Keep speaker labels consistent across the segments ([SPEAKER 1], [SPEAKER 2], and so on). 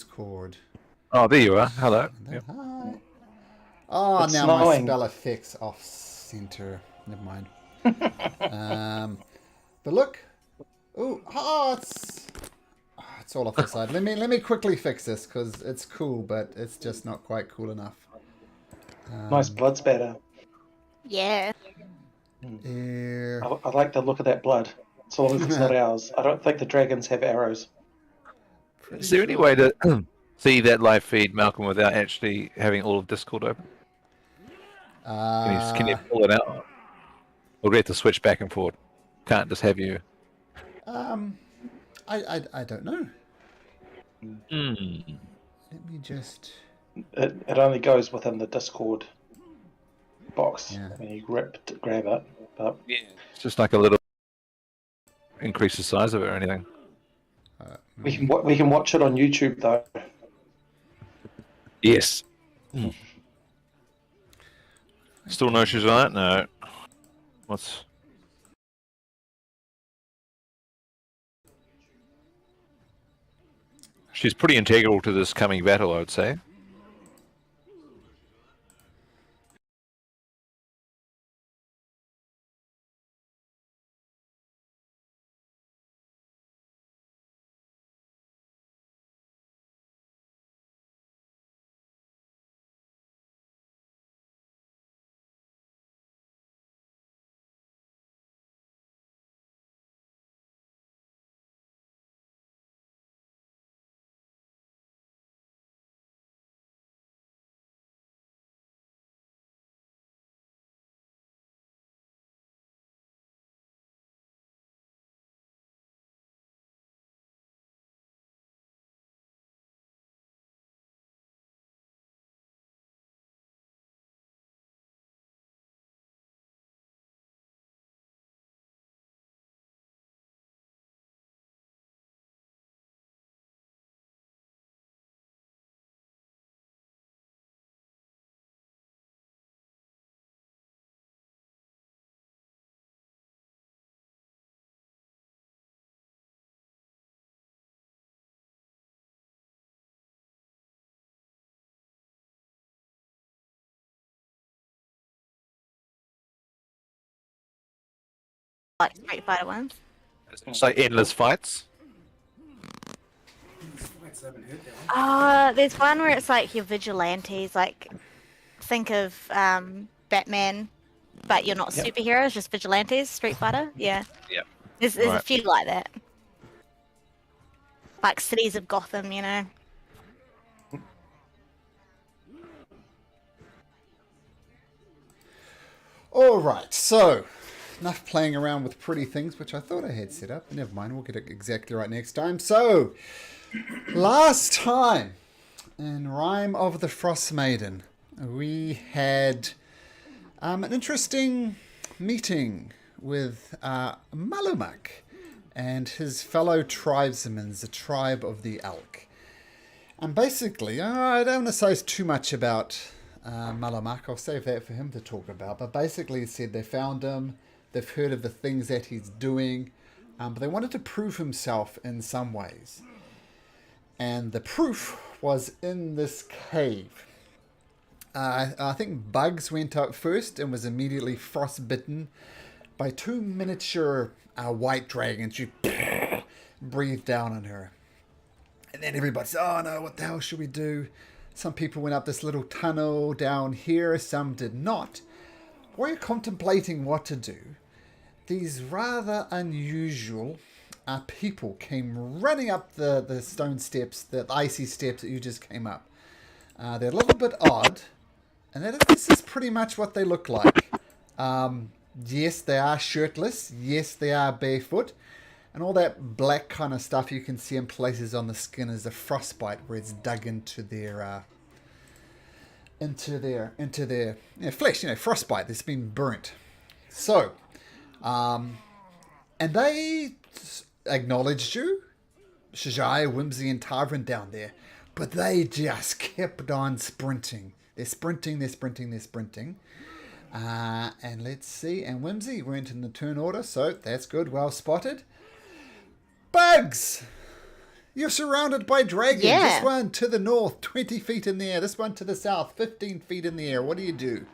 [SPEAKER 1] Discord.
[SPEAKER 2] Oh, there you are. Hello.
[SPEAKER 1] And then,
[SPEAKER 2] Yep.
[SPEAKER 1] hi. Oh,
[SPEAKER 3] It's
[SPEAKER 1] now my
[SPEAKER 3] snowing.
[SPEAKER 1] spell effects off center. Never mind. But look. It's all off the side. Let me quickly fix this because it's cool, but it's just not quite cool enough.
[SPEAKER 3] Nice blood spatter.
[SPEAKER 4] Yeah.
[SPEAKER 1] Yeah.
[SPEAKER 3] I like the look of that blood. So long as it's not ours. I don't think the dragons have arrows.
[SPEAKER 2] Is there any way to see that live feed, Malcolm, without actually having all of Discord open? Can you pull it out? Or do we have to switch back and forth? Can't just have you.
[SPEAKER 1] I don't know.
[SPEAKER 2] Mm.
[SPEAKER 1] Let me just.
[SPEAKER 3] It only goes within the Discord box
[SPEAKER 1] Yeah.
[SPEAKER 3] when you grab it. But
[SPEAKER 2] Yeah. It's just like a little increase the size of it or anything.
[SPEAKER 3] we can watch it on YouTube though.
[SPEAKER 2] Yes. Still no issues on that? No. What's... She's pretty integral to this coming battle, I would say.
[SPEAKER 4] Like Street Fighter ones.
[SPEAKER 2] It's like endless fights.
[SPEAKER 4] There's one where it's like your vigilantes, like think of Batman, but you're not superheroes, just vigilantes. Street Fighter, yeah.
[SPEAKER 2] Yeah.
[SPEAKER 4] There's a few like that. Like Cities of Gotham, you know.
[SPEAKER 1] Alright, so enough playing around with pretty things, which I thought I had set up. Never mind, we'll get it exactly right next time. So, last time in Rime of the Frost Maiden, we had an interesting meeting with Malamak and his fellow tribesmen, the tribe of the Elk. And basically, I don't want to say too much about Malamak. I'll save that for him to talk about. But basically, he said they found him. They've heard of the things that he's doing. But they wanted to prove himself in some ways. And the proof was in this cave. I think Bugs went up first and was immediately frostbitten by two miniature white dragons. She breathed down on her. And then everybody said, oh no, what the hell should we do? Some people went up this little tunnel down here, some did not. While you're contemplating what to do, these rather unusual people came running up the stone steps, the icy steps that you just came up. They're a little bit odd, and this is pretty much what they look like. Yes, they are shirtless. Yes, they are barefoot. And all that black kind of stuff you can see in places on the skin is a frostbite where it's dug into their flesh. You know, frostbite that's been burnt. So, and they acknowledged you, Shajai, Whimsy, and Tarvin down there, but they just kept on sprinting. They're sprinting. And let's see. And Whimsy went in the turn order, so that's good. Well spotted. Bugs! You're surrounded by dragons.
[SPEAKER 4] Yeah.
[SPEAKER 1] This one to the north, 20 feet in the air. This one to the south, 15 feet in the air. What do you do?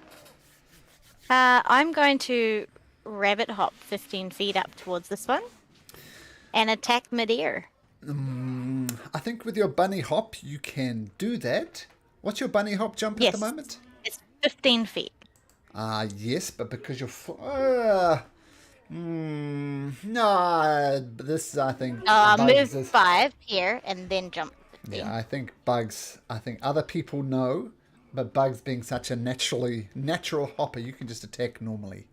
[SPEAKER 4] I'm going to rabbit hop 15 feet up towards this one and attack mid-air.
[SPEAKER 1] I think with your bunny hop, you can do that. What's your bunny hop jump at
[SPEAKER 4] Yes.
[SPEAKER 1] the moment?
[SPEAKER 4] It's 15 feet.
[SPEAKER 1] Yes, but because you're... no, this, I think...
[SPEAKER 4] I'll
[SPEAKER 1] Bugs
[SPEAKER 4] move
[SPEAKER 1] is-
[SPEAKER 4] 5 here and then jump 15.
[SPEAKER 1] Yeah, I think Bugs... I think other people know, but Bugs being such a natural hopper, you can just attack normally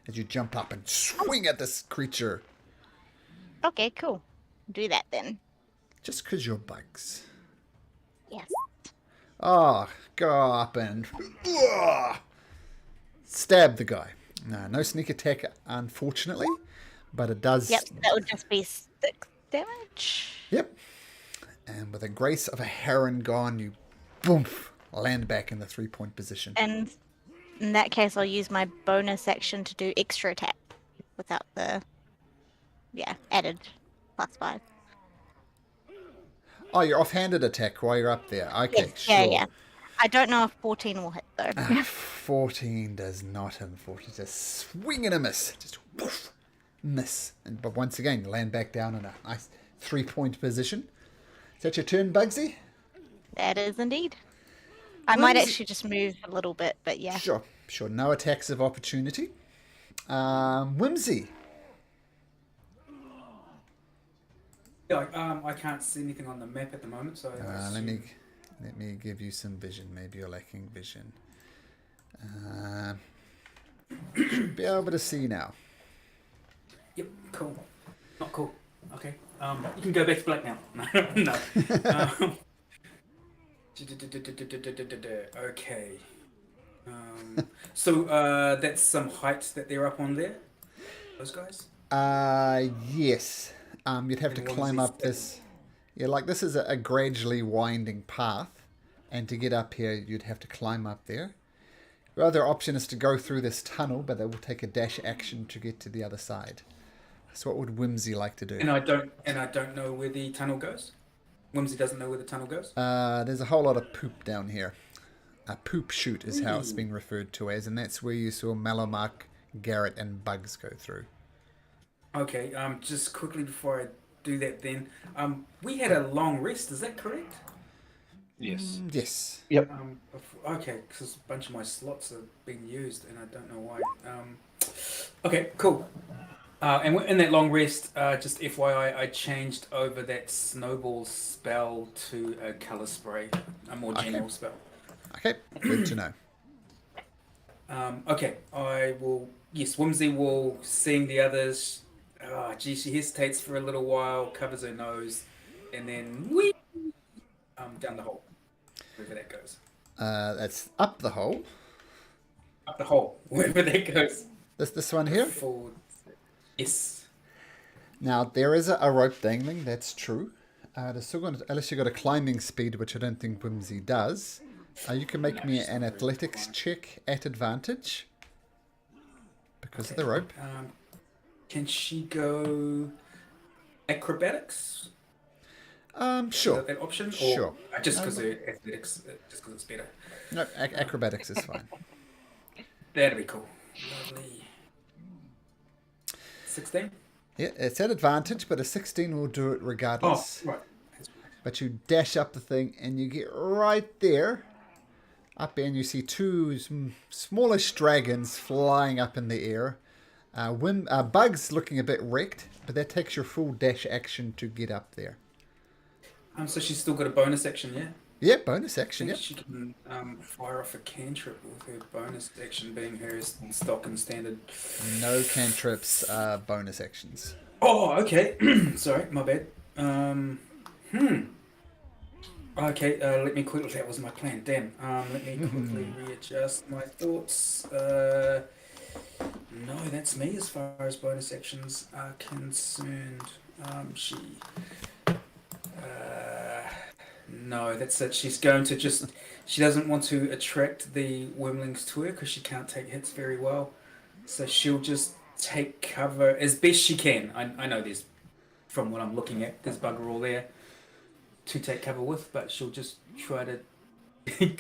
[SPEAKER 1] as you jump up and swing at this creature.
[SPEAKER 4] Okay, cool. Do that then.
[SPEAKER 1] Just because you're Bugs.
[SPEAKER 4] Yes.
[SPEAKER 1] Oh, go up and stab the guy. No sneak attack, unfortunately, but it does.
[SPEAKER 4] Yep, that would just be 6 damage.
[SPEAKER 1] Yep. And with the grace of a heron gone, you boom land back in the 3-point position.
[SPEAKER 4] And in that case, I'll use my bonus action to do extra attack without the added +5.
[SPEAKER 1] Oh, you're offhanded attack while you're up there. Okay,
[SPEAKER 4] Yes,
[SPEAKER 1] sure.
[SPEAKER 4] yeah. I don't know if 14 will hit though.
[SPEAKER 1] 14 does not hit. 14 just swing and a miss. Just woof, miss. But once again, you land back down in a nice 3-point position. Is that your turn, Bugsy?
[SPEAKER 4] That is indeed. I might
[SPEAKER 1] Whimsy.
[SPEAKER 4] actually just move a little bit, but yeah.
[SPEAKER 1] Sure. No attacks of opportunity. Whimsy.
[SPEAKER 5] Yeah, I can't see anything on the map at the moment, so.
[SPEAKER 1] Let me give you some vision. Maybe you're lacking vision. Should be able to see now.
[SPEAKER 5] Yep, cool. Not cool. Okay. You can go back to black now. No. Okay. So that's some height that they're up on there. Those guys.
[SPEAKER 1] Yes. You'd have to
[SPEAKER 5] And what
[SPEAKER 1] climb
[SPEAKER 5] is
[SPEAKER 1] up this. Yeah, like this is a gradually winding path, and to get up here, you'd have to climb up there. Your other option is to go through this tunnel, but that will take a dash action to get to the other side. So what would Whimsy like to do?
[SPEAKER 5] And I don't know where the tunnel goes. Whimsy doesn't know where the tunnel goes.
[SPEAKER 1] There's a whole lot of poop down here. A poop chute is how it's been referred to as, and that's where you saw Malamark, Garrett, and Bugs go through.
[SPEAKER 5] Okay. Just quickly before I do that, then we had a long rest. Is that correct?
[SPEAKER 2] Yes.
[SPEAKER 1] Yes.
[SPEAKER 3] Yep.
[SPEAKER 5] Okay, because a bunch of my slots have been used, and I don't know why. Okay, cool. And in that long rest, just FYI, I changed over that snowball spell to a color spray, a more general spell.
[SPEAKER 1] Okay, good to know.
[SPEAKER 5] Okay, I will. Yes, Whimsy will, seeing the others. She hesitates for a little while, covers her nose, and then whee, down the hole, wherever that goes.
[SPEAKER 1] That's up the hole.
[SPEAKER 5] Up the hole, wherever that goes.
[SPEAKER 1] This one here.
[SPEAKER 5] Forward. Yes.
[SPEAKER 1] Now there is a rope dangling. That's true. There's still going to, unless you've got a climbing speed, which I don't think Whimsy does. You can make me an athletics check at advantage because of the rope.
[SPEAKER 5] Can she go acrobatics?
[SPEAKER 1] Sure.
[SPEAKER 5] That option? Or
[SPEAKER 1] Sure.
[SPEAKER 5] Just because athletics, just because it's better.
[SPEAKER 1] No, acrobatics is fine.
[SPEAKER 5] That'd be cool. Lovely. 16?
[SPEAKER 1] Yeah, it's at advantage, but a 16 will do it
[SPEAKER 5] Oh,
[SPEAKER 1] regardless.
[SPEAKER 5] right.
[SPEAKER 1] But you dash up the thing and you get right there. Up there and you see two smallish dragons flying up in the air. Bugs looking a bit wrecked, but that takes your full dash action to get up there.
[SPEAKER 5] So she's still got a bonus action, yeah?
[SPEAKER 1] Yeah, bonus
[SPEAKER 5] I
[SPEAKER 1] action,
[SPEAKER 5] think
[SPEAKER 1] yeah.
[SPEAKER 5] she can fire off a cantrip with her bonus action being her stock and standard.
[SPEAKER 1] No cantrips, bonus actions.
[SPEAKER 5] Oh, okay. Sorry, my bad. Okay, let me quickly. That was my plan. Damn. Let me quickly readjust my thoughts. No, that's me as far as bonus actions are concerned. No, that's it. She's going to just. She doesn't want to attract the wormlings to her because she can't take hits very well. So she'll just take cover as best she can. I know there's, from what I'm looking at, there's bugger all there. to take cover with, but she'll just try to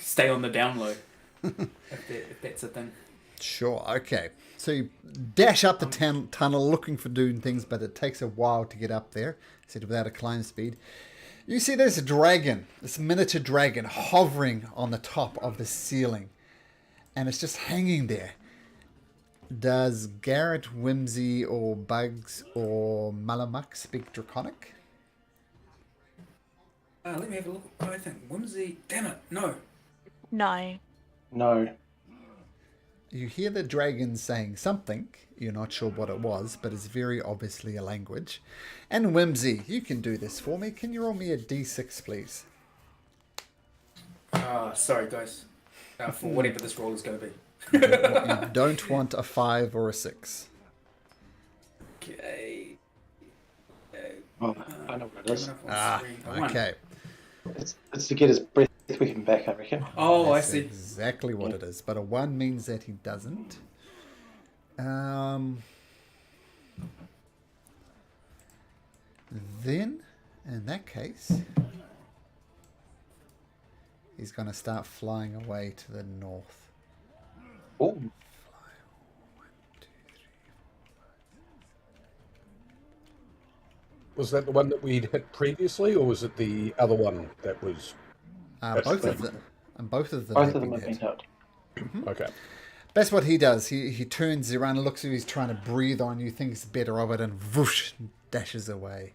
[SPEAKER 5] stay on the down low if that's a thing.
[SPEAKER 1] Sure, okay. So you dash up the tunnel looking for doing things, but it takes a while to get up there, said without a climb speed. You see there's a dragon, this miniature dragon, hovering on the top of the ceiling. And it's just hanging there. Does Garrett, Whimsy, or Bugs, or Malamuk speak Draconic?
[SPEAKER 5] Let me have a look. I think Whimsy. Damn it, no.
[SPEAKER 4] No.
[SPEAKER 3] No.
[SPEAKER 1] You hear the dragon saying something. You're not sure what it was, but it's very obviously a language. And Whimsy, you can do this for me. Can you roll me a d6, please?
[SPEAKER 5] Sorry, guys. For whatever this roll is going to be.
[SPEAKER 1] You don't want a 5 or a 6.
[SPEAKER 5] Okay.
[SPEAKER 3] Oh, I know what it is.
[SPEAKER 1] Okay.
[SPEAKER 3] It's to get his breath weapon back, I reckon.
[SPEAKER 5] Oh,
[SPEAKER 1] That's
[SPEAKER 5] I see.
[SPEAKER 1] exactly what it is. But a 1 means that he doesn't. Then, in that case, he's going to start flying away to the north.
[SPEAKER 3] Oh,
[SPEAKER 6] Was that the one that we'd hit previously, or was it the other one that was...
[SPEAKER 1] Both of them. And both of them
[SPEAKER 3] both
[SPEAKER 1] have
[SPEAKER 3] of them
[SPEAKER 1] been
[SPEAKER 3] have been
[SPEAKER 1] hit.
[SPEAKER 3] hit.
[SPEAKER 6] Okay.
[SPEAKER 1] That's what he does. He turns around and looks at you. He's trying to breathe on you, thinks better of it, and whoosh, dashes away.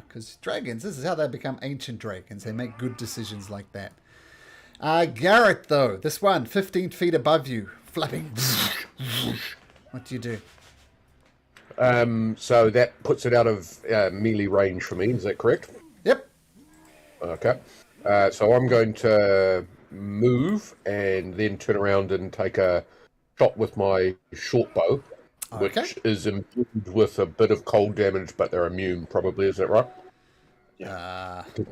[SPEAKER 1] Because dragons, this is how they become ancient dragons. They make good decisions like that. Garrett, though, this one, 15 feet above you, flapping. What do you do?
[SPEAKER 6] So that puts it out of melee range for me, is that correct?
[SPEAKER 1] Yep.
[SPEAKER 6] Okay. So I'm going to move and then turn around and take a shot with my short bow,
[SPEAKER 1] Okay.
[SPEAKER 6] which is imbued with a bit of cold damage, but they're immune, probably. Is that right?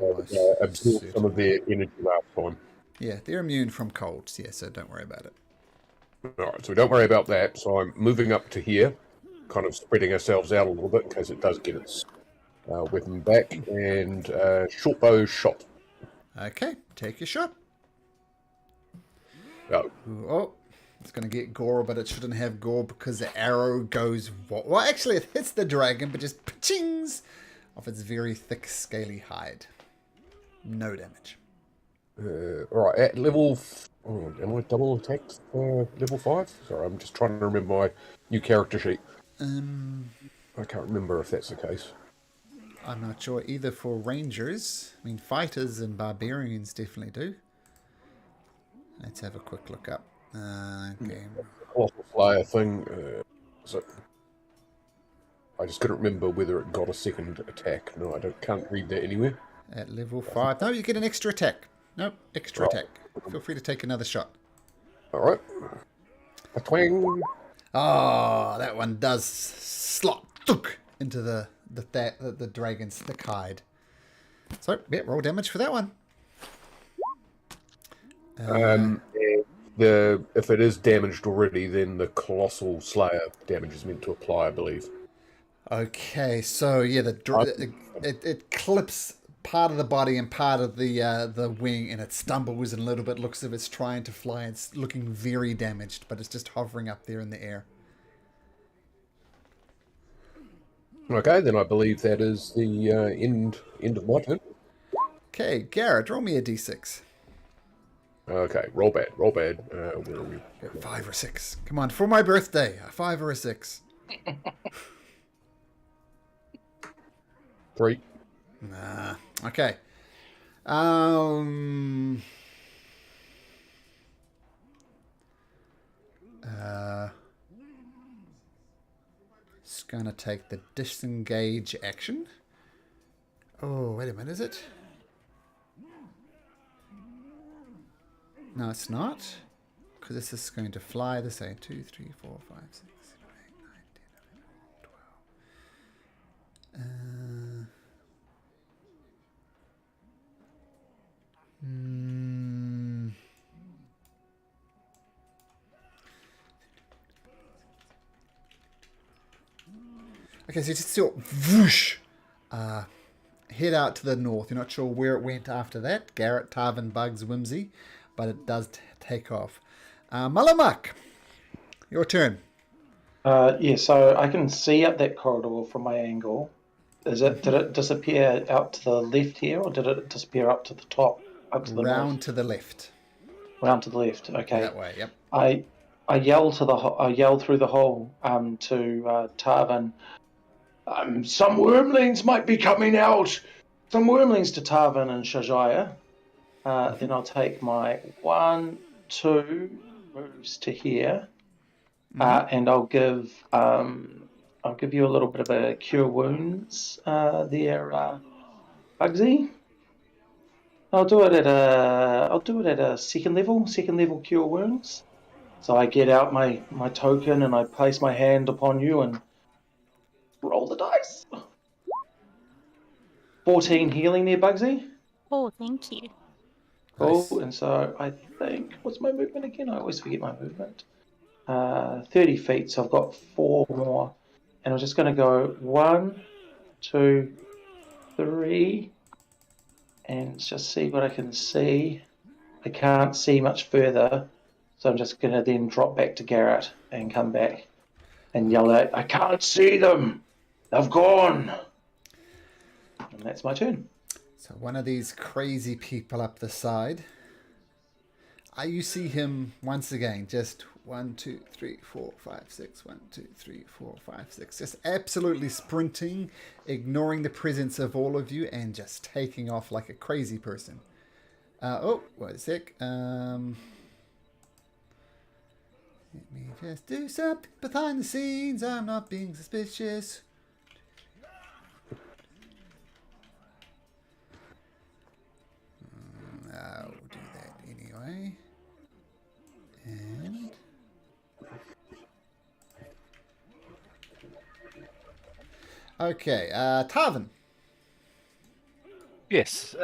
[SPEAKER 1] Almost
[SPEAKER 6] Absorb some of their energy last time.
[SPEAKER 1] Yeah, they're immune from colds. Yeah, so don't worry about it.
[SPEAKER 6] All right, so don't worry about that. So I'm moving up to here, kind of spreading ourselves out a little bit in case it does get its weapon back, and short bow shot.
[SPEAKER 1] Okay, take your shot.
[SPEAKER 6] Oh,
[SPEAKER 1] Oh, it's going to get gore, but it shouldn't have gore because the arrow goes... Well, actually, it hits the dragon, but just pachings off its very thick, scaly hide. No damage.
[SPEAKER 6] all right, at level... am I double attacked for level 5? Sorry, I'm just trying to remember my new character sheet. I can't remember if that's the case.
[SPEAKER 1] I'm not sure either for rangers. I mean, fighters and barbarians definitely do. Let's have a quick look up. Game.
[SPEAKER 6] Colossal Slayer thing. So I just couldn't remember whether it got a second attack. No, can't read that anywhere.
[SPEAKER 1] At level 5. No, you get an extra attack. Nope, extra
[SPEAKER 6] Right.
[SPEAKER 1] attack. Feel free to take another shot.
[SPEAKER 6] All right. A twang.
[SPEAKER 1] Oh, that one does slot into the dragon's thick hide. So, yeah, roll damage for that one.
[SPEAKER 6] If it is damaged already, then the Colossal Slayer damage is meant to apply, I believe.
[SPEAKER 1] Okay, so yeah, it clips part of the body and part of the wing, and it stumbles and a little bit looks as if it's trying to fly. It's looking very damaged, but it's just hovering up there in the air.
[SPEAKER 6] Okay, then I believe that is the end of my turn.
[SPEAKER 1] Okay, Garrett, roll me a d6.
[SPEAKER 6] Okay, roll bad. Where are we?
[SPEAKER 1] 5 or 6. Come on, for my birthday, a 5 or a 6.
[SPEAKER 6] 3.
[SPEAKER 1] Nah. Okay. It's gonna take the disengage action. Oh, wait a minute, is it? No, it's not. Because this is going to fly this way. 2, 3, 4, 5, 6, 7, 8, 9, 10, 11, 12. Okay, so you just see whoosh, head out to the north. You're not sure where it went after that. Garrett, Tarvin, Bugs, Whimsy, but it does take off. Mullamuck, your turn.
[SPEAKER 3] Yeah, so I can see up that corridor from my angle. Did it disappear out to the left here, or did it disappear up to the top, up to the
[SPEAKER 1] Round
[SPEAKER 3] north?
[SPEAKER 1] to the left.
[SPEAKER 3] Round to the left. Okay.
[SPEAKER 1] That way, yep.
[SPEAKER 3] I yell through the hole to Tarvin. Some wormlings might be coming out. Some wormlings to Tarvin and Shajaya. Then I'll take my 1, 2 moves to here, and I'll give you a little bit of a cure wounds there, Bugsy. I'll do it at a second level cure wounds. So I get out my token and I place my hand upon you and roll the dice. 14 healing there, Bugsy.
[SPEAKER 4] Oh, thank you.
[SPEAKER 3] Cool.
[SPEAKER 1] Nice.
[SPEAKER 3] And so I think, what's my movement again? I always forget my movement. 30 feet, so I've got 4 more. And I'm just going to go 1, 2, 3, and just see what I can see. I can't see much further, so I'm just going to then drop back to Garrett and come back and yell out, I can't see them! They've gone! And that's my turn.
[SPEAKER 1] So one of these crazy people up the side. You see him once again, just 1, 2, 3, 4, 5, 6, 1, 2, 3, 4, 5, 6. Just absolutely sprinting, ignoring the presence of all of you, and just taking off like a crazy person. Wait a sec. Let me just do something behind the scenes. I'm not being suspicious. I'll do that anyway. And okay, Tarvin.
[SPEAKER 2] Yes.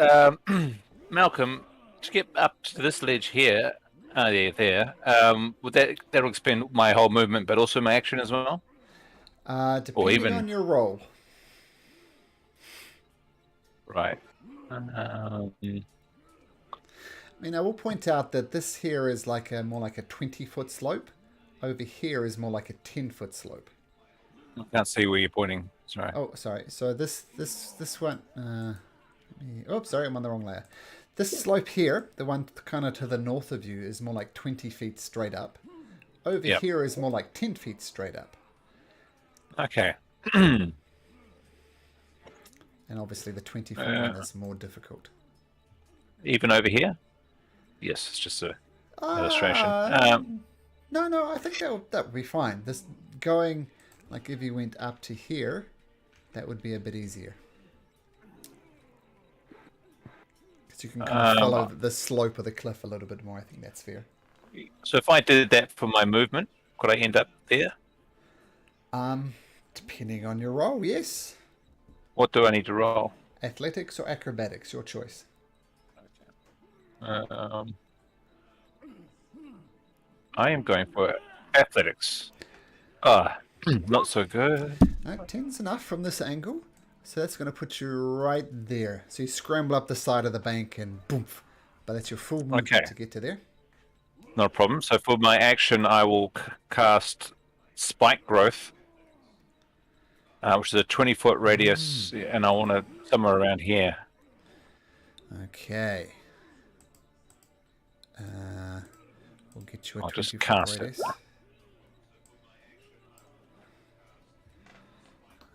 [SPEAKER 2] Malcolm, to get up to this ledge here, would that'll expend my whole movement, but also my action as well?
[SPEAKER 1] Depending on your roll.
[SPEAKER 2] Right.
[SPEAKER 1] I mean, I will point out that this here is like more like a 20-foot slope. Over here is more like a 10-foot slope.
[SPEAKER 2] I can't see where you're pointing. Sorry.
[SPEAKER 1] Oh, sorry. So this one. Sorry, I'm on the wrong layer. This slope here, the one kind of to the north of you, is more like 20 feet straight up. Over here is more like 10 feet straight up.
[SPEAKER 2] Okay.
[SPEAKER 1] And obviously the 20-foot one is more difficult.
[SPEAKER 2] Even over here? Yes, it's just a illustration.
[SPEAKER 1] No, I think that would be fine. This going, like if you went up to here, that would be a bit easier. Because you can kind of follow the slope of the cliff a little bit more. I think that's fair.
[SPEAKER 2] So if I did that for my movement, could I end up there?
[SPEAKER 1] Depending on your role, yes.
[SPEAKER 2] What do I need to roll?
[SPEAKER 1] Athletics or acrobatics, your choice.
[SPEAKER 2] I am going for athletics. Not so good.
[SPEAKER 1] No, 10's enough from this angle. So that's going to put you right there. So you scramble up the side of the bank and boom. But that's your full movement to get to there.
[SPEAKER 2] Not a problem. So for my action, I will cast Spike Growth, which is a 20-foot radius, and I want to somewhere around here.
[SPEAKER 1] Okay. We'll get you a
[SPEAKER 2] I'll just
[SPEAKER 1] 20-foot
[SPEAKER 2] cast
[SPEAKER 1] radius.
[SPEAKER 2] it.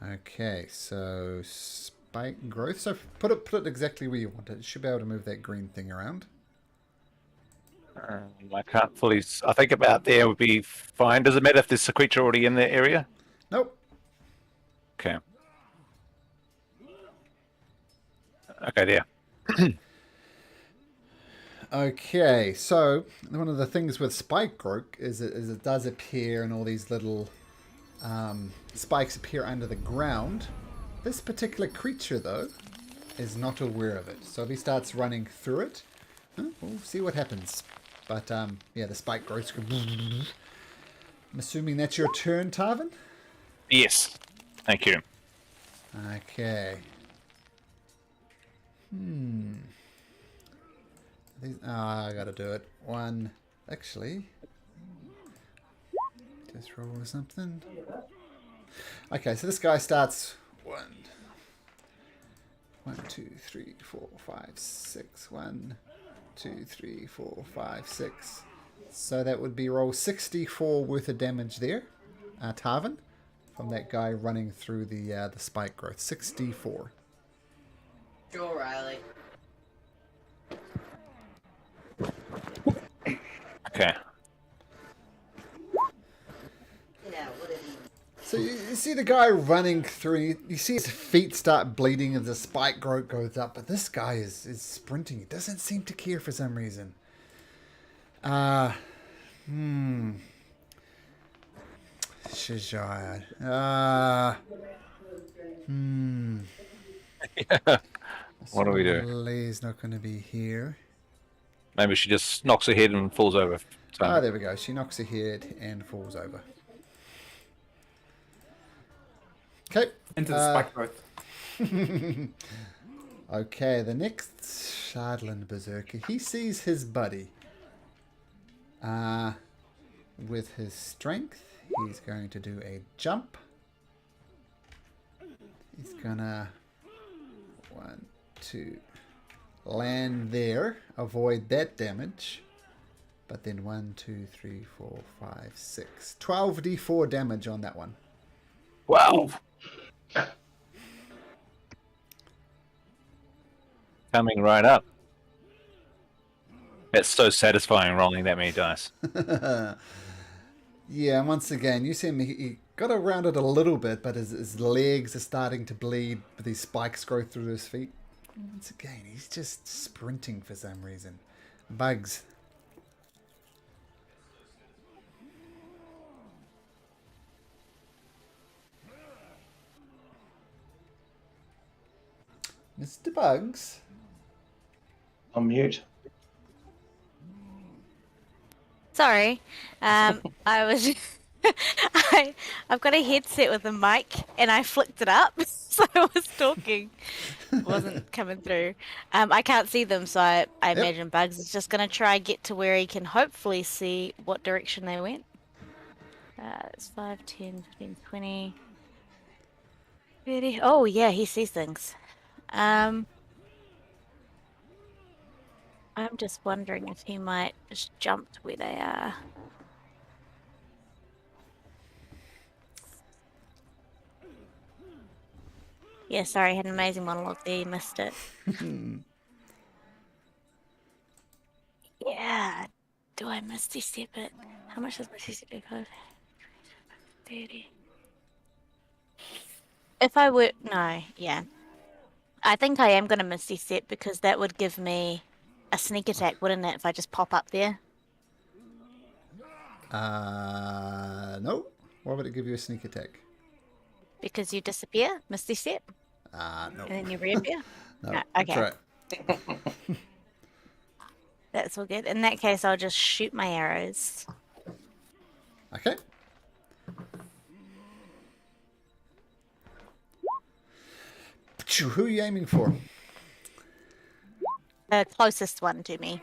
[SPEAKER 1] Okay, so spike growth. So put it exactly where you want it. You should be able to move that green thing around.
[SPEAKER 2] I can't fully. I think about there would be fine. Does it matter if there's a creature already in the area?
[SPEAKER 1] Nope.
[SPEAKER 2] Okay. Okay, there.
[SPEAKER 1] Okay, so one of the things with spike growth is it does appear, and all these little spikes appear under the ground. This particular creature, though, is not aware of it. So if he starts running through it, we'll see what happens. But the spike growth. I'm assuming that's your turn, Tarvin?
[SPEAKER 2] Yes. Thank you.
[SPEAKER 1] Okay. I gotta do it. One. Actually. Just roll something. Okay, so this guy starts 1, 2, 3, 4, 5, 6. 1, 2, 3, 4, 5, 6. So that would be roll 64 worth of damage there, Tarvin, from that guy running through the spike growth. 64.
[SPEAKER 7] Sure, Riley.
[SPEAKER 2] Okay.
[SPEAKER 7] Yeah, what did he...
[SPEAKER 1] So you see the guy running through, you see his feet start bleeding as the spike growth goes up, but this guy is sprinting. He doesn't seem to care for some reason. Shajaya.
[SPEAKER 2] What do we do?
[SPEAKER 1] Lee's not going to be here.
[SPEAKER 2] Maybe she just knocks her head and falls over.
[SPEAKER 1] Ah, there we go. She knocks her head and falls over. Okay.
[SPEAKER 5] Into the spike growth.
[SPEAKER 1] Okay, the next Shardland Berserker, he sees his buddy. With his strength, he's going to do a jump. He's gonna 1, 2, land there, avoid that damage. But then 1, 2, 3, 4, 5, 6. 12d4 damage on that one.
[SPEAKER 2] Wow. Coming right up. It's so satisfying rolling that many dice.
[SPEAKER 1] Yeah, and once again, you see him, he got around it a little bit, but his legs are starting to bleed, but these spikes grow through his feet. Once again, he's just sprinting for some reason. Bugs. Mr. Bugs?
[SPEAKER 3] On mute.
[SPEAKER 4] Sorry, I was. I've got a headset with a mic, and I flicked it up, so I was talking. It wasn't coming through. I can't see them, so I imagine Bugs is just gonna try and get to where he can hopefully see what direction they went. It's 5, 10, 15, 20, 30. Oh yeah, he sees things. I'm just wondering if he might just jump to where they are. Yeah, sorry, I had an amazing monologue there, you missed it. Yeah, do I Misty Step it? How much does Misty Step cost? 30. If I were, no, yeah. I think I am going to Misty Step because that would give me a sneak attack, wouldn't it, if I just pop up there?
[SPEAKER 1] No. Why would it give you a sneak attack?
[SPEAKER 4] Because you disappear, Misty Step,
[SPEAKER 1] No.
[SPEAKER 4] and then you reappear?
[SPEAKER 1] No,
[SPEAKER 4] No,
[SPEAKER 1] that's
[SPEAKER 4] okay.
[SPEAKER 1] right.
[SPEAKER 4] That's all good. In that case, I'll just shoot my arrows.
[SPEAKER 1] Okay. Who are you aiming for?
[SPEAKER 4] The closest one to me.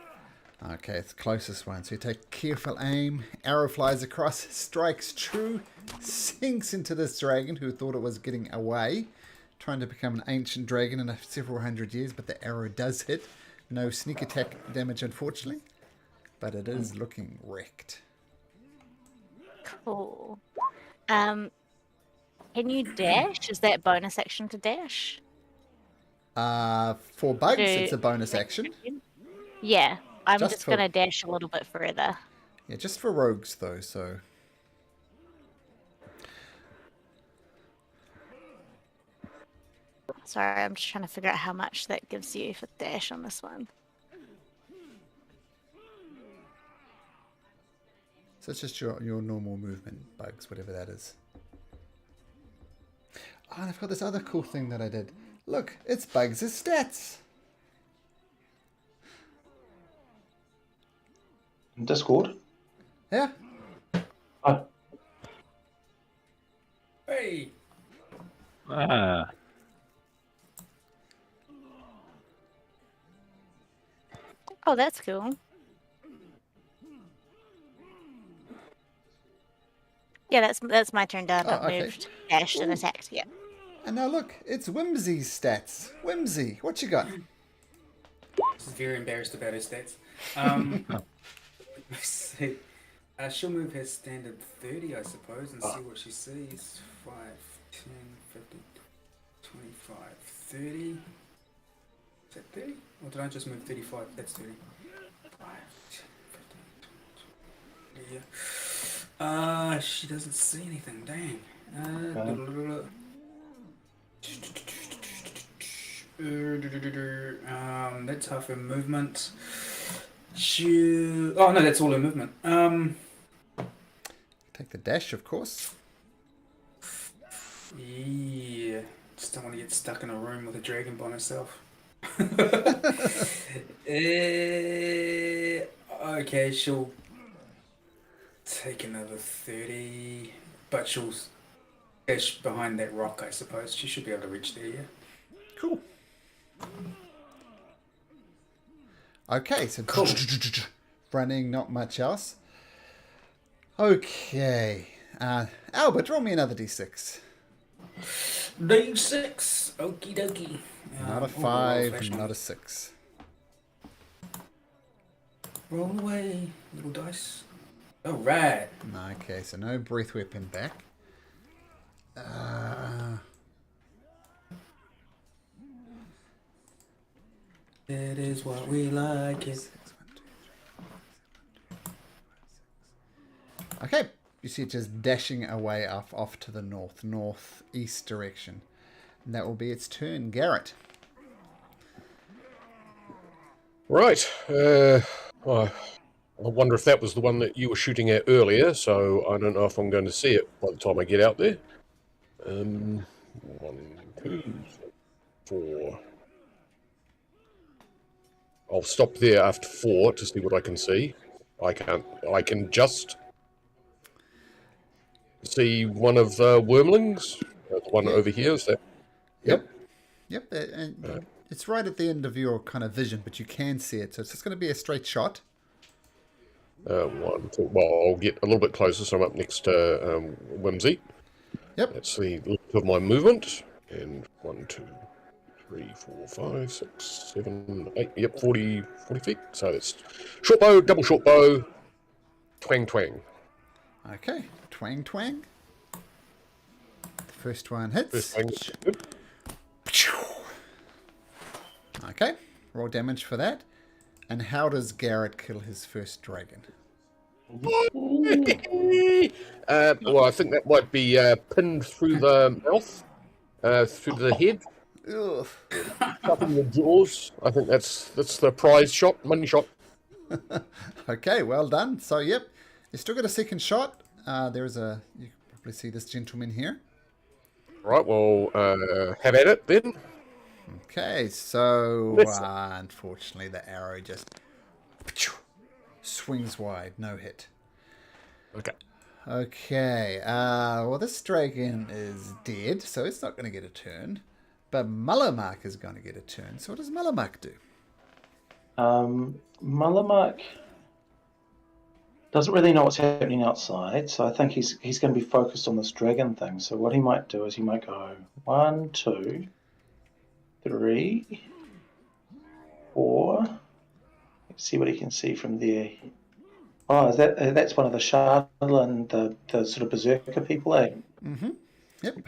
[SPEAKER 1] Okay, it's the closest one. So you take careful aim. Arrow flies across, strikes true, sinks into this dragon who thought it was getting away, trying to become an ancient dragon in several hundred years, but the arrow does hit. No sneak attack damage, unfortunately, but it is looking wrecked.
[SPEAKER 4] Cool. Can you dash? Is that bonus action to dash?
[SPEAKER 1] For bugs, it's a bonus action.
[SPEAKER 4] Yeah, I'm
[SPEAKER 1] Just
[SPEAKER 4] just
[SPEAKER 1] for-
[SPEAKER 4] gonna dash a little bit further.
[SPEAKER 1] Yeah, just for rogues though, so.
[SPEAKER 4] Sorry, I'm just trying to figure out how much that gives you for dash on this one.
[SPEAKER 1] So it's just your normal movement, bugs, whatever that is. Oh, and I've got this other cool thing that I did. Look, it's Bugs' stats.
[SPEAKER 3] Discord.
[SPEAKER 1] Yeah.
[SPEAKER 3] Oh,
[SPEAKER 5] Hey,
[SPEAKER 4] Oh, that's cool. Yeah, that's my turn done.
[SPEAKER 1] Oh,
[SPEAKER 4] I've
[SPEAKER 1] okay.
[SPEAKER 4] moved, dashed, and attacked. Yeah.
[SPEAKER 1] And now look, it's Whimsy's stats. Whimsy, what you got?
[SPEAKER 5] She's very embarrassed about her stats. Let's see. She'll move her standard 30, I suppose, and see what she sees. 5, 10, 15, 25, 30. Is that 30? Or did I just move 35? That's 30. 5, 10, 15, 20, yeah. She doesn't see anything, dang. That's half her movement. Oh no, that's all her movement.
[SPEAKER 1] Take the dash, of course.
[SPEAKER 5] Yeah. Just don't want to get stuck in a room with a dragon by myself. Okay, she'll take another 30, but she'll dash behind that rock, I suppose. She should be able to reach there, yeah.
[SPEAKER 1] Cool. Okay, so
[SPEAKER 5] Cool.
[SPEAKER 1] running, not much else. Okay. Albert, roll me another d6.
[SPEAKER 5] D6. Okie dokie.
[SPEAKER 1] Not a 5, not a 6.
[SPEAKER 5] Roll away, little dice. Alright.
[SPEAKER 1] Okay, so no breath weapon back.
[SPEAKER 5] That is what we like it.
[SPEAKER 1] Okay, you see it just dashing away off to the northeast direction. And that will be its turn. Garrett.
[SPEAKER 6] Right. I wonder if that was the one that you were shooting at earlier, so I don't know if I'm going to see it by the time I get out there. 1, 2, 4. I'll stop there after 4 to see what I can see. I can just see one of the wormlings. The one over here, is that?
[SPEAKER 1] Yep. And it's right at the end of your kind of vision, but you can see it. So it's just going to be a straight shot.
[SPEAKER 6] 1, 2. Well, I'll get a little bit closer, so I'm up next to Whimsy.
[SPEAKER 1] Yep.
[SPEAKER 6] That's the length of my movement. And 1, 2, 3, 4, 5, 6, 7, 8. Yep, 40 feet. So it's short bow, double short bow, twang, twang.
[SPEAKER 1] Okay. Twang, twang. The first one hits.
[SPEAKER 6] First twang. Good.
[SPEAKER 1] Okay. Roll damage for that. And how does Garrett kill his first dragon?
[SPEAKER 6] Well, I think that might be pinned through the mouth, through the head,
[SPEAKER 1] Ugh.
[SPEAKER 6] up in the jaws. I think that's the prize shot, money shot.
[SPEAKER 1] Okay, well done. So, yep. You still got a second shot. You can probably see this gentleman here.
[SPEAKER 6] Right, well, have at it then.
[SPEAKER 1] Okay, so unfortunately the arrow just swings wide, no hit.
[SPEAKER 6] Okay.
[SPEAKER 1] Okay, well this dragon is dead, so it's not going to get a turn. But Mullamark is going to get a turn. So what does Mullamark do?
[SPEAKER 3] Mullamark doesn't really know what's happening outside, so I think he's going to be focused on this dragon thing. So what he might do is he might go 1, 2, 3, 4. Let's see what he can see from there. Oh, is that's one of the Shardle and the sort of Berserker people, eh?
[SPEAKER 1] Mm-hmm. Yep.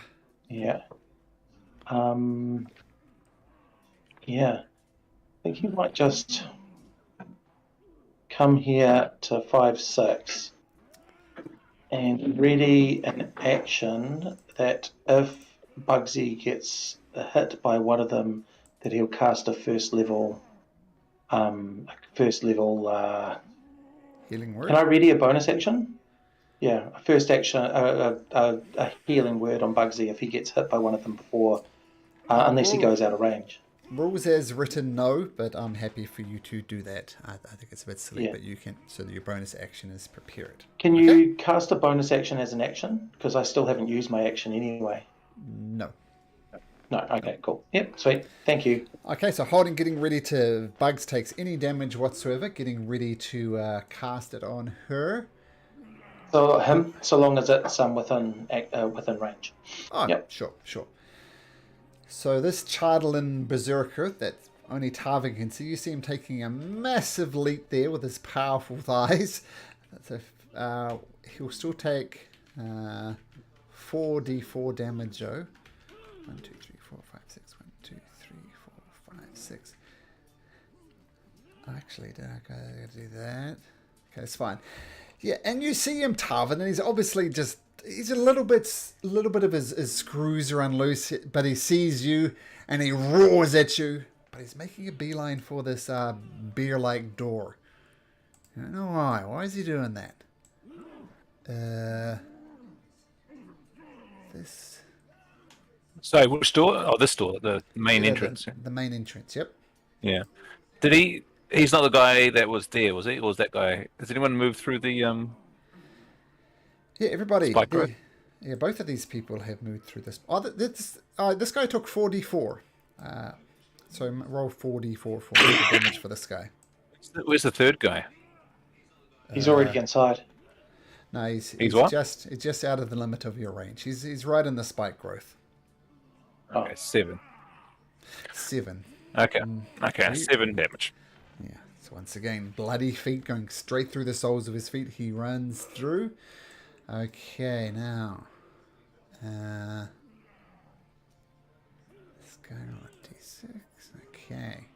[SPEAKER 3] Yeah. Yeah. I think he might just come here to 5, 6 and ready an action that if Bugsy gets hit by one of them, that he'll cast a first level
[SPEAKER 1] Healing word.
[SPEAKER 3] Can I ready a bonus action? Yeah, a first action, a healing word on Bugsy if he gets hit by one of them before, unless he goes out of range.
[SPEAKER 1] Rules as written, no, but I'm happy for you to do that. I think it's a bit silly,
[SPEAKER 3] Yeah.
[SPEAKER 1] but you can. So that your bonus action is prepared.
[SPEAKER 3] Can you cast a bonus action as an action? Because I still haven't used my action anyway.
[SPEAKER 1] No.
[SPEAKER 3] No. Okay. Cool. Yep. Sweet. Thank you.
[SPEAKER 1] Okay, so holding, getting ready to... Bugs takes any damage whatsoever. Getting ready to cast it on her.
[SPEAKER 3] So him, so long as it's within range.
[SPEAKER 1] Oh,
[SPEAKER 3] Yep.
[SPEAKER 1] sure. So this Chardlin Berserker that only Tarvin can see, you see him taking a massive leap there with his powerful thighs. So he'll still take 4d4 damage, Joe. 1, 2, 3, 4, 5, 6. 1, 2, 3, 4, 5, 6. Actually, did I gotta do that? Okay, it's fine. Yeah, and you see him, Tarvin, and he's obviously just... He's a little bit of his screws are unloose, but he sees you and he roars at you. But he's making a beeline for this beer-like door. I don't know why. Why is he doing that? This...
[SPEAKER 2] So which door? Oh, this door, the main
[SPEAKER 1] Yeah,
[SPEAKER 2] entrance.
[SPEAKER 1] The main entrance, yep.
[SPEAKER 2] Yeah. Did he? He's not the guy that was there, was he? Or was that guy? Has anyone moved through the
[SPEAKER 1] Yeah, everybody.
[SPEAKER 2] Spike growth?
[SPEAKER 1] Yeah, both of these people have moved through this. Oh, this guy took 4d4. So roll 4d4 for damage for this guy.
[SPEAKER 2] Where's the third guy?
[SPEAKER 3] He's already inside.
[SPEAKER 1] No, he's
[SPEAKER 2] what?
[SPEAKER 1] just out of the limit of your range. He's right in the spike growth.
[SPEAKER 2] Okay, 7.
[SPEAKER 1] 7.
[SPEAKER 2] Okay, okay, 7 damage.
[SPEAKER 1] Yeah. So once again, bloody feet going straight through the soles of his feet. He runs through. Okay, now. Let's go on D6. Okay.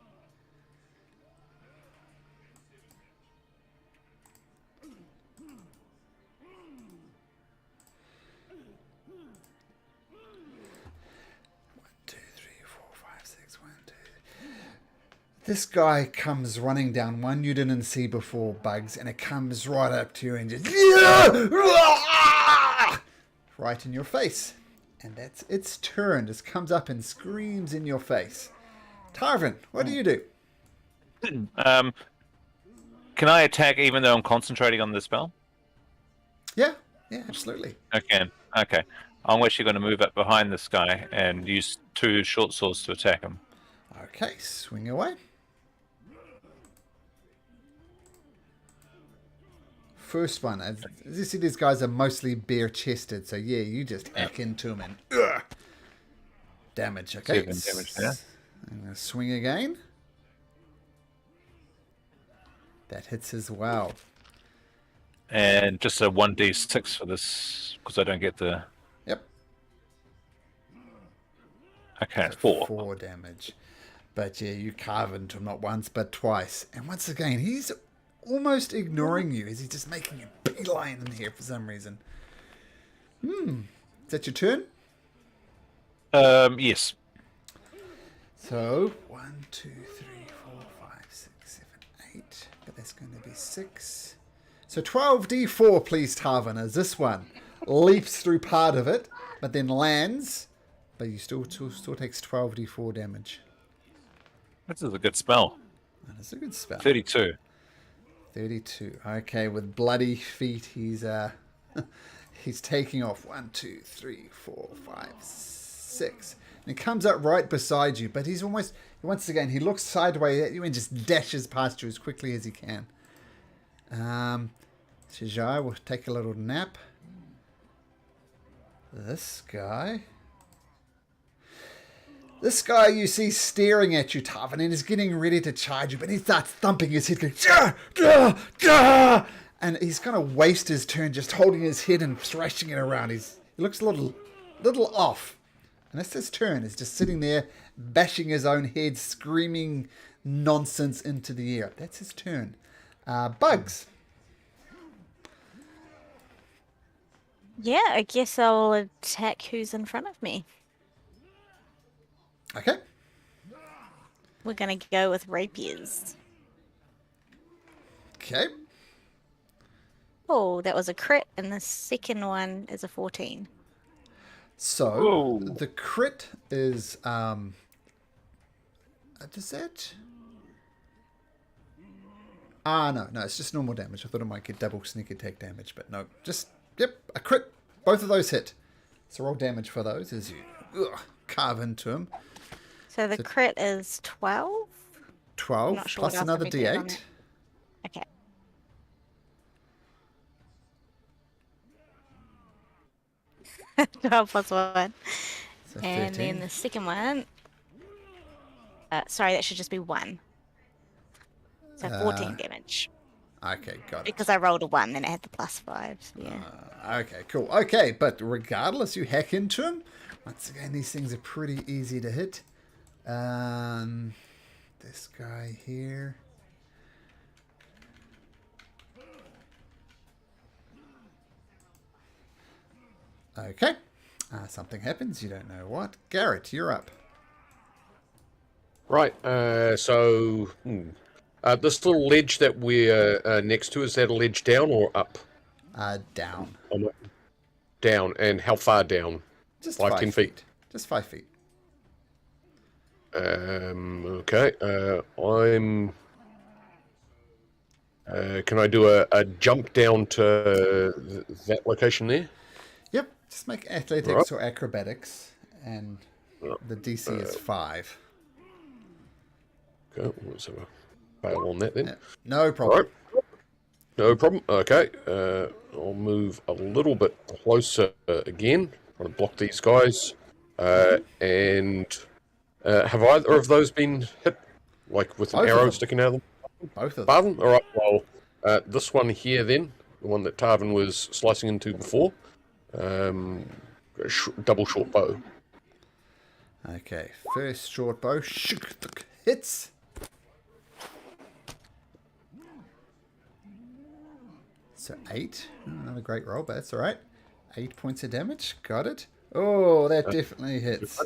[SPEAKER 1] This guy comes running down one you didn't see before, Bugs, and it comes right up to you and just... right in your face. And that's its turn. Just comes up and screams in your face. Tarvin, what do you do?
[SPEAKER 2] Can I attack even though I'm concentrating on the spell?
[SPEAKER 1] Yeah, absolutely.
[SPEAKER 2] Okay, okay. I'm actually going to move up behind this guy and use 2 short swords to attack him.
[SPEAKER 1] Okay, swing away. First one, as you see, these guys are mostly bare-chested, so yeah, you just hack into them and damage. Okay,
[SPEAKER 2] 7 damage there.
[SPEAKER 1] I'm gonna swing again. That hits as well.
[SPEAKER 2] And just a 1d6 for this, because I don't get the...
[SPEAKER 1] Yep.
[SPEAKER 2] Okay, it's
[SPEAKER 1] So
[SPEAKER 2] 4.
[SPEAKER 1] 4 damage. But yeah, you carve into him not once, but twice. And once again, he's almost ignoring you as he's just making a beeline in here for some reason. Is that your turn?
[SPEAKER 2] Yes.
[SPEAKER 1] So, 1, 2, 3, 4, 5, 6, 7, 8. But that's going to be 6. So 12d4, please, Tarvin, as this one leaps through part of it, but then lands, but you still takes 12d4 damage.
[SPEAKER 2] This is a good spell.
[SPEAKER 1] That's a good spell.
[SPEAKER 2] 32.
[SPEAKER 1] 32. Okay, with bloody feet, he's he's taking off 1, 2, 3, 4, 5, 6. And he comes up right beside you, but he's almost, once again, he looks sideways at you and just dashes past you as quickly as he can. Shijai will take a little nap. This guy you see staring at you, Tarvin, and is getting ready to charge you, but he starts thumping his head, going, "Gah, gah, gah!" And he's going to waste his turn just holding his head and thrashing it around. He looks a little off. And that's his turn. He's just sitting there, bashing his own head, screaming nonsense into the air. That's his turn. Bugs.
[SPEAKER 4] Yeah, I guess I'll attack who's in front of me.
[SPEAKER 1] Okay.
[SPEAKER 4] We're gonna go with rapiers.
[SPEAKER 1] Okay.
[SPEAKER 4] Oh, that was a crit, and the second one is a 14.
[SPEAKER 1] So,
[SPEAKER 2] Whoa.
[SPEAKER 1] the crit is, does that... No, it's just normal damage. I thought it might get double sneak attack damage, but no. Just, yep, a crit. Both of those hit. So roll damage for those as you carve into him.
[SPEAKER 4] So the crit is 12?
[SPEAKER 1] 12
[SPEAKER 4] not sure
[SPEAKER 1] plus
[SPEAKER 4] what else
[SPEAKER 1] another
[SPEAKER 4] everything is on
[SPEAKER 1] d8.
[SPEAKER 4] Okay. Twelve plus 1.
[SPEAKER 1] So
[SPEAKER 4] And
[SPEAKER 1] 13.
[SPEAKER 4] then the second one... sorry, that should just be 1. So 14 damage.
[SPEAKER 1] Okay, got it.
[SPEAKER 4] Because I rolled a 1, then it had the +5. So yeah.
[SPEAKER 1] Okay, cool. Okay, but regardless, you hack into him. Once again, these things are pretty easy to hit. This guy here. Okay. Something happens. You don't know what. Garrett, you're up.
[SPEAKER 6] Right. So this little ledge that we're next to, is that a ledge down or up?
[SPEAKER 1] Down.
[SPEAKER 6] Down. And how far down?
[SPEAKER 1] Just
[SPEAKER 6] 5,
[SPEAKER 1] 5
[SPEAKER 6] 10
[SPEAKER 1] feet.
[SPEAKER 6] feet.
[SPEAKER 1] Just 5 feet.
[SPEAKER 6] Okay. I'm. Can I do a jump down to that location there?
[SPEAKER 1] Yep. Just make athletics
[SPEAKER 6] Right.
[SPEAKER 1] or acrobatics, and the DC is 5.
[SPEAKER 6] Okay. Let's have a fail on that then.
[SPEAKER 1] Yeah, no
[SPEAKER 6] All
[SPEAKER 1] problem.
[SPEAKER 6] right. No problem. Okay. I'll move a little bit closer again. Trying to block these guys. And have either of those been hit? Like with an
[SPEAKER 1] Both of
[SPEAKER 6] arrow
[SPEAKER 1] them.
[SPEAKER 6] sticking out of them?
[SPEAKER 1] Both of them.
[SPEAKER 6] Tarvin? Alright, well, this one here then, the one that Tarvin was slicing into before, double short bow.
[SPEAKER 1] Okay, first short bow. Hits. So 8. Not a great roll, but that's alright. 8 points of damage. Got it. Oh, that definitely hits.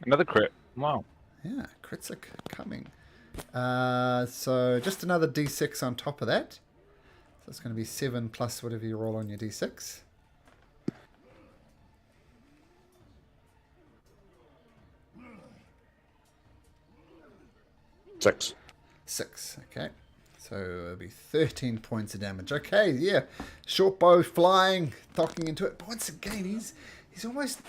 [SPEAKER 2] Another crit. Wow.
[SPEAKER 1] Yeah, crits are coming. So just another d6 on top of that. So it's going to be 7 plus whatever you roll on your d6.
[SPEAKER 6] Six.
[SPEAKER 1] 6, okay. So it'll be 13 points of damage. Okay, yeah. Short bow flying, docking into it. But once again, he's almost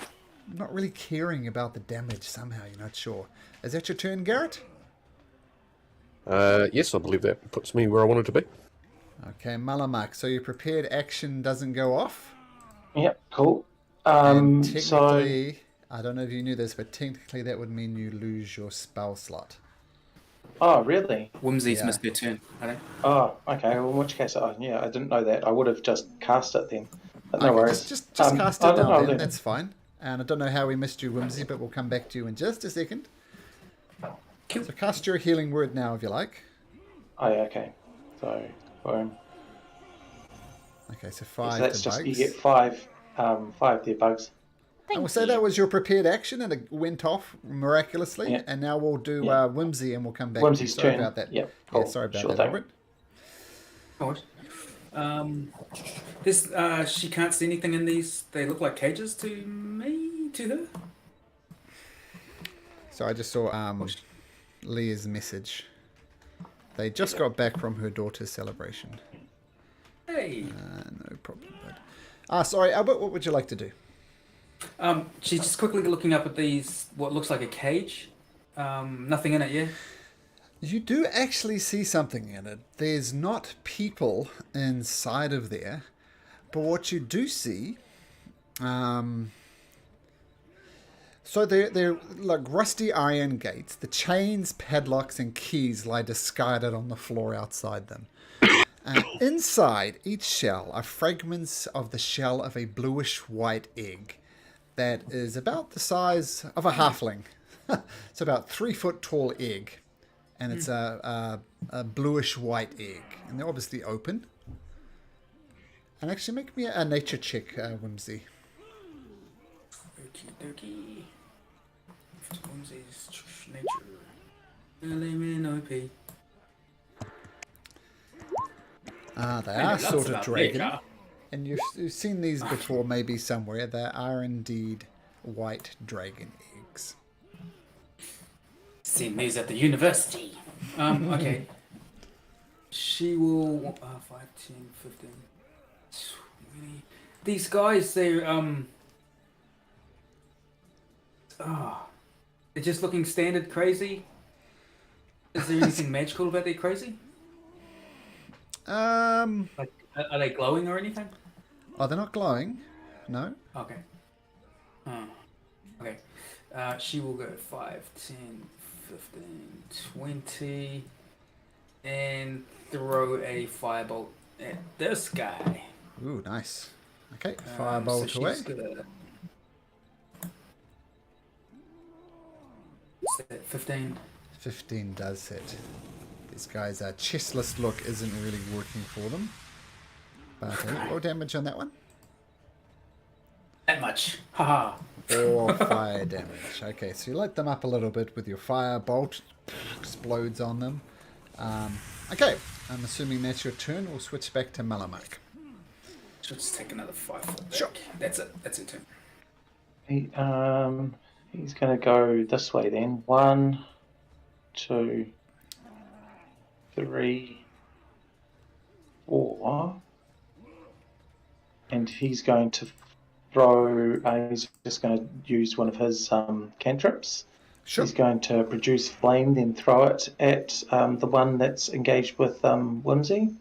[SPEAKER 1] not really caring about the damage somehow. You're not sure. Is that your turn, Garrett?
[SPEAKER 6] Yes, I believe that puts me where I wanted to be.
[SPEAKER 1] Okay, Malamak. So your prepared action doesn't go off?
[SPEAKER 3] Yep, cool.
[SPEAKER 1] And
[SPEAKER 3] So
[SPEAKER 1] technically, I don't know if you knew this, but technically that would mean you lose your spell slot.
[SPEAKER 3] oh really?
[SPEAKER 5] Whimsy's
[SPEAKER 1] Yeah.
[SPEAKER 5] missed their turn. I think.
[SPEAKER 3] Oh, okay. Well, in which case, yeah, I didn't know that. I would have just cast it then. But no
[SPEAKER 1] Okay,
[SPEAKER 3] worries.
[SPEAKER 1] just cast it
[SPEAKER 3] I don't
[SPEAKER 1] down
[SPEAKER 3] know,
[SPEAKER 1] then. That's fine. And I don't know how we missed you, Whimsy, but we'll come back to you in just a second.
[SPEAKER 5] Cool.
[SPEAKER 1] So cast your healing word now, if you like.
[SPEAKER 3] Oh, yeah, okay. So, boom.
[SPEAKER 1] Okay, so
[SPEAKER 3] So
[SPEAKER 1] 5
[SPEAKER 3] that's
[SPEAKER 1] to
[SPEAKER 3] just
[SPEAKER 1] bugs.
[SPEAKER 3] you get 5, 5 there, bugs.
[SPEAKER 1] And we'll say that was your prepared action, and it went off miraculously.
[SPEAKER 3] Yeah.
[SPEAKER 1] And now we'll do
[SPEAKER 3] Yeah.
[SPEAKER 1] Whimsy, and we'll come back
[SPEAKER 3] Whimsy's
[SPEAKER 1] to you. Sorry
[SPEAKER 3] turn.
[SPEAKER 1] about that.
[SPEAKER 3] Yep,
[SPEAKER 1] Yeah,
[SPEAKER 3] cool.
[SPEAKER 1] sorry about
[SPEAKER 3] Sure
[SPEAKER 1] that,
[SPEAKER 3] thing.
[SPEAKER 1] Albert.
[SPEAKER 5] This she can't see anything in these. They look like cages to me, to her.
[SPEAKER 1] So I just saw Leah's message. They just got back from her daughter's celebration.
[SPEAKER 5] Hey.
[SPEAKER 1] No problem, bud. Sorry, Albert, what would you like to do?
[SPEAKER 5] She's just quickly looking up at these. What looks like a cage. Nothing in it, yeah.
[SPEAKER 1] You do actually see something in it. There's not people inside of there, but what you do see, so they're like rusty iron gates. The chains, padlocks, and keys lie discarded on the floor outside them. Inside each shell are fragments of the shell of a bluish-white egg that is about the size of a halfling. It's about 3 foot tall egg. And it's a bluish-white egg. And they're obviously open. And actually make me a nature check, Whimsy.
[SPEAKER 5] Okie dokie. Whimsy's nature. LMNOP.
[SPEAKER 1] They are sort of dragon. And you've seen these before maybe somewhere. They are indeed white dragon eggs.
[SPEAKER 5] Seen these at the university. Okay. She will 5, 10, 15, 20. These guys, they're They're just looking standard crazy. Is there anything magical about their crazy? Like, are they glowing or anything?
[SPEAKER 1] Oh, they're not glowing. No.
[SPEAKER 5] Okay. Okay. She will go 5, 10, 15, 20, and throw a firebolt at this guy.
[SPEAKER 1] Ooh, nice. Okay, firebolt
[SPEAKER 5] so
[SPEAKER 1] away.
[SPEAKER 5] she's gonna... What's that, 15?
[SPEAKER 1] 15 does hit. This guy's chestless look isn't really working for them. But roll damage on that one.
[SPEAKER 5] That much. Haha.
[SPEAKER 1] 4 fire damage. Okay, so you light them up a little bit with your firebolt. Explodes on them. Okay, I'm assuming that's your turn. We'll switch back to Malamak.
[SPEAKER 5] Let's take another 5 foot back.
[SPEAKER 1] Sure.
[SPEAKER 5] That's it. That's it, turn.
[SPEAKER 3] He's going to go this way then. 1, 2, 3, 4. And he's going to throw... he's just going to use one of his cantrips.
[SPEAKER 1] Sure.
[SPEAKER 3] He's going to produce flame, then throw it at the one that's engaged with Whimsy.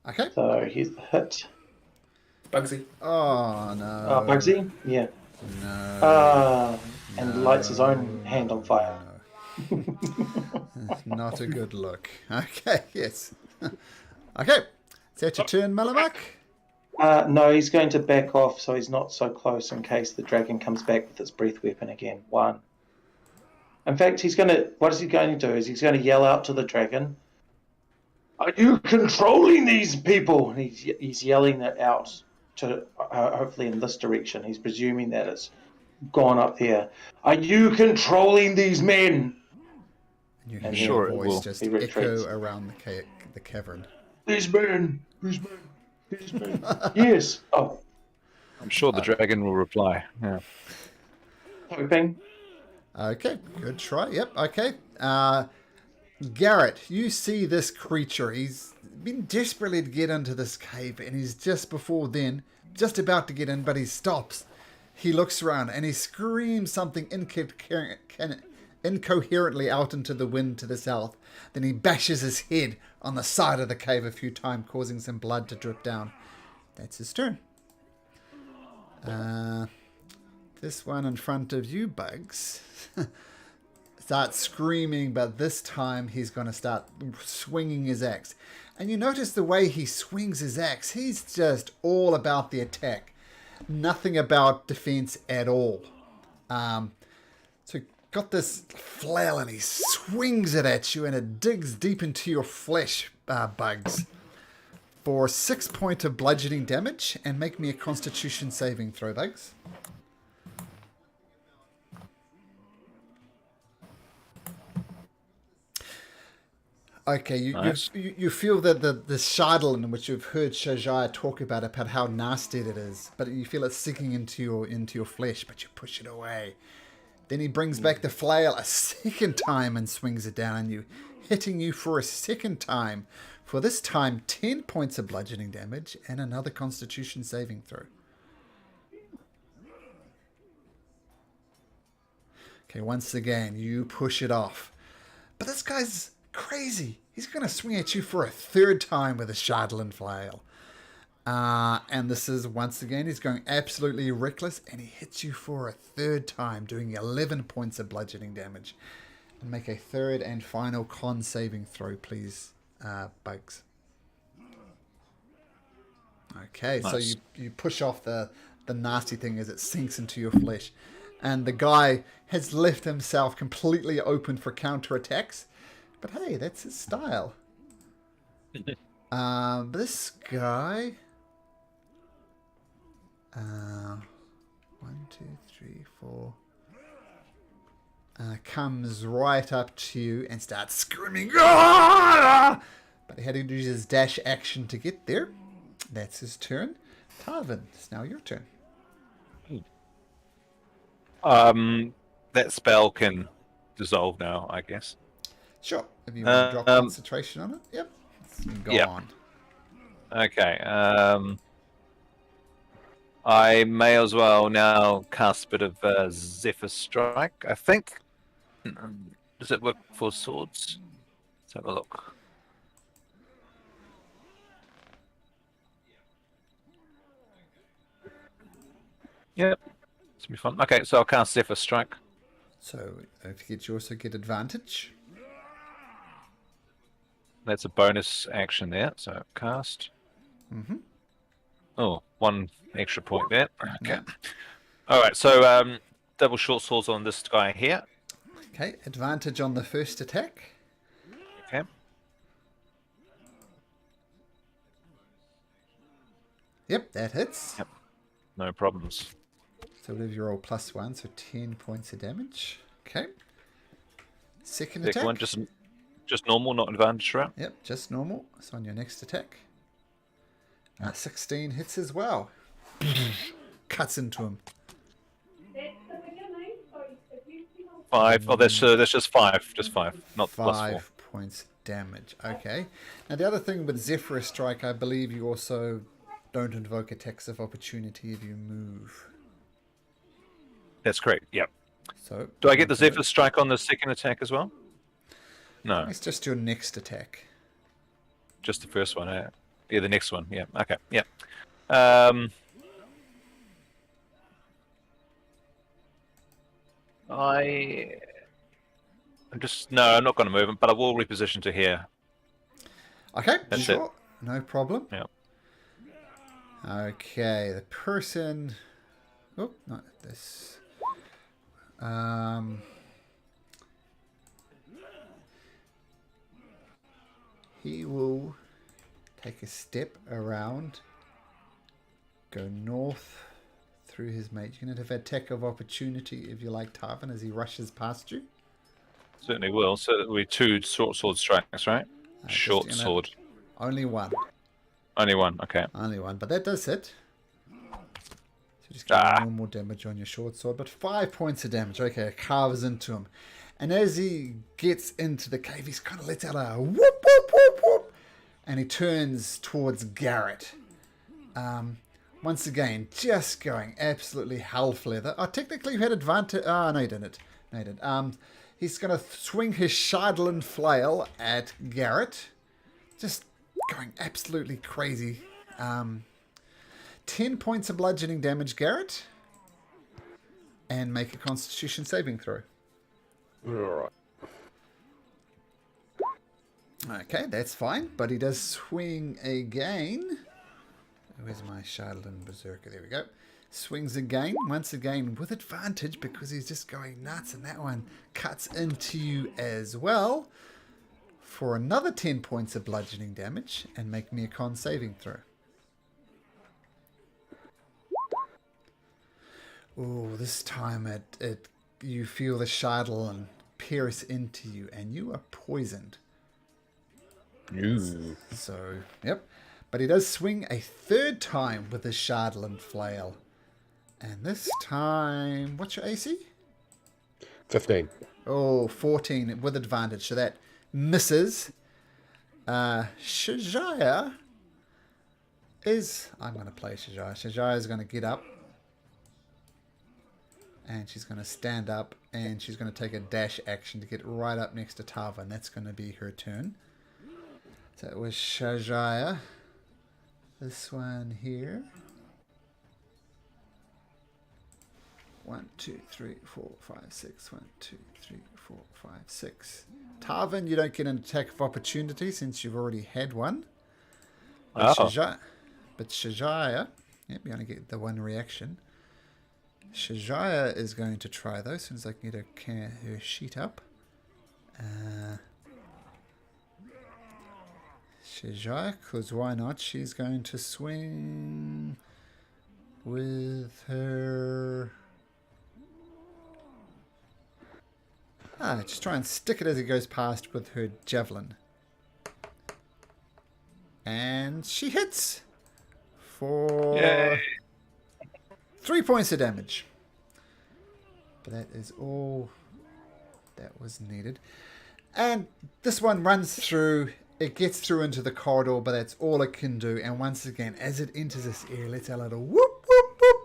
[SPEAKER 1] Okay.
[SPEAKER 3] So here's the hit.
[SPEAKER 5] Bugsy.
[SPEAKER 1] Oh, no.
[SPEAKER 3] Bugsy? Yeah.
[SPEAKER 1] No.
[SPEAKER 3] And lights his own hand on fire.
[SPEAKER 1] Not a good look. Okay, yes. Okay. Is that your turn, Malamak?
[SPEAKER 3] No, he's going to back off so he's not so close in case the dragon comes back with its breath weapon again. 1. In fact, what is he going to do? Is he's going to yell out to the dragon, "Are you controlling these people?" And he's yelling that out to hopefully in this direction. He's presuming that it's gone up there. "Are you controlling these men?"
[SPEAKER 1] You
[SPEAKER 3] And
[SPEAKER 1] hear
[SPEAKER 2] sure
[SPEAKER 1] your
[SPEAKER 2] it
[SPEAKER 1] voice
[SPEAKER 2] will.
[SPEAKER 1] just
[SPEAKER 3] He retreats.
[SPEAKER 1] echo around the cavern.
[SPEAKER 3] These men. These men. These men. Yes. Oh,
[SPEAKER 2] I'm sure the dragon will reply. Yeah.
[SPEAKER 3] hoping.
[SPEAKER 1] Okay, good try. Yep, okay. Garrett, you see this creature. He's been desperately to get into this cave, and he's just about to get in, but he stops. He looks around, and he screams something incoherently out into the wind to the south. Then he bashes his head on the side of the cave a few times, causing some blood to drip down. That's his turn. This one in front of you, Bugs, starts screaming, but this time he's going to start swinging his axe. And you notice the way he swings his axe, he's just all about the attack. Nothing about defense at all. So got this flail and he swings it at you and it digs deep into your flesh, Bugs. For 6 points of bludgeoning damage, and make me a constitution saving throw, Bugs. Okay,
[SPEAKER 2] Nice.
[SPEAKER 1] you feel that the Shardlin, which you've heard Shajaya talk about how nasty it is, but you feel it sinking into your flesh, but you push it away. Then he brings back the flail a second time and swings it down on you, hitting you for a second time. For this time, 10 points of bludgeoning damage and another constitution saving throw. Okay, once again, you push it off. But this guy's crazy. He's going to swing at you for a third time with a Shardlin flail. And this is, once again, he's going absolutely reckless, and he hits you for a third time, doing 11 points of bludgeoning damage. And make a third and final con saving throw, please, Bugs. Okay,
[SPEAKER 2] Nice.
[SPEAKER 1] so you push off the nasty thing as it sinks into your flesh. And the guy has left himself completely open for counterattacks. But hey, that's his style. This guy... 1, 2, 3, 4... comes right up to you and starts screaming. "Ah!" But he had to use his dash action to get there. That's his turn. Tarvin, it's now your turn.
[SPEAKER 2] That spell can dissolve now, I guess.
[SPEAKER 1] Sure. If you want to drop concentration on it. Yep. It's gone.
[SPEAKER 2] Okay. I may as well now cast a bit of Zephyr Strike, I think. Does it work for swords? Let's have a look. Yep. It's gonna be fun. Okay, so I'll cast Zephyr Strike.
[SPEAKER 1] So don't forget you also get advantage.
[SPEAKER 2] That's a bonus action there. So cast.
[SPEAKER 1] Mm-hmm.
[SPEAKER 2] Oh, one extra point there. Okay.
[SPEAKER 1] Yeah.
[SPEAKER 2] All right. So double short swords on this guy here.
[SPEAKER 1] Okay, advantage on the first attack.
[SPEAKER 2] Okay.
[SPEAKER 1] Yep, that hits.
[SPEAKER 2] Yep. No problems.
[SPEAKER 1] So whatever you roll +1, so 10 points of damage. Okay. Second
[SPEAKER 2] Second
[SPEAKER 1] attack.
[SPEAKER 2] one, just normal, not advantage round.
[SPEAKER 1] Yep, just normal. So on your next attack. 16 hits as well. Cuts into him.
[SPEAKER 2] 5. Oh, that's just 5. Just 5, not +4.
[SPEAKER 1] 5 points damage. Okay. Now the other thing with Zephyr Strike, I believe you also don't invoke attacks of opportunity if you move.
[SPEAKER 2] That's correct. Yep.
[SPEAKER 1] So
[SPEAKER 2] Do I get the Zephyr Strike on the second attack as well? No,
[SPEAKER 1] It's just your next attack.
[SPEAKER 2] just the first one. Yeah, the next one. Yeah. Okay. Yeah. I'm not going to move him, but I will reposition to here.
[SPEAKER 1] Okay,
[SPEAKER 2] That's
[SPEAKER 1] sure. No problem.
[SPEAKER 2] Yeah.
[SPEAKER 1] Okay, the person... Oh, not this. He will take a step around, go north through his mate. You're going to have attack of opportunity if you like, Tarvin, as he rushes past you.
[SPEAKER 2] Certainly will. So that will be 2 short sword strikes, right?
[SPEAKER 1] Just
[SPEAKER 2] Short
[SPEAKER 1] gonna-
[SPEAKER 2] sword.
[SPEAKER 1] Only one.
[SPEAKER 2] Only one. Okay.
[SPEAKER 1] Only one, but that does hit. So just get normal damage on your short sword, but 5 points of damage. Okay, it carves into him. And as he gets into the cave, he's kind of lets out a whoop, whoop, whoop, whoop. And he turns towards Garrett. Once again, just going absolutely hell for leather. Oh, technically you had advantage. Oh, no, you didn't. No, you didn't. He's going to swing his Shardland flail at Garrett. Just going absolutely crazy. 10 points of bludgeoning damage, Garrett. And make a Constitution saving throw.
[SPEAKER 6] Alright.
[SPEAKER 1] Okay, that's fine. But he does swing again. Where's my Shardland Berserker? There we go. Swings again, once again with advantage because he's just going nuts. And that one cuts into you as well for another 10 points of bludgeoning damage. And make me a con saving throw. Oh, this time you feel the Shardland pierce into you and you are poisoned.
[SPEAKER 6] Ooh.
[SPEAKER 1] So, yep. But he does swing a third time with his Shardland flail. And this time, what's your AC?
[SPEAKER 6] 15.
[SPEAKER 1] Oh, 14 with advantage. So that misses. Shajaya is... I'm going to play Shajaya. Shajaya is going to get up. And she's going to stand up. And she's going to take a dash action to get right up next to Tava. And that's going to be her turn. So it was Shajaya. This one here. 1, 2, 3, 4, 5, 6. 1, 2, 3, 4, 5, 6. Tarvin, you don't get an attack of opportunity since you've already had one. But Shajaya, yep, you only get the one reaction. Shajaya is going to try though, as soon as I can get her sheet up. Shajaya, because why not? She's going to swing with her... just try and stick it as it goes past with her javelin. And she hits for
[SPEAKER 2] Yay.
[SPEAKER 1] 3 points of damage. But that is all that was needed. And this one runs through. It gets through into the corridor, but that's all it can do. And once again, as it enters this area, lets out a little whoop, whoop, whoop.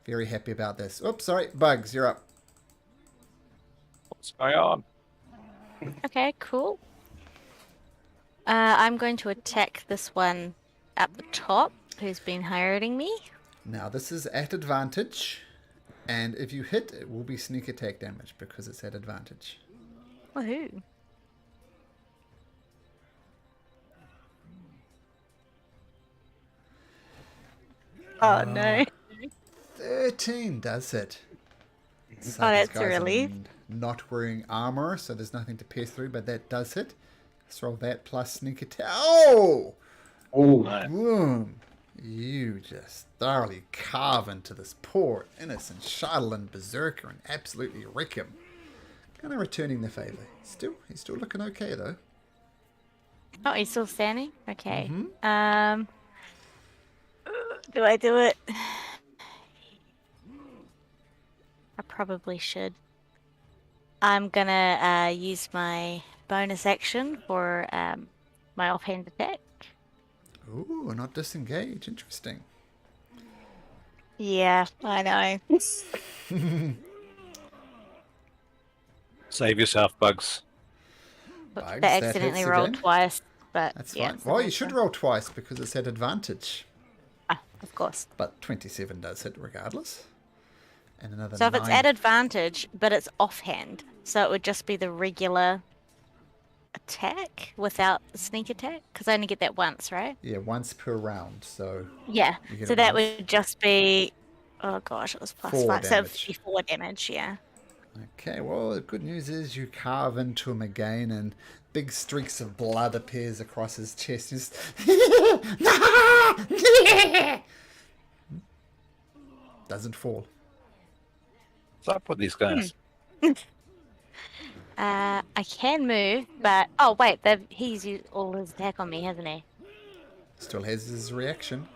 [SPEAKER 1] Very happy about this. Oops, sorry. Bugs, you're up.
[SPEAKER 2] What's going on?
[SPEAKER 4] Okay, cool. I'm going to attack this one at the top who's been hiding me.
[SPEAKER 1] Now, this is at advantage. And if you hit, it will be sneak attack damage because it's at advantage.
[SPEAKER 4] Woohoo. Oh no.
[SPEAKER 1] 13 does it. So
[SPEAKER 4] Oh,
[SPEAKER 1] these
[SPEAKER 4] that's a
[SPEAKER 1] guys are
[SPEAKER 4] relief.
[SPEAKER 1] not wearing armor, so there's nothing to pierce through, but that does hit. Let's roll that plus sneak attack. Oh!
[SPEAKER 3] Oh,
[SPEAKER 1] Boom! You just thoroughly carve into this poor, innocent Shardland Berserker and absolutely wreck him. Kind of returning the favour. He's still looking okay, though.
[SPEAKER 4] Oh, he's still standing? Okay.
[SPEAKER 1] Mm-hmm.
[SPEAKER 4] Do I do it? I probably should. I'm gonna use my bonus action for my offhand attack.
[SPEAKER 1] Ooh, not disengage. Interesting.
[SPEAKER 4] Yeah, I know.
[SPEAKER 2] Save yourself, Bugs.
[SPEAKER 1] Bugs,
[SPEAKER 4] They
[SPEAKER 1] that
[SPEAKER 4] accidentally
[SPEAKER 1] hits
[SPEAKER 4] rolled
[SPEAKER 1] again.
[SPEAKER 4] twice, but
[SPEAKER 1] That's
[SPEAKER 4] yeah.
[SPEAKER 1] fine.
[SPEAKER 4] so
[SPEAKER 1] Well, you
[SPEAKER 4] that's
[SPEAKER 1] should
[SPEAKER 4] fine.
[SPEAKER 1] roll twice because it's at advantage.
[SPEAKER 4] Ah, of course.
[SPEAKER 1] But 27 does hit regardless. And another
[SPEAKER 4] So if
[SPEAKER 1] 9.
[SPEAKER 4] it's at advantage, but it's offhand, so it would just be the regular attack without the sneak attack, because I only get that once, right?
[SPEAKER 1] Yeah, once per round. So
[SPEAKER 4] Yeah.
[SPEAKER 1] you get
[SPEAKER 4] So
[SPEAKER 1] it
[SPEAKER 4] that
[SPEAKER 1] once.
[SPEAKER 4] would just be, oh gosh, it was plus
[SPEAKER 1] 4
[SPEAKER 4] 5, so it would
[SPEAKER 1] damage.
[SPEAKER 4] be 4 damage. Yeah.
[SPEAKER 1] Okay, well, the good news is you carve into him again, and big streaks of blood appears across his chest. He's doesn't fall.
[SPEAKER 2] What's up with these guys?
[SPEAKER 4] I can move, but oh wait, he's used all his attack on me, hasn't he?
[SPEAKER 1] Still has his reaction.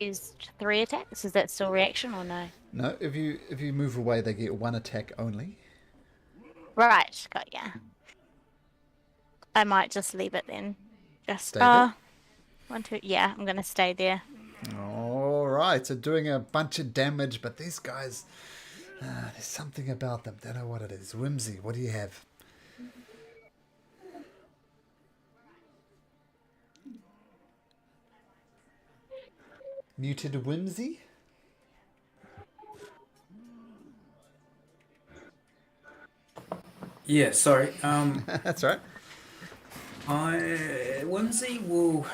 [SPEAKER 4] Used 3 attacks. Is that still reaction or no?
[SPEAKER 1] No, if you move away, they get 1 attack only.
[SPEAKER 4] Right, got ya. I might just leave it then. Just
[SPEAKER 1] Stay there?
[SPEAKER 4] 1, 2. Yeah, I'm gonna stay there.
[SPEAKER 1] All right, so doing a bunch of damage, but these guys, there's something about them. Don't know what it is. Whimsy, what do you have? Muted Whimsy?
[SPEAKER 5] Yeah, sorry.
[SPEAKER 1] That's right.
[SPEAKER 5] Whimsy will.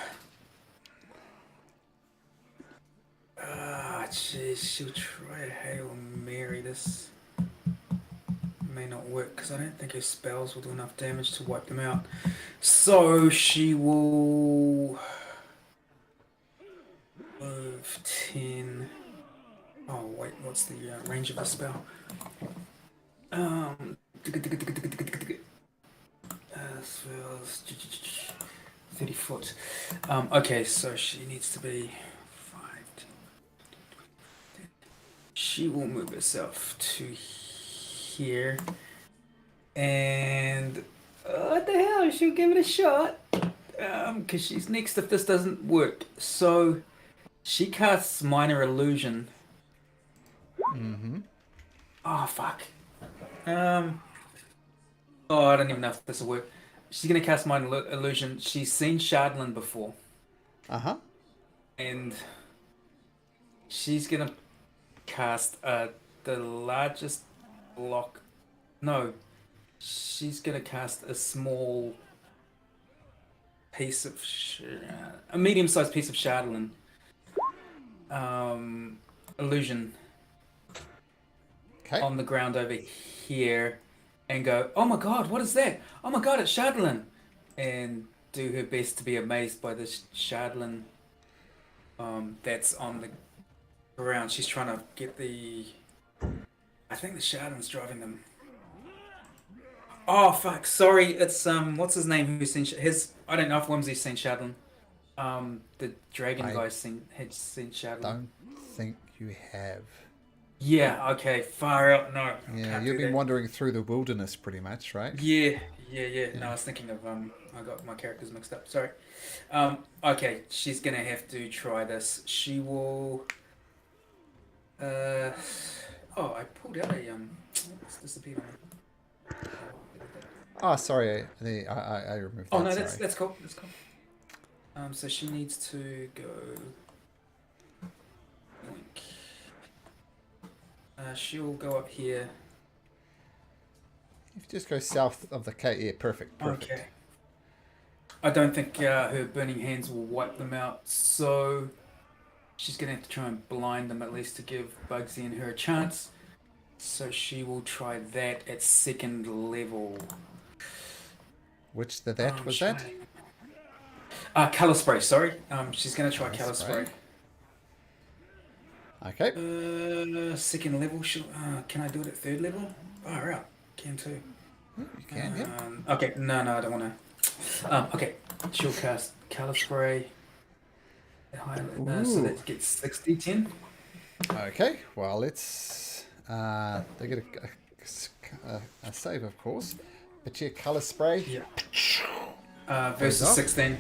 [SPEAKER 5] Jeez, she'll try a Hail Mary. This may not work because I don't think her spells will do enough damage to wipe them out. So she will move 10. Oh wait, what's the range of the spell? 30 foot. Okay, so she needs to be 5, 10. She will move herself to here. And what the hell? She'll give it a shot. Because she's next if this doesn't work. So she casts Minor Illusion.
[SPEAKER 1] Mm-hmm.
[SPEAKER 5] Oh, fuck. Oh, I don't even know if this will work. She's gonna cast Minor Illusion. She's seen Shardland before.
[SPEAKER 1] Uh-huh.
[SPEAKER 5] And she's gonna cast the largest block. No, she's gonna cast a small piece of a medium-sized piece of Shardland illusion
[SPEAKER 1] Okay.
[SPEAKER 5] on the ground over here, and go, "Oh my God, what is that? Oh my God, it's Shardland!" And do her best to be amazed by this Shardland that's on the ground. She's trying to get the. I think the Shardland's driving them. Oh fuck! Sorry, it's what's his name? Who's seen his? I don't know if Whimsy's seen Shardland. The dragon
[SPEAKER 1] I
[SPEAKER 5] guy had seen Shardland.
[SPEAKER 1] Don't think you have.
[SPEAKER 5] Yeah. Okay. Far out. No.
[SPEAKER 1] Yeah,
[SPEAKER 5] can't
[SPEAKER 1] you've
[SPEAKER 5] do
[SPEAKER 1] been
[SPEAKER 5] that.
[SPEAKER 1] wandering through the wilderness pretty much, right?
[SPEAKER 5] Yeah. No, I was thinking of I got my characters mixed up. Sorry. Okay, she's gonna have to try this. She will Oh, I pulled out a it's disappeared on me.
[SPEAKER 1] Oh, sorry. I removed that.
[SPEAKER 5] Oh no,
[SPEAKER 1] sorry.
[SPEAKER 5] that's cool. That's cool. So she needs to go. Boink. She'll go up here.
[SPEAKER 1] If you just go south of the K, yeah, perfect.
[SPEAKER 5] Okay. I don't think her burning hands will wipe them out, so she's gonna have to try and blind them at least to give Bugsy and her a chance. So she will try that at second level.
[SPEAKER 1] Which that was that?
[SPEAKER 5] Color spray. Sorry. She's gonna try color spray.
[SPEAKER 1] Okay.
[SPEAKER 5] Second level. Can I do it at third level? Far out. Can too.
[SPEAKER 1] You can, yeah.
[SPEAKER 5] Okay. No, I don't want to. Okay. She'll cast color spray. So that gets 60-10.
[SPEAKER 1] Okay. Well, let's. They get a save, of course. But yeah, color spray.
[SPEAKER 5] Yeah. Versus 16.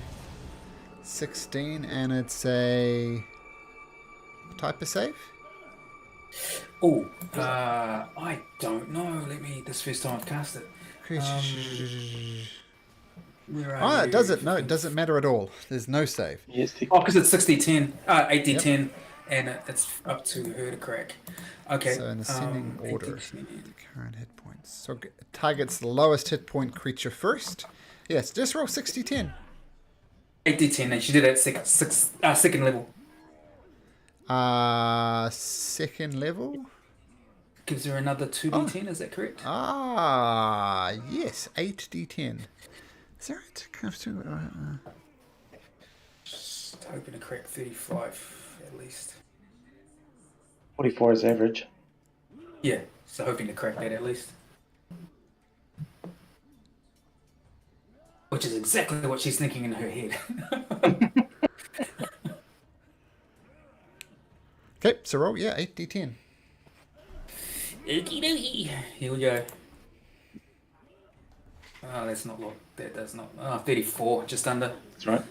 [SPEAKER 1] 16, and it's a type of save.
[SPEAKER 5] Oh, I don't know. This first time I've cast it. Where are
[SPEAKER 1] it
[SPEAKER 5] you?
[SPEAKER 1] doesn't. No, it doesn't matter at all. There's no save.
[SPEAKER 3] Yes.
[SPEAKER 5] Oh, because it's 60-10, 80-10, and it's up to her to crack. Okay.
[SPEAKER 1] So in ascending order,
[SPEAKER 5] 80-10.
[SPEAKER 1] the current hit points. So it targets the lowest hit point creature first. Yes, just roll 60-10.
[SPEAKER 5] 80-10, and she did it at second level.
[SPEAKER 1] Second level.
[SPEAKER 5] Gives her another 2d10, is that correct?
[SPEAKER 1] Yes, 8d10. Is that right?
[SPEAKER 5] Just hoping to crack 35 at least.
[SPEAKER 3] 44 is average.
[SPEAKER 5] Yeah, so hoping to crack that at least. Which is exactly what she's thinking in her head.
[SPEAKER 1] Okay, so roll, 8d10.
[SPEAKER 5] Okie dokie. Here we go. Oh, that's not what. That does not. 34, just under.
[SPEAKER 3] That's right.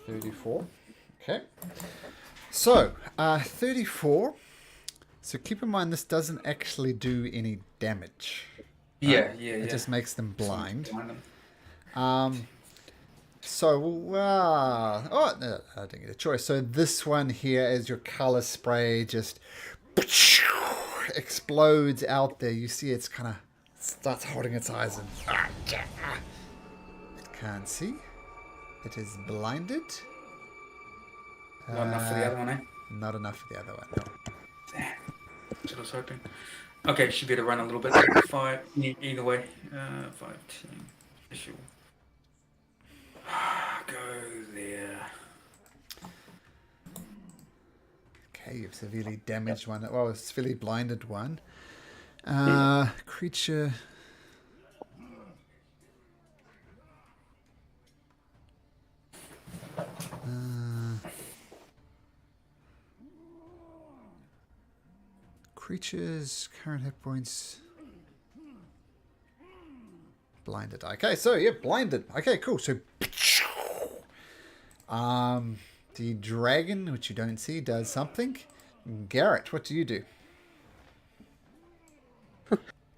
[SPEAKER 1] 34. Okay. So, 34. So keep in mind this doesn't actually do any damage.
[SPEAKER 5] Yeah.
[SPEAKER 1] It just makes them blind.
[SPEAKER 5] Blind them.
[SPEAKER 1] So, I didn't get a choice. So this one here is your color spray just explodes out there. You see it's kind of starts holding its eyes and it can't see. It is blinded.
[SPEAKER 5] Not enough for the other one, eh?
[SPEAKER 1] Not enough for the other one, no.
[SPEAKER 5] That's what I was hoping. Okay, she better run a little bit. 5, either way. 5, 10. She'll go there.
[SPEAKER 1] Okay, you've severely damaged one. Well, it's severely blinded one. Creature. Creature's current hit points. Blinded. Okay, so yeah, blinded. Okay, cool. So the dragon, which you don't see, does something. Garrett, what do you do?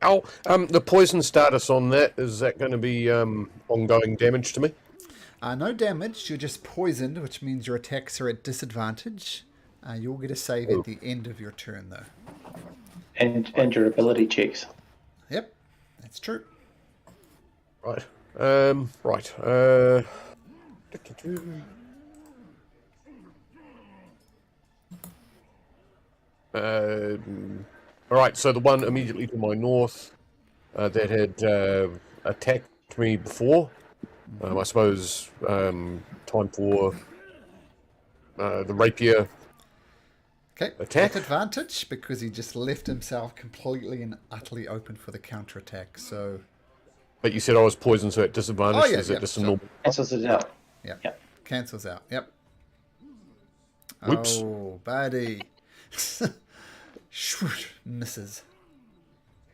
[SPEAKER 6] The poison status on that, is that going to be ongoing damage to me?
[SPEAKER 1] No damage. You're just poisoned, which means your attacks are at disadvantage. You'll get a save at the end of your turn, though.
[SPEAKER 3] And your ability checks.
[SPEAKER 1] Yep, that's true.
[SPEAKER 6] Right. All right, so the one immediately to my north that had attacked me before, I suppose time for the rapier
[SPEAKER 1] Okay,
[SPEAKER 6] attack.
[SPEAKER 1] at advantage because he just left himself completely and utterly open for the counterattack. So,
[SPEAKER 6] But you said I was poisoned, so at disadvantage.
[SPEAKER 1] Oh, yeah,
[SPEAKER 6] is it
[SPEAKER 1] yeah,
[SPEAKER 6] just a
[SPEAKER 1] so-
[SPEAKER 6] normal?
[SPEAKER 3] Cancels it out.
[SPEAKER 1] Yep. Cancels out. Yep.
[SPEAKER 6] Whoops.
[SPEAKER 1] Oh, buddy. Misses.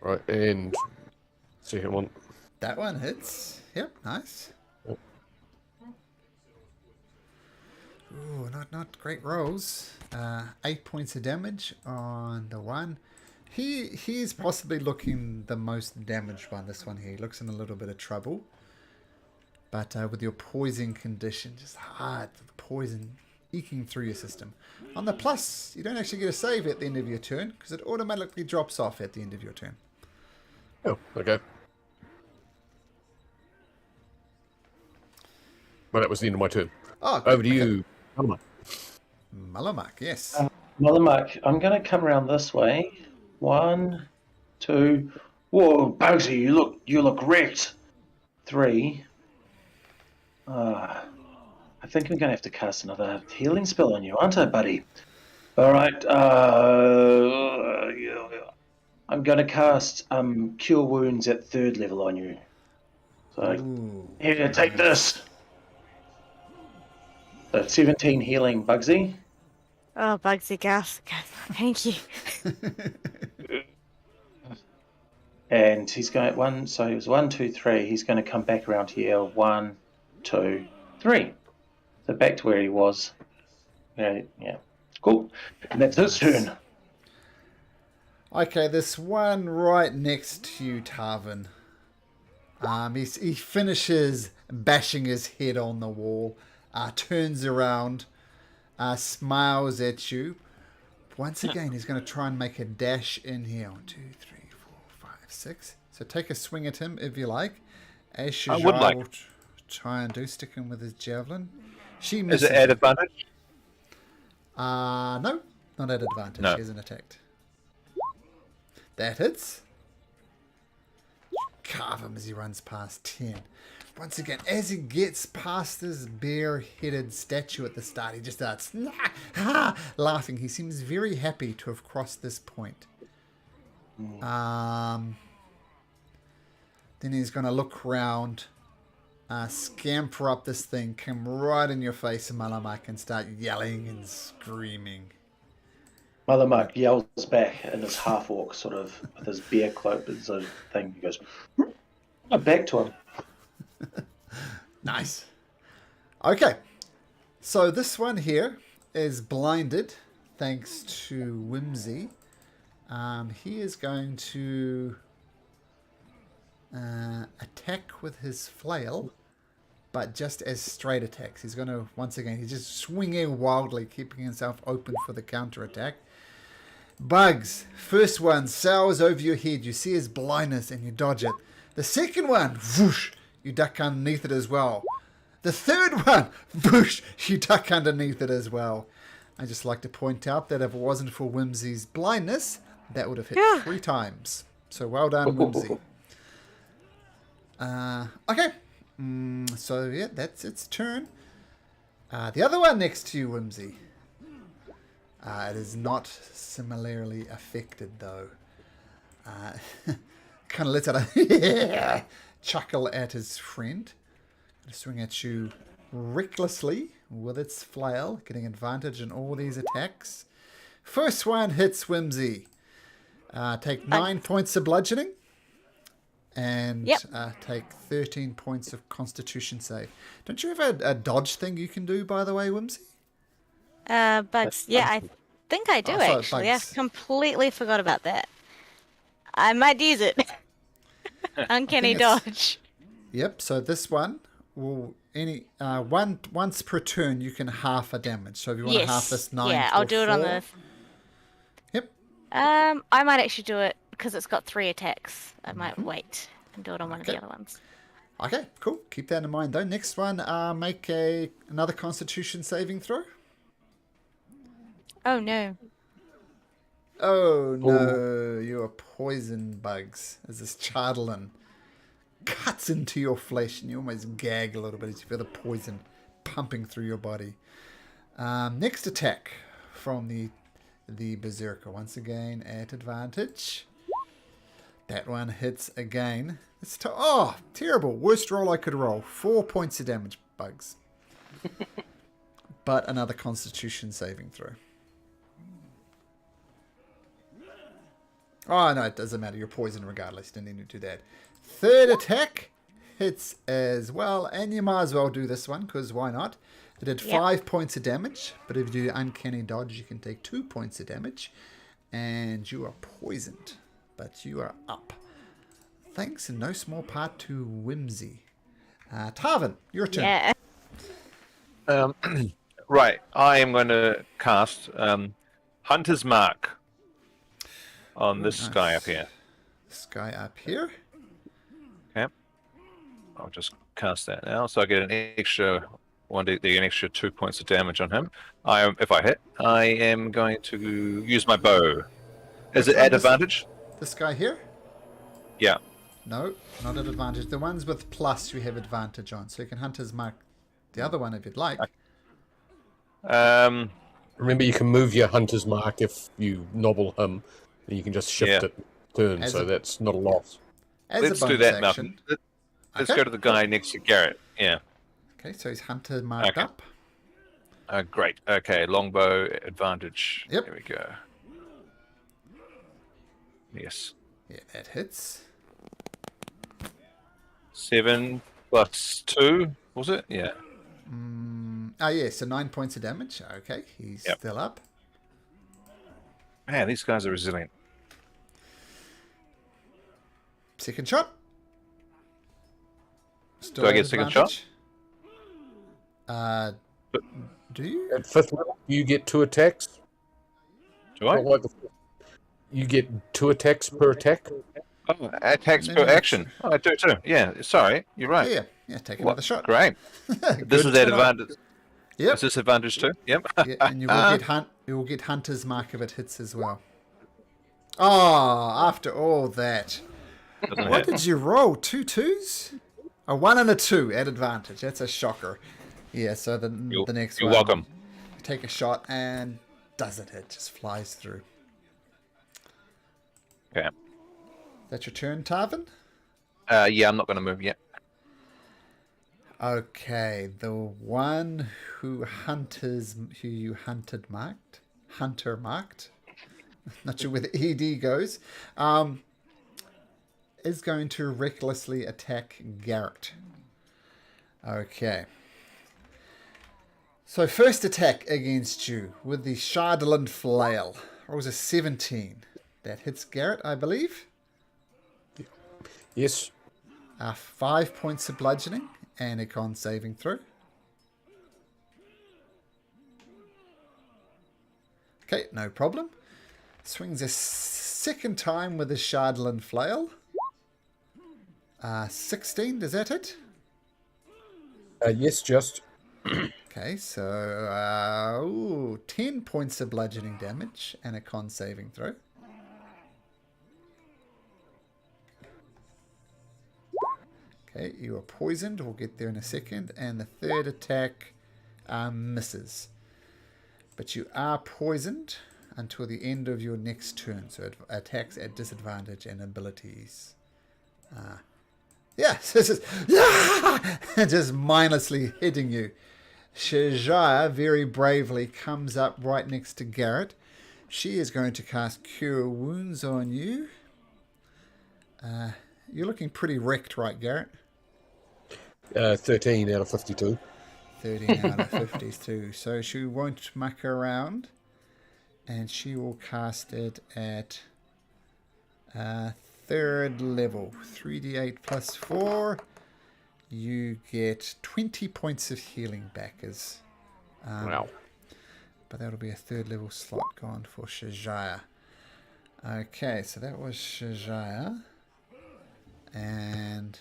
[SPEAKER 6] Right, and second one.
[SPEAKER 1] That one hits. Yep, nice.
[SPEAKER 6] Yep.
[SPEAKER 1] Ooh, not but not great rolls. 8 points of damage on the one. He's possibly looking the most damaged one, this one here. He looks in a little bit of trouble. But with your poison condition, just hard, the poison eking through your system. On the plus, you don't actually get a save at the end of your turn, because it automatically drops off at the end of your turn.
[SPEAKER 6] Oh, okay. Well, that was the end of my turn.
[SPEAKER 1] Oh,
[SPEAKER 6] Over to you, Malama.
[SPEAKER 1] Malamak, yes.
[SPEAKER 3] Mothermuck, I'm going to come around this way. 1, 2. Whoa, Bugsy, you look wrecked. 3. I think I'm going to have to cast another healing spell on you, aren't I, buddy? All right. I'm going to cast Cure Wounds at 3rd level on you. So
[SPEAKER 1] Ooh,
[SPEAKER 3] here, take this. So 17 healing, Bugsy.
[SPEAKER 4] Oh, Bugsy gas. Thank you.
[SPEAKER 3] And he's going so he was 1, 2, 3. He's going to come back around here. 1, 2, 3. So back to where he was. Yeah. Cool. And that's his turn.
[SPEAKER 1] Okay, this one right next to you, Tarvin. He finishes bashing his head on the wall, turns around, smiles at you. Once again, he's going to try and make a dash in here. 1, 2, 3, 4, 5, 6. So take a swing at him if you like. As
[SPEAKER 2] I would like.
[SPEAKER 1] will try and do, stick him with his javelin. She
[SPEAKER 2] Is
[SPEAKER 1] misses.
[SPEAKER 2] it at advantage?
[SPEAKER 1] No, not at advantage.
[SPEAKER 2] No.
[SPEAKER 1] She isn't attacked. That hits. Carve him as he runs past 10. Once again, as he gets past this bare-headed statue at the start, he just starts laughing. He seems very happy to have crossed this point. Then he's going to look around, scamper up this thing, come right in your face, Malamak, and start yelling and screaming.
[SPEAKER 3] Mothermuck yells back in his half-orc sort of, with his bear cloak sort of thing. He goes, back to him.
[SPEAKER 1] Nice. Okay. So this one here is blinded thanks to Whimsy. He is going to attack with his flail, but just as straight attacks. He's going to, once again, he's just swinging wildly, keeping himself open for the counter-attack. Bugs, first one sours over your head. You see his blindness and you dodge it. The second one, whoosh, you duck underneath it as well. The third one, whoosh, you duck underneath it as well. I just like to point out that if it wasn't for Whimsy's blindness, that would have hit 3 times. So well done, Whimsy. Okay. So yeah, that's its turn. The other one next to you, Whimsy. It is not similarly affected though. Kind of lets out a chuckle at his friend. Gonna swing at you recklessly with its flail, getting advantage in all these attacks. First one hits Whimsy. Take 9 points of bludgeoning. And take 13 points of Constitution save. Don't you have a dodge thing you can do, by the way, Whimsy?
[SPEAKER 4] Bugs. Yeah, I think I do actually. I completely forgot about that. I might use it. Uncanny dodge.
[SPEAKER 1] Yep. So this one will once per turn you can half a damage. So if you want to half this 9,
[SPEAKER 4] yeah, I'll do it on
[SPEAKER 1] 4.
[SPEAKER 4] the.
[SPEAKER 1] Yep.
[SPEAKER 4] I might actually do it because it's got 3 attacks. I might wait and do it on one of the other ones.
[SPEAKER 1] Okay, cool. Keep that in mind though. Next one, make another Constitution saving throw.
[SPEAKER 4] Oh no.
[SPEAKER 1] Oh no, you are poison, Bugs, as this Chardalin cuts into your flesh and you almost gag a little bit as you feel the poison pumping through your body. Next attack from the Berserker, once again at advantage. That one hits again. It's terrible. Worst roll I could roll. 4 points of damage, Bugs. But another Constitution saving throw. Oh, no, it doesn't matter. You're poisoned regardless. You didn't need to do that. Third attack hits as well. And you might as well do this one, because why not? It did
[SPEAKER 4] Yep.
[SPEAKER 1] 5 points of damage, but if you do uncanny dodge, you can take 2 points of damage. And you are poisoned, but you are up. Thanks in no small part to Whimsy. Tarvin, your turn.
[SPEAKER 4] Yeah.
[SPEAKER 2] Right, I am going to cast Hunter's Mark on this guy up here.
[SPEAKER 1] This guy up here.
[SPEAKER 2] Okay. I'll just cast that now, so I get an extra an extra 2 points of damage on him. If I hit, I am going to use my bow. Is it at advantage?
[SPEAKER 1] This guy here?
[SPEAKER 2] Yeah.
[SPEAKER 1] No, not at advantage. The ones with plus you have advantage on, so you can Hunter's Mark the other one if you'd like.
[SPEAKER 6] Remember, you can move your hunter's mark if you nobble him, and you can just shift it turn,
[SPEAKER 1] As
[SPEAKER 6] so
[SPEAKER 1] a-
[SPEAKER 6] that's not a loss.
[SPEAKER 1] As
[SPEAKER 2] Let's
[SPEAKER 1] a
[SPEAKER 2] do
[SPEAKER 1] bonus
[SPEAKER 2] that,
[SPEAKER 1] action.
[SPEAKER 2] Malcolm. Let's
[SPEAKER 1] Okay.
[SPEAKER 2] go to the guy next to Garrett. Yeah.
[SPEAKER 1] Okay, so he's Hunter marked
[SPEAKER 2] Okay.
[SPEAKER 1] up.
[SPEAKER 2] Great. Okay, longbow advantage.
[SPEAKER 1] Yep.
[SPEAKER 2] There we go. Yes.
[SPEAKER 1] Yeah, that hits.
[SPEAKER 2] 7 plus 2, was it? Yeah.
[SPEAKER 1] Oh, yeah, so 9 points of damage. Okay, he's
[SPEAKER 2] Yep.
[SPEAKER 1] still up.
[SPEAKER 2] Man, these guys are resilient.
[SPEAKER 1] Second shot. Still
[SPEAKER 2] Do I
[SPEAKER 1] at
[SPEAKER 2] get second shot?
[SPEAKER 1] advantage. Do you?
[SPEAKER 6] At 5th level, you get 2 attacks.
[SPEAKER 2] Do I?
[SPEAKER 6] Not like you get 2 attacks per attack.
[SPEAKER 2] Oh, attacks
[SPEAKER 1] No,
[SPEAKER 2] per
[SPEAKER 1] no,
[SPEAKER 2] action. Oh, I do too. Yeah, sorry. You're right.
[SPEAKER 1] Yeah, take
[SPEAKER 2] What?
[SPEAKER 1] another shot.
[SPEAKER 2] Great.
[SPEAKER 1] Good
[SPEAKER 2] This is at
[SPEAKER 1] to know.
[SPEAKER 2] advantage.
[SPEAKER 1] Yep.
[SPEAKER 2] Is this advantage too? Yep.
[SPEAKER 1] Yeah, and you will get Hunter's Mark if it hits as well. Oh, after all that.
[SPEAKER 2] Doesn't
[SPEAKER 1] What
[SPEAKER 2] hit.
[SPEAKER 1] did you roll? 2 2s? A 1 and a 2 at advantage. That's a shocker. Yeah, so the next
[SPEAKER 2] You're
[SPEAKER 1] one.
[SPEAKER 2] welcome.
[SPEAKER 1] Take a shot and doesn't hit. Just flies through.
[SPEAKER 2] Okay.
[SPEAKER 1] That's your turn, Tarvin?
[SPEAKER 2] Yeah, I'm not going to move yet.
[SPEAKER 1] Okay, the one who you hunter marked, not sure where the ED goes, is going to recklessly attack Garrett. Okay. So first attack against you with the Shardland Flail. Or was a 17? That hits Garrett, I believe.
[SPEAKER 6] Yes.
[SPEAKER 1] 5 points of bludgeoning and a con saving throw. Okay, no problem. Swings a second time with his Shardland Flail. 16, does that hit?
[SPEAKER 6] Yes, just.
[SPEAKER 1] Okay, so 10 points of bludgeoning damage and a con saving throw. Okay, you are poisoned. We'll get there in a second. And the third attack misses. But you are poisoned until the end of your next turn. So it attacks at disadvantage and abilities. Yeah, just mindlessly hitting you. Shajaya very bravely comes up right next to Garrett. She is going to cast Cure Wounds on you. You're looking pretty wrecked, right, Garrett?
[SPEAKER 6] 13 out of 52.
[SPEAKER 1] 13 out of 52. So she won't muck around. And she will cast it at 3rd level. 3d8 plus 4. You get 20 points of healing back as...
[SPEAKER 6] Wow.
[SPEAKER 1] But that'll be a 3rd level slot gone for Shajaya. Okay, so that was Shajaya. And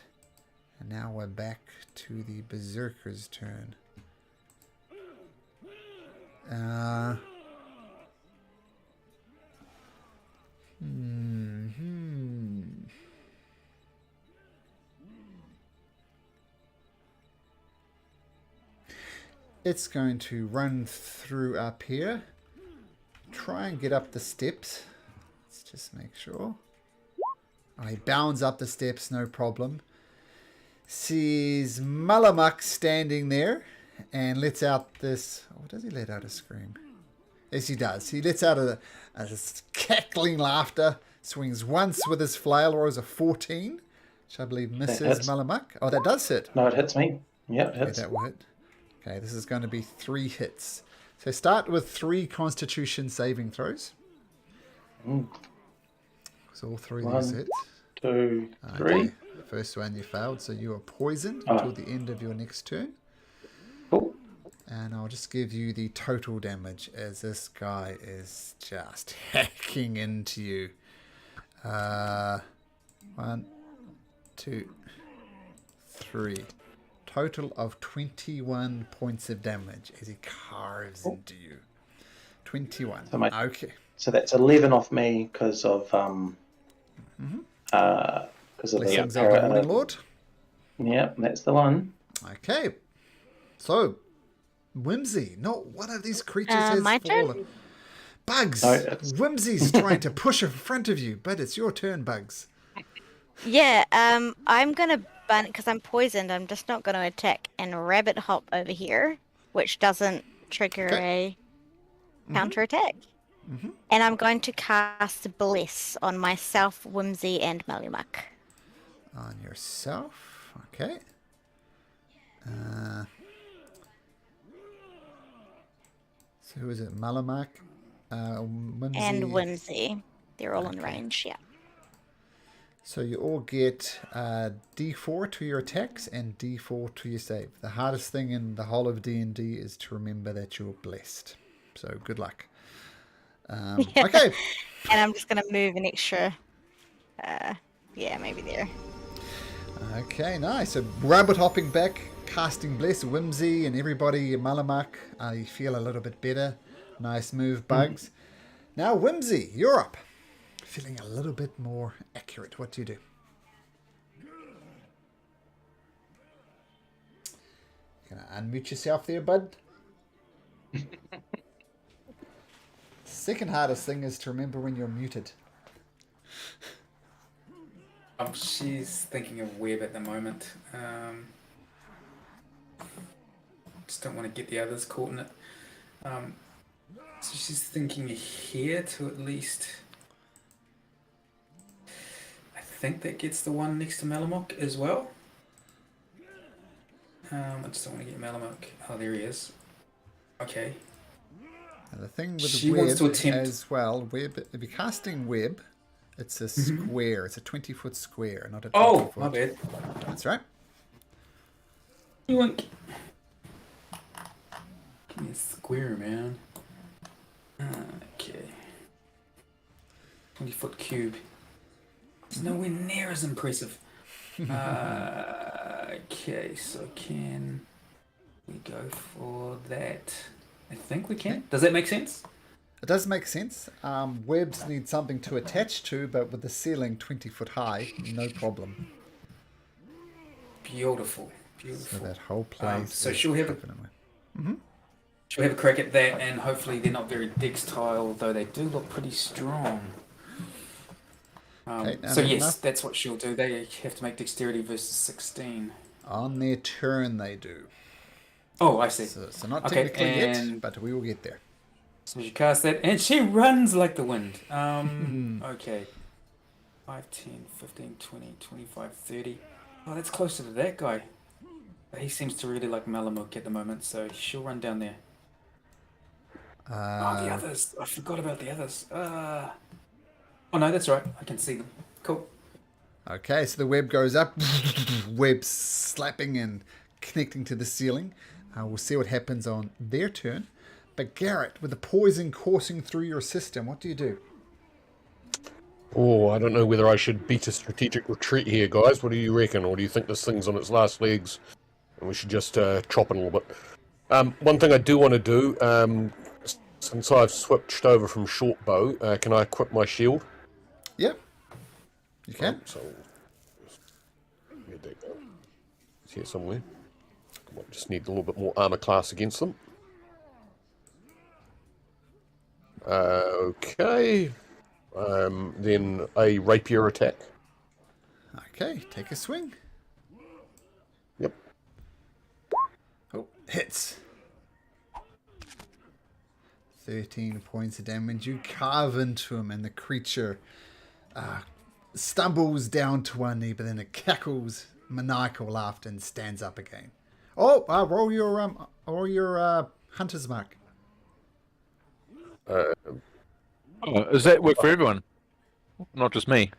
[SPEAKER 1] now we're back to the Berserker's turn. It's going to run through up here. Try and get up the steps. Let's just make sure. Oh, he bounds up the steps, no problem. Sees Malamuk standing there and lets out this... Oh, does he let out a scream? Yes, he does. He lets out a cackling laughter. Swings once with his flail, or is a 14, which I believe misses
[SPEAKER 3] hits.
[SPEAKER 1] Malamuk. Oh, that does hit.
[SPEAKER 3] No, it hits me. Yep, it
[SPEAKER 1] Yeah,
[SPEAKER 3] hits.
[SPEAKER 1] that will hit. Okay, this is going to be 3 hits. So start with 3 Constitution saving throws. So all 3 of these
[SPEAKER 3] 1,
[SPEAKER 1] hits.
[SPEAKER 3] 2, 3.
[SPEAKER 1] Okay, first one you failed, so you are poisoned until the end of your next turn.
[SPEAKER 3] Cool.
[SPEAKER 1] And I'll just give you the total damage as this guy is just hacking into you. 1, 2, 3. Total of 21 points of damage as he carves into you. 21.
[SPEAKER 3] So
[SPEAKER 1] Okay.
[SPEAKER 3] So that's 11 off me because of
[SPEAKER 1] Blessings of the Morning Lord.
[SPEAKER 3] Yeah, that's the one.
[SPEAKER 1] Okay. So, Whimsy. Not one of these creatures has
[SPEAKER 4] my turn?
[SPEAKER 1] fallen. Bugs.
[SPEAKER 3] No, it's-
[SPEAKER 1] Whimsy's trying to push in front of you, but it's your turn, Bugs.
[SPEAKER 4] Yeah, I'm gonna ban because I'm poisoned. I'm just not gonna attack and rabbit hop over here, which doesn't trigger a counter attack. And I'm going to cast Bless on myself, Whimsy, and Malumuk.
[SPEAKER 1] On yourself. Okay. So who is it? Malamak? Whimsy.
[SPEAKER 4] And Whimsy. They're all in range, yeah.
[SPEAKER 1] So you all get D4 to your attacks and D4 to your save. The hardest thing in the whole of D&D is to remember that you're blessed. So good luck. Okay.
[SPEAKER 4] And I'm just gonna move an extra. Yeah, maybe there.
[SPEAKER 1] Okay, nice. So rabbit hopping back, casting Bless, Whimsy, and everybody, Malamak, you feel a little bit better. Nice move, Bugs. Now, Whimsy, you're up. Feeling a little bit more accurate. What do you do? Gonna unmute yourself there, bud. Second hardest thing is to remember when you're muted.
[SPEAKER 5] She's thinking of web at the moment. Just don't want to get the others caught in it. So she's thinking here to at least. I think that gets the one next to Malamok as well. I just don't want to get Malamok. Oh, there he is. Okay.
[SPEAKER 1] And the thing with
[SPEAKER 5] She
[SPEAKER 1] web
[SPEAKER 5] wants to attempt-
[SPEAKER 1] as well, web, if you're casting web, it's a square. It's a 20-foot square, not a 20-foot.
[SPEAKER 5] Oh, my bad.
[SPEAKER 1] That's right.
[SPEAKER 5] Yoink. Give me a square, man. Okay. 20-foot cube. It's nowhere near as impressive. Okay, so can we go for that? I think we can. Does that make sense?
[SPEAKER 1] It does make sense. Webs need something to attach to, but with the ceiling 20 foot high, no problem.
[SPEAKER 5] Beautiful.
[SPEAKER 1] So
[SPEAKER 5] Beautiful.
[SPEAKER 1] that whole place.
[SPEAKER 5] so
[SPEAKER 1] is
[SPEAKER 5] she'll have a-
[SPEAKER 1] open away.
[SPEAKER 5] She'll have a crack at that, and hopefully they're not very dextile, though they do look pretty strong.
[SPEAKER 1] Okay,
[SPEAKER 5] So
[SPEAKER 1] now
[SPEAKER 5] yes,
[SPEAKER 1] enough.
[SPEAKER 5] that's what she'll do. They have to make dexterity versus 16.
[SPEAKER 1] On their turn, they do.
[SPEAKER 5] Oh, I see.
[SPEAKER 1] So not
[SPEAKER 5] Okay,
[SPEAKER 1] technically yet,
[SPEAKER 5] and-
[SPEAKER 1] but we will get there.
[SPEAKER 5] So she casts that, and she runs like the wind. Okay. 5, 10, 15, 20, 25, 30. Oh, that's closer to that guy. But he seems to really like Malamuk at the moment, so she'll run down there. Oh, the others. I forgot about the others. Oh, no, that's right. I can see them. Cool.
[SPEAKER 1] Okay, so the web goes up, web slapping and connecting to the ceiling. We'll see what happens on their turn. But Garrett, with the poison coursing through your system, what do you do?
[SPEAKER 6] Oh, I don't know whether I should beat a strategic retreat here, guys. What do you reckon? Or do you think this thing's on its last legs and we should just chop it a little bit? One thing I do want to do, since I've switched over from short bow, can I equip my shield?
[SPEAKER 1] Yep, you can.
[SPEAKER 6] So, where'd that go? It's here somewhere. Might just need a little bit more armor class against them. Okay. Then a rapier attack.
[SPEAKER 1] Okay, take a swing.
[SPEAKER 6] Yep.
[SPEAKER 1] Oh, hits. 13 points of damage. You carve into him, and the creature stumbles down to one knee, but then it cackles maniacal laughter and stands up again. Oh, roll your hunter's mark.
[SPEAKER 2] Oh, is that work for everyone? Not just me.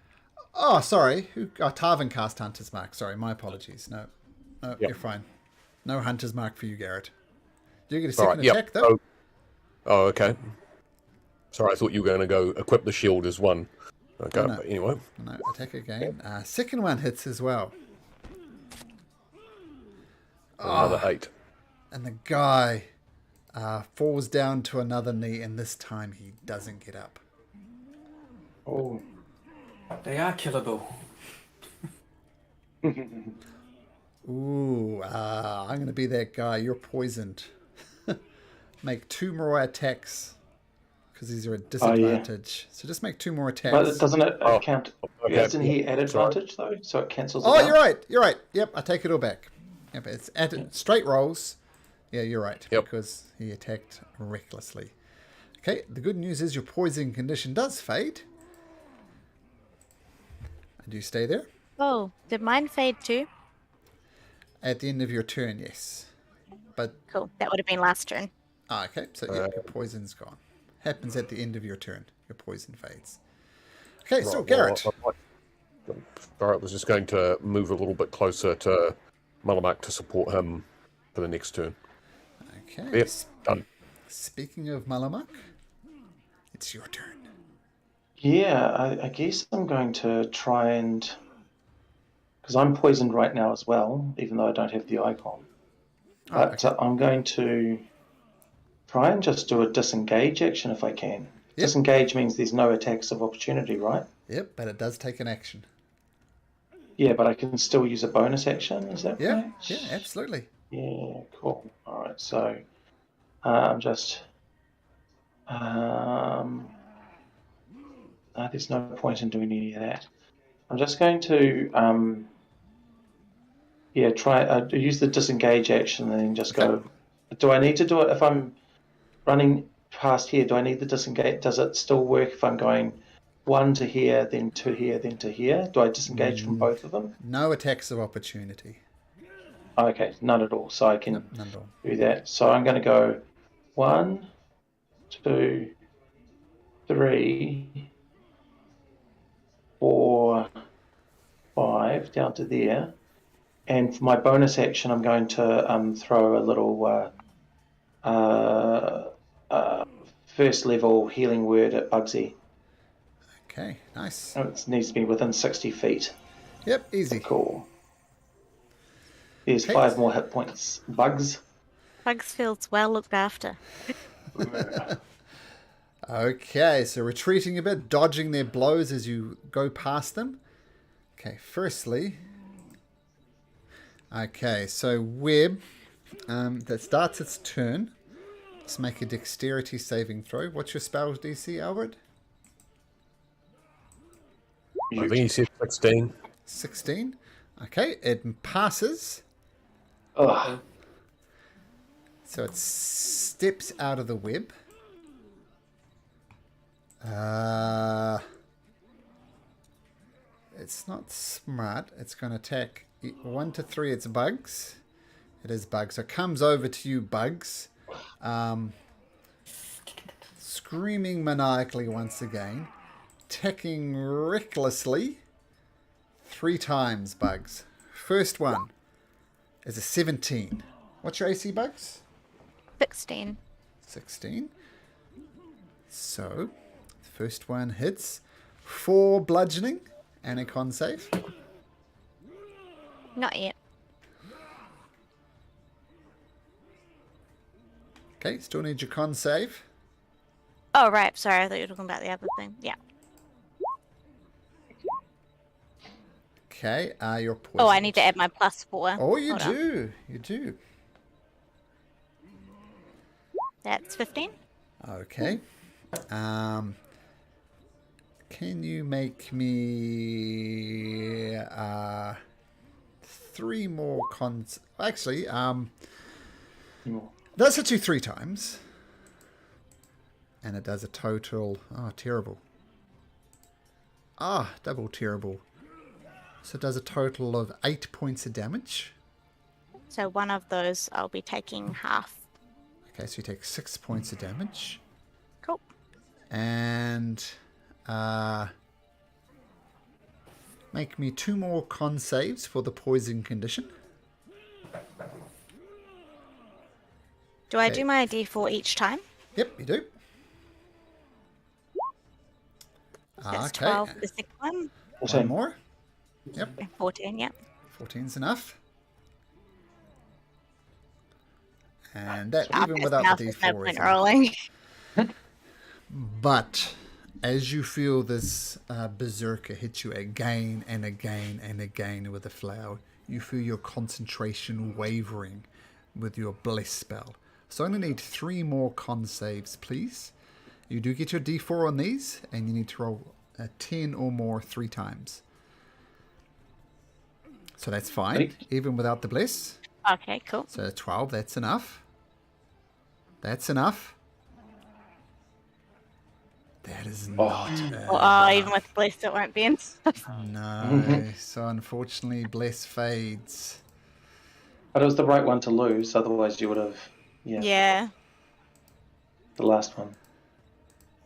[SPEAKER 1] Oh, sorry. Tarvin cast hunter's mark. Sorry, my apologies. No,
[SPEAKER 6] Yep.
[SPEAKER 1] you're fine. No hunter's mark for you, Garrett. Do you get a
[SPEAKER 6] All
[SPEAKER 1] second
[SPEAKER 6] right, yep.
[SPEAKER 1] attack though?
[SPEAKER 6] Oh, okay. Sorry, I thought you were going to go equip the shield as one. Okay,
[SPEAKER 1] Oh, no.
[SPEAKER 6] but anyway.
[SPEAKER 1] No, attack again. Second one hits as well.
[SPEAKER 6] Another 8.
[SPEAKER 1] And the guy falls down to another knee, and this time he doesn't get up.
[SPEAKER 3] Oh.
[SPEAKER 5] They are killable.
[SPEAKER 1] Ooh, I'm going to be that guy. You're poisoned. Make 2 more attacks because these are at disadvantage. So just make 2 more attacks.
[SPEAKER 3] But doesn't it count?
[SPEAKER 6] Okay.
[SPEAKER 3] Doesn't he add
[SPEAKER 6] Sorry.
[SPEAKER 3] advantage though? So it cancels.
[SPEAKER 1] Oh,
[SPEAKER 3] it out?
[SPEAKER 1] you're right. You're right. Yep, I take it all back. Yep, it's straight rolls. Yeah, you're right.
[SPEAKER 6] Yep.
[SPEAKER 1] Because he attacked recklessly. Okay, the good news is your poison condition does fade. And you stay there.
[SPEAKER 4] Oh, did mine fade too?
[SPEAKER 1] At the end of your turn, yes. But,
[SPEAKER 4] Cool. That would have been last turn.
[SPEAKER 1] okay, so yeah, your poison's gone. Happens at the end of your turn. Your poison fades. Okay, so
[SPEAKER 6] Right,
[SPEAKER 1] Garrett.
[SPEAKER 6] Barrett was just going to move a little bit closer to Malamak to support him for the next turn.
[SPEAKER 1] Okay.
[SPEAKER 6] Yep, done.
[SPEAKER 1] Speaking of Malamak, it's your turn.
[SPEAKER 3] Yeah, I guess I'm going to try and, because I'm poisoned right now as well, even though I don't have the icon.
[SPEAKER 1] Oh,
[SPEAKER 3] But I'm going to try and just do a disengage action if I can.
[SPEAKER 1] Yep.
[SPEAKER 3] Disengage means there's no attacks of opportunity, right?
[SPEAKER 1] Yep, but it does take an action.
[SPEAKER 3] Yeah, but I can still use a bonus action, is that
[SPEAKER 1] Yeah,
[SPEAKER 3] right?
[SPEAKER 1] yeah, absolutely.
[SPEAKER 3] Yeah, cool. Alright, so I'm just... no, there's no point in doing any of that. I'm just going to try use the disengage action and then just go. Do I need to do it if I'm running past here? Do I need the disengage? Does it still work if I'm going 1 to here, then 2 here, then to here? Do I disengage from both of them?
[SPEAKER 1] No attacks of opportunity.
[SPEAKER 3] Okay, none at all. So I can
[SPEAKER 1] None at all.
[SPEAKER 3] do that. So I'm going to go 1, 2, 3, 4, 5 down to there. And for my bonus action, I'm going to throw a little first level healing word at Bugsy.
[SPEAKER 1] Okay, nice.
[SPEAKER 3] It needs to be within 60 feet.
[SPEAKER 1] Yep, easy.
[SPEAKER 3] Cool. There's
[SPEAKER 1] Okay.
[SPEAKER 3] 5 more hit points. Bugs.
[SPEAKER 4] Bugs feels well looked after.
[SPEAKER 1] Okay, so retreating a bit, dodging their blows as you go past them. Okay, firstly... Okay, so Web, that starts its turn. Let's make a dexterity saving throw. What's your spell's DC, Albert?
[SPEAKER 6] I think he said 16.
[SPEAKER 1] 16. Okay, it passes.
[SPEAKER 3] Ugh.
[SPEAKER 1] So it steps out of the web. It's not smart. It's going to attack 1 to 3. It's bugs. It is bugs. So it comes over to you, bugs. Screaming maniacally once again. Attacking recklessly 3 times, bugs. First one is a 17. What's your AC, bugs?
[SPEAKER 4] 16.
[SPEAKER 1] 16. So, the first one hits 4 bludgeoning and a con save.
[SPEAKER 4] Not yet.
[SPEAKER 1] Okay, still need your con save.
[SPEAKER 4] Oh, right. Sorry, I thought you were talking about the other thing. Yeah.
[SPEAKER 1] Okay, you're poisoned.
[SPEAKER 4] Oh, I need to add my +4.
[SPEAKER 1] Oh, you
[SPEAKER 4] Hold on.
[SPEAKER 1] do. You do.
[SPEAKER 4] That's 15.
[SPEAKER 1] Okay. Can you make me 3 more cons? Actually, that's hit you 3 times, and it does a total. Oh, terrible. Double terrible. So it does a total of 8 points of damage.
[SPEAKER 4] So one of those I'll be taking half.
[SPEAKER 1] Okay, so you take 6 points of damage.
[SPEAKER 4] Cool.
[SPEAKER 1] And make me 2 more con saves for the poison condition.
[SPEAKER 4] Do I
[SPEAKER 1] Okay.
[SPEAKER 4] do my D4 each time?
[SPEAKER 1] Yep, you do.
[SPEAKER 4] That's
[SPEAKER 1] Okay.
[SPEAKER 4] 12 for the second one.
[SPEAKER 1] One
[SPEAKER 3] 14.
[SPEAKER 1] more. Yep,
[SPEAKER 4] And 14, yep.
[SPEAKER 1] 14's enough. And that
[SPEAKER 4] Ah,
[SPEAKER 1] even
[SPEAKER 4] that's
[SPEAKER 1] without
[SPEAKER 4] enough,
[SPEAKER 1] the
[SPEAKER 4] there's no
[SPEAKER 1] D4 is
[SPEAKER 4] point
[SPEAKER 1] enough.
[SPEAKER 4] rolling.
[SPEAKER 1] But as you feel this Berserker hit you again and again and again with the flower, you feel your concentration wavering with your Bless spell. So I'm going to need 3 more con saves, please. You do get your D4 on these, and you need to roll a 10 or more 3 times. So that's fine,
[SPEAKER 3] Right.
[SPEAKER 1] even without the Bless.
[SPEAKER 4] Okay, cool.
[SPEAKER 1] So 12, that's enough. That's enough. That is not
[SPEAKER 4] Oh, even with Blessed it won't be in.
[SPEAKER 1] No. So unfortunately, Bless fades.
[SPEAKER 3] But it was the right one to lose, otherwise you would have,
[SPEAKER 4] Yeah.
[SPEAKER 3] the last one.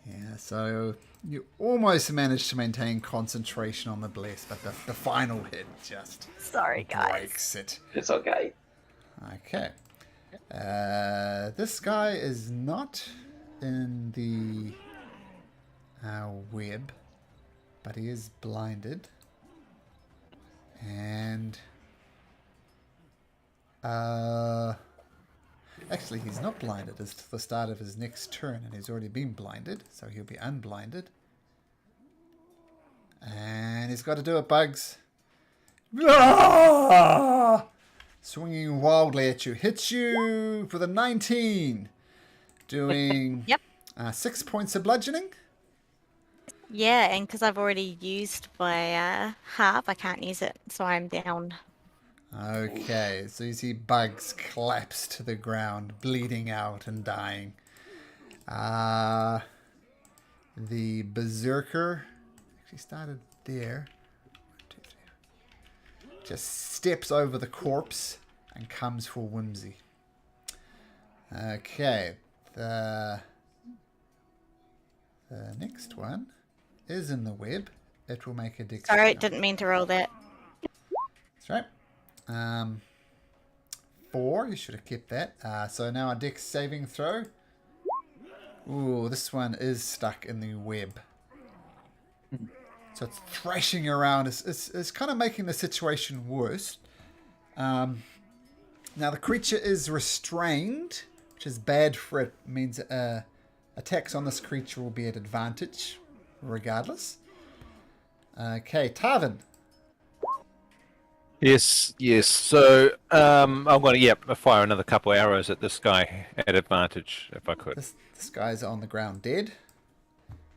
[SPEAKER 1] Yeah, so you almost managed to maintain concentration on the Bless, but the final hit just
[SPEAKER 4] Sorry, guys.
[SPEAKER 1] breaks it.
[SPEAKER 3] It's okay.
[SPEAKER 1] Okay. This guy is not in the web, but he is blinded. And actually he's not blinded. It's to the start of his next turn, and he's already been blinded, so he'll be unblinded. And he's got to do it, Bugs. Ah! Swinging wildly at you. Hits you for the 19. Doing
[SPEAKER 4] Yep.
[SPEAKER 1] 6 points of bludgeoning.
[SPEAKER 4] Yeah, and because I've already used my half, I can't use it, so I'm down.
[SPEAKER 1] Okay, so you see Bugs collapse to the ground, bleeding out and dying. The Berserker actually started there. 1, 2, 3. Just steps over the corpse and comes for Whimsy. Okay, the next one is in the web. It will make a dex.
[SPEAKER 4] Sorry, didn't mean to roll that.
[SPEAKER 1] That's right. 4, you should have kept that. So now a dex saving throw. Ooh, this one is stuck in the web. So it's thrashing around. It's kind of making the situation worse. Now the creature is restrained, which is bad for it. It means attacks on this creature will be at advantage, regardless. Okay, Tarvin.
[SPEAKER 2] Yes. So I'm going to fire another couple arrows at this guy at advantage if I could.
[SPEAKER 1] This guy's on the ground dead.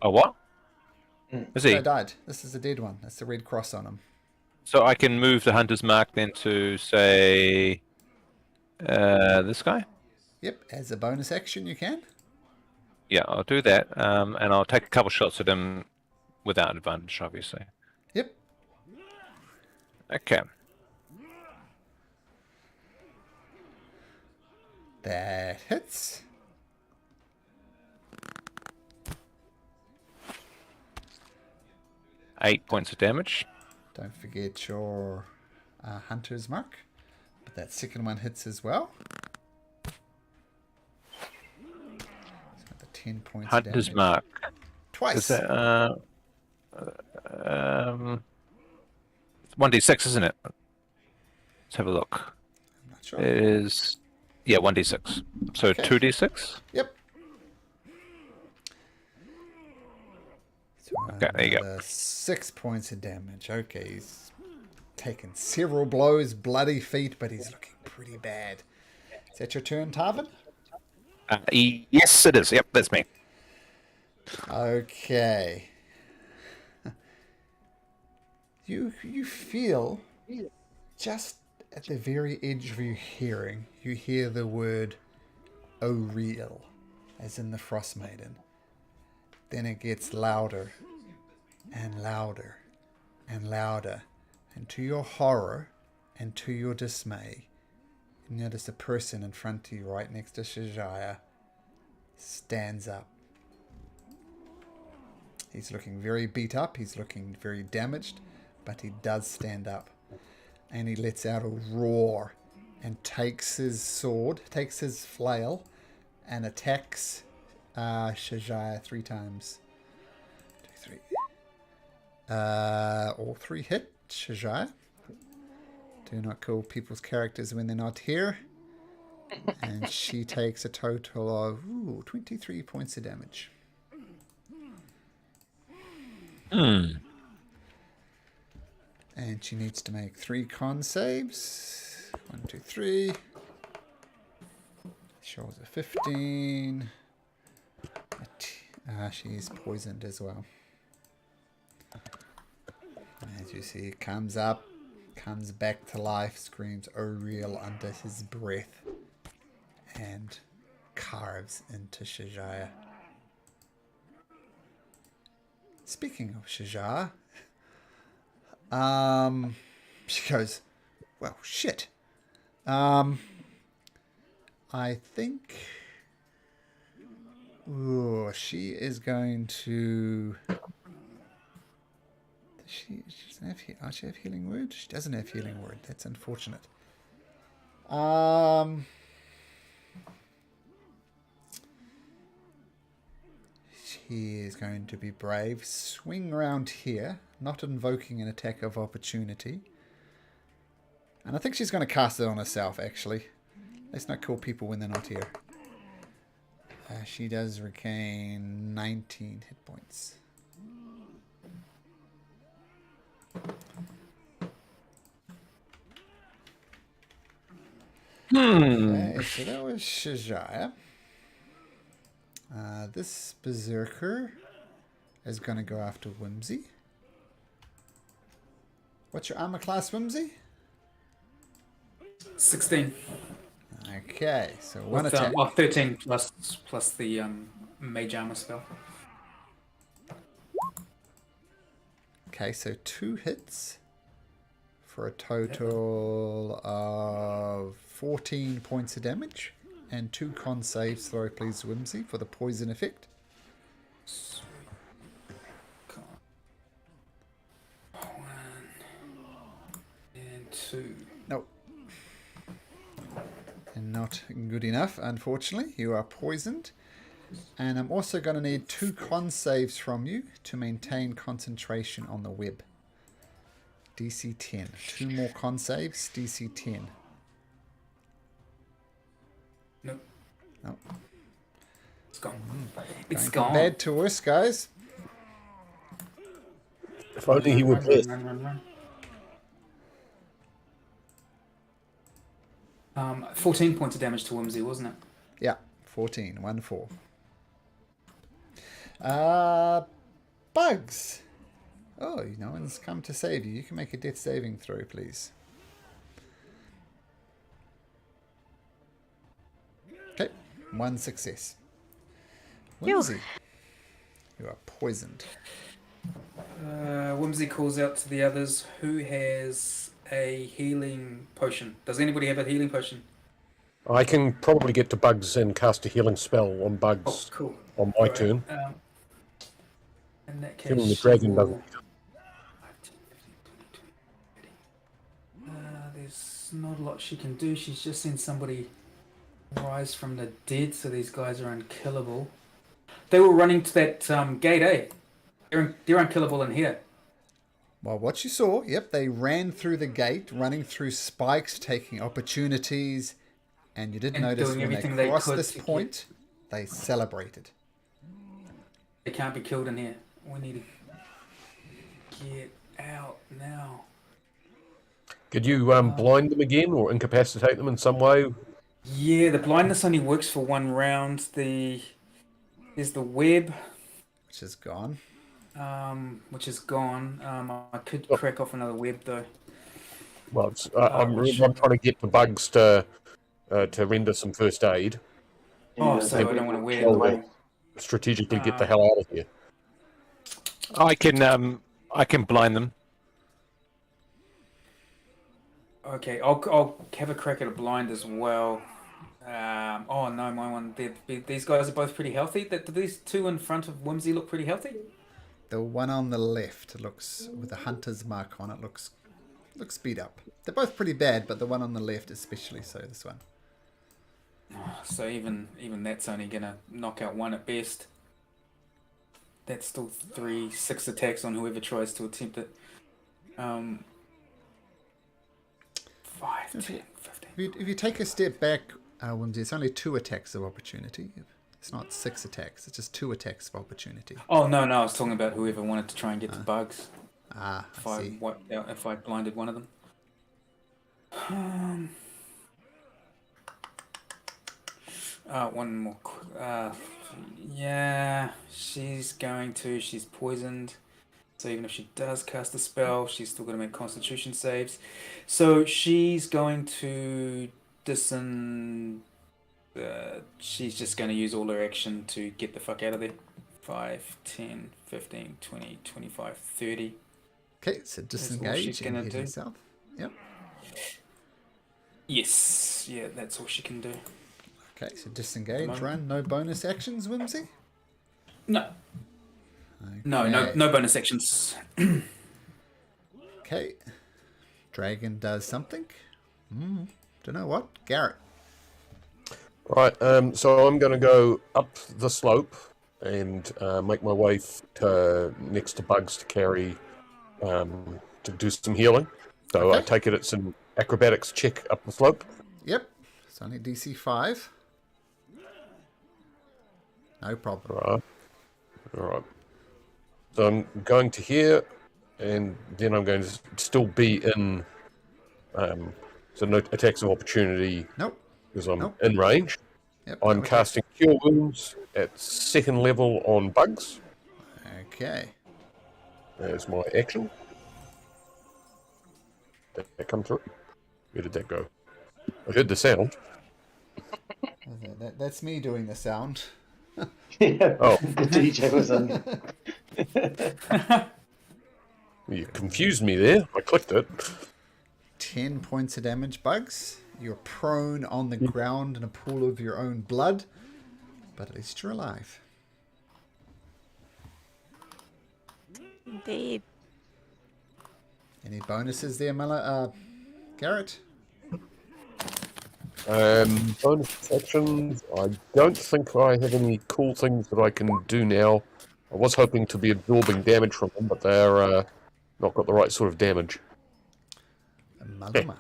[SPEAKER 2] Oh, what? Is he?
[SPEAKER 1] No, died. This is a dead one. That's the red cross on him.
[SPEAKER 2] So I can move the hunter's mark then to say this guy.
[SPEAKER 1] Yep, as a bonus action you can.
[SPEAKER 2] Yeah, I'll do that, and I'll take a couple shots at him without advantage, obviously.
[SPEAKER 1] Yep.
[SPEAKER 2] Okay.
[SPEAKER 1] That hits.
[SPEAKER 2] Eight points of damage.
[SPEAKER 1] Don't forget your hunter's mark. But that second one hits as well. So the 10 points of
[SPEAKER 2] Hunter's
[SPEAKER 1] damage.
[SPEAKER 2] mark.
[SPEAKER 1] Twice.
[SPEAKER 2] Is that 1d6, isn't it? Let's have a look.
[SPEAKER 1] I'm not sure.
[SPEAKER 2] It is 1d6. So
[SPEAKER 1] Okay.
[SPEAKER 2] 2d6.
[SPEAKER 1] Yep. So
[SPEAKER 2] Okay, there you go.
[SPEAKER 1] 6 points of damage. Okay, he's taken several blows, bloody feet, but he's looking pretty bad. Is that your turn, Tarvin?
[SPEAKER 2] Yes, it is. Yep, that's me.
[SPEAKER 1] Okay. You feel just at the very edge of your hearing, you hear the word "O'Real," as in the Frost Maiden. Then it gets louder and louder and louder, and to your horror and to your dismay, notice a person in front of you right next to Shajaya stands up. He's looking very beat up. He's looking very damaged, but he does stand up. And he lets out a roar and takes his sword, takes his flail, and attacks Shajaya 3 times. 2, 3. All 3 hit Shajaya. Do not kill people's characters when they're not here. And she takes a total of 23 points of damage. And she needs to make 3 con saves. 1, 2, 3. She rolls a 15. She's poisoned as well. As you see, it comes up, comes back to life, screams "Oriel" under his breath, and carves into Shajaya. Speaking of Shajaya, she goes, well, shit. I think she is going to... She doesn't have, does she have healing word? She doesn't have healing word. That's unfortunate. She is going to be brave. Swing around here, not invoking an attack of opportunity. And I think she's going to cast it on herself, actually. Let's not kill people when they're not here. She does regain 19 hit points. Okay, so that was Shajaya. This Berserker is going to go after Whimsy. What's your armor class, Whimsy?
[SPEAKER 5] 16.
[SPEAKER 1] Okay, so one
[SPEAKER 5] With,
[SPEAKER 1] attack.
[SPEAKER 5] 13 plus the mage armor spell.
[SPEAKER 1] Okay, so 2 hits for a total of 14 points of damage. And 2 con saves, throw please, Whimsy, for the poison effect.
[SPEAKER 5] Sweet. Con. 1 and 2.
[SPEAKER 1] Nope. And not good enough, unfortunately. You are poisoned. And I'm also going to need 2 con saves from you to maintain concentration on the web. DC 10. 2 more con saves, DC 10.
[SPEAKER 5] Nope.
[SPEAKER 1] Nope.
[SPEAKER 5] It's gone. It's
[SPEAKER 1] Going from
[SPEAKER 5] gone.
[SPEAKER 1] bad to worse, guys.
[SPEAKER 6] If only he would play.
[SPEAKER 5] Run. 14 points of damage to Whimsy, wasn't it?
[SPEAKER 1] Yeah, 14. 1, 4. Bugs. Oh, no one's come to save you. You can make a death saving throw, please. Okay, 1 success. Whimsy, you are poisoned.
[SPEAKER 5] Whimsy calls out to the others, who has a healing potion? Does anybody have a healing potion?
[SPEAKER 6] I can probably get to Bugs and cast a healing spell on Bugs
[SPEAKER 5] Oh, cool.
[SPEAKER 6] on my turn.
[SPEAKER 5] In that case,
[SPEAKER 6] Killing the dragon doesn't.
[SPEAKER 5] There's not a lot she can do. She's just seen somebody rise from the dead, so these guys are unkillable. They were running to that gate, eh? They're unkillable in here.
[SPEAKER 1] Well, what you saw, yep, they ran through the gate, running through spikes, taking opportunities, and you did
[SPEAKER 5] And
[SPEAKER 1] notice
[SPEAKER 5] doing
[SPEAKER 1] when
[SPEAKER 5] everything
[SPEAKER 1] they
[SPEAKER 5] they
[SPEAKER 1] crossed
[SPEAKER 5] could
[SPEAKER 1] this
[SPEAKER 5] to
[SPEAKER 1] point, they celebrated.
[SPEAKER 5] They can't be killed in here. We need to get out now.
[SPEAKER 6] Could you blind them again or incapacitate them in some way?
[SPEAKER 5] Yeah, the blindness only works for 1 round. There's the web,
[SPEAKER 1] Which is gone.
[SPEAKER 5] which is gone. I could crack off another web though.
[SPEAKER 6] Well, I'm trying to get the Bugs to render some first aid.
[SPEAKER 5] Oh,
[SPEAKER 3] Yeah,
[SPEAKER 5] so
[SPEAKER 3] they
[SPEAKER 5] I don't want to wear
[SPEAKER 3] kill
[SPEAKER 5] the
[SPEAKER 3] them.
[SPEAKER 5] web.
[SPEAKER 6] Strategically get the hell out of here.
[SPEAKER 2] I can blind them.
[SPEAKER 5] Okay, I'll have a crack at a blind as well. Oh no, my one. These guys are both pretty healthy. Do these two in front of Whimsy look pretty healthy?
[SPEAKER 1] The one on the left looks, with the hunter's mark on it, looks beat up. They're both pretty bad, but the one on the left especially so, this one.
[SPEAKER 5] So even that's only gonna knock out one at best. That's still 6 attacks on whoever tries to attempt it. 5, 10, 15.
[SPEAKER 1] If you take a step back, Whimsy, it's only 2 attacks of opportunity. It's not 6 attacks, it's just 2 attacks of opportunity.
[SPEAKER 5] Oh no, I was talking about whoever wanted to try and get the bugs.
[SPEAKER 1] I see.
[SPEAKER 5] If I blinded one of them. One more. Yeah, she's poisoned. So even if she does cast a spell, she's still going to make Constitution saves. So she's going to she's just going to use all her action to get the fuck out of there. 5, 10, 15, 20, 25, 30.
[SPEAKER 1] Okay, so disengage and hit yourself. Yep.
[SPEAKER 5] Yes, yeah, that's all she can do.
[SPEAKER 1] Okay, so disengage, run, no bonus actions, Whimsy?
[SPEAKER 5] No.
[SPEAKER 1] Okay.
[SPEAKER 5] No bonus actions.
[SPEAKER 1] Okay. Dragon does something. Don't know what. Garrett.
[SPEAKER 6] Right, so I'm going to go up the slope and make my way next to Bugs to carry, to do some healing. So
[SPEAKER 1] Okay.
[SPEAKER 6] I take it it's an acrobatics check up the slope.
[SPEAKER 1] Yep. It's only DC 5. No problem.
[SPEAKER 6] Right. So I'm going to here, and then I'm going to still be in, so no attacks of opportunity
[SPEAKER 1] Nope.
[SPEAKER 6] because I'm
[SPEAKER 1] Nope.
[SPEAKER 6] in range.
[SPEAKER 1] Yep.
[SPEAKER 6] I'm
[SPEAKER 1] no
[SPEAKER 6] casting Cure Wounds at 2nd level on Bugs.
[SPEAKER 1] attacks. Okay.
[SPEAKER 6] There's my action. Did that come through? Where did that go? I heard the sound.
[SPEAKER 1] That's me doing the sound.
[SPEAKER 3] Yeah,
[SPEAKER 6] Oh.
[SPEAKER 3] the DJ was on.
[SPEAKER 6] You confused me there. I clicked it.
[SPEAKER 1] 10 points of damage, Bugs. You're prone on the ground in a pool of your own blood, but at least you're alive.
[SPEAKER 4] Indeed.
[SPEAKER 1] Any bonuses there, Garrett?
[SPEAKER 6] Bonus actions. I don't think I have any cool things that I can do now. I was hoping to be absorbing damage from them, but they're not got the right sort of damage.
[SPEAKER 1] Malamak.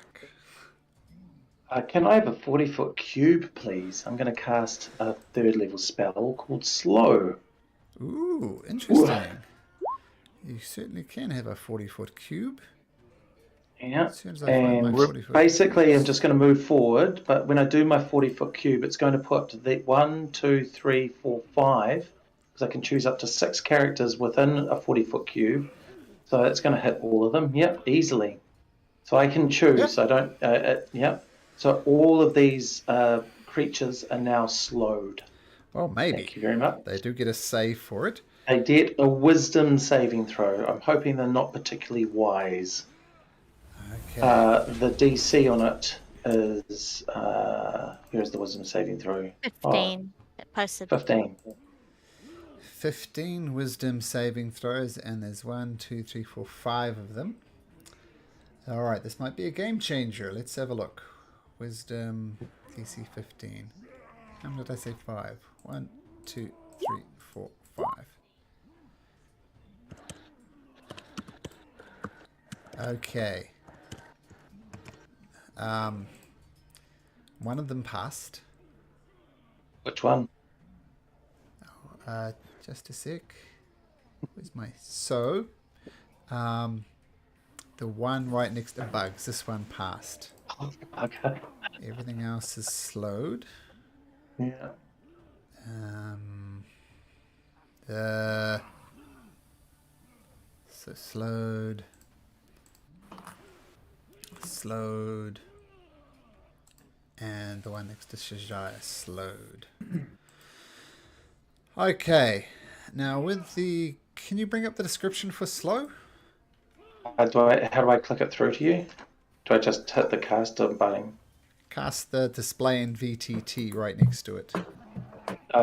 [SPEAKER 3] Can I have a 40-foot cube, please? I'm going to cast a 3rd level spell called Slow.
[SPEAKER 1] Ooh, interesting. You certainly can have a 40-foot cube.
[SPEAKER 3] Yeah,
[SPEAKER 1] As soon as I find my
[SPEAKER 3] and
[SPEAKER 1] 40-foot
[SPEAKER 3] basically I'm just going to move forward, but when I do my 40-foot cube, it's going to put the 1, 2, 3, 4, 5, because I can choose up to 6 characters within a 40-foot cube. So it's going to hit all of them. Yep, easily. So I can choose.
[SPEAKER 1] Yep.
[SPEAKER 3] I don't. Yep. So all of these creatures are now slowed.
[SPEAKER 1] Well, maybe.
[SPEAKER 3] Thank you very much.
[SPEAKER 1] They do get a save for it.
[SPEAKER 3] They get a wisdom saving throw. I'm hoping they're not particularly wise.
[SPEAKER 1] Okay.
[SPEAKER 3] The DC on it is here's the wisdom saving throw.
[SPEAKER 4] 15. It posted.
[SPEAKER 3] 15.
[SPEAKER 1] 15 wisdom saving throws, and there's 1, 2, 3, 4, 5 of them. Alright, this might be a game changer. Let's have a look. Wisdom, DC 15. How many did I say 5? 1, 2, 3, 4, 5. Okay. One of them passed.
[SPEAKER 3] Which one?
[SPEAKER 1] Just a sec. Where's my... So, the one right next to Bugs, this one passed.
[SPEAKER 3] Okay.
[SPEAKER 1] Everything else is slowed.
[SPEAKER 3] Yeah.
[SPEAKER 1] So slowed. Slowed. And the one next to Shajaya slowed. Okay. Now with the... Can you bring up the description for slow?
[SPEAKER 3] How do I click it through to you? Do I just hit the caster button?
[SPEAKER 1] Cast the display in VTT right next to it.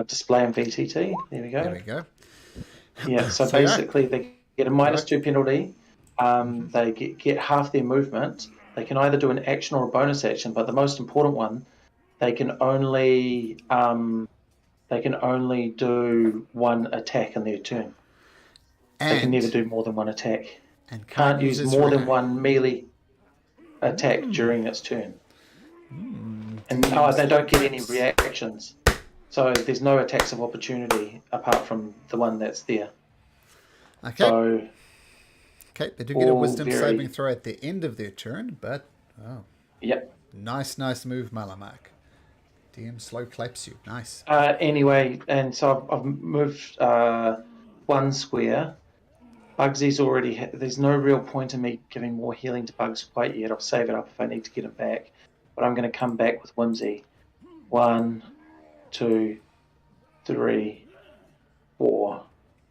[SPEAKER 3] Display in VTT. There we go.
[SPEAKER 1] There we go.
[SPEAKER 3] Yeah, so
[SPEAKER 1] So, yeah.
[SPEAKER 3] basically they get a -2 penalty. They get half their movement. They can either do an action or a bonus action, but the most important one, they can only do one attack in their turn. They can never do more than one attack.
[SPEAKER 1] And
[SPEAKER 3] Can't use more than one melee attack during its turn. And they don't get any reactions. So there's no attacks of opportunity apart from the one that's there.
[SPEAKER 1] Okay.
[SPEAKER 3] So,
[SPEAKER 1] okay, they do get a
[SPEAKER 3] all
[SPEAKER 1] wisdom
[SPEAKER 3] very-
[SPEAKER 1] saving throw at the end of their turn, but
[SPEAKER 3] yep.
[SPEAKER 1] nice move, Malamak. DM slow claps you. Nice.
[SPEAKER 3] Anyway, and so I've moved one square. Bugsy's already. There's no real point in me giving more healing to Bugs quite yet. I'll save it up if I need to get him back. But I'm going to come back with Whimsy. 1, 2, 3, 4.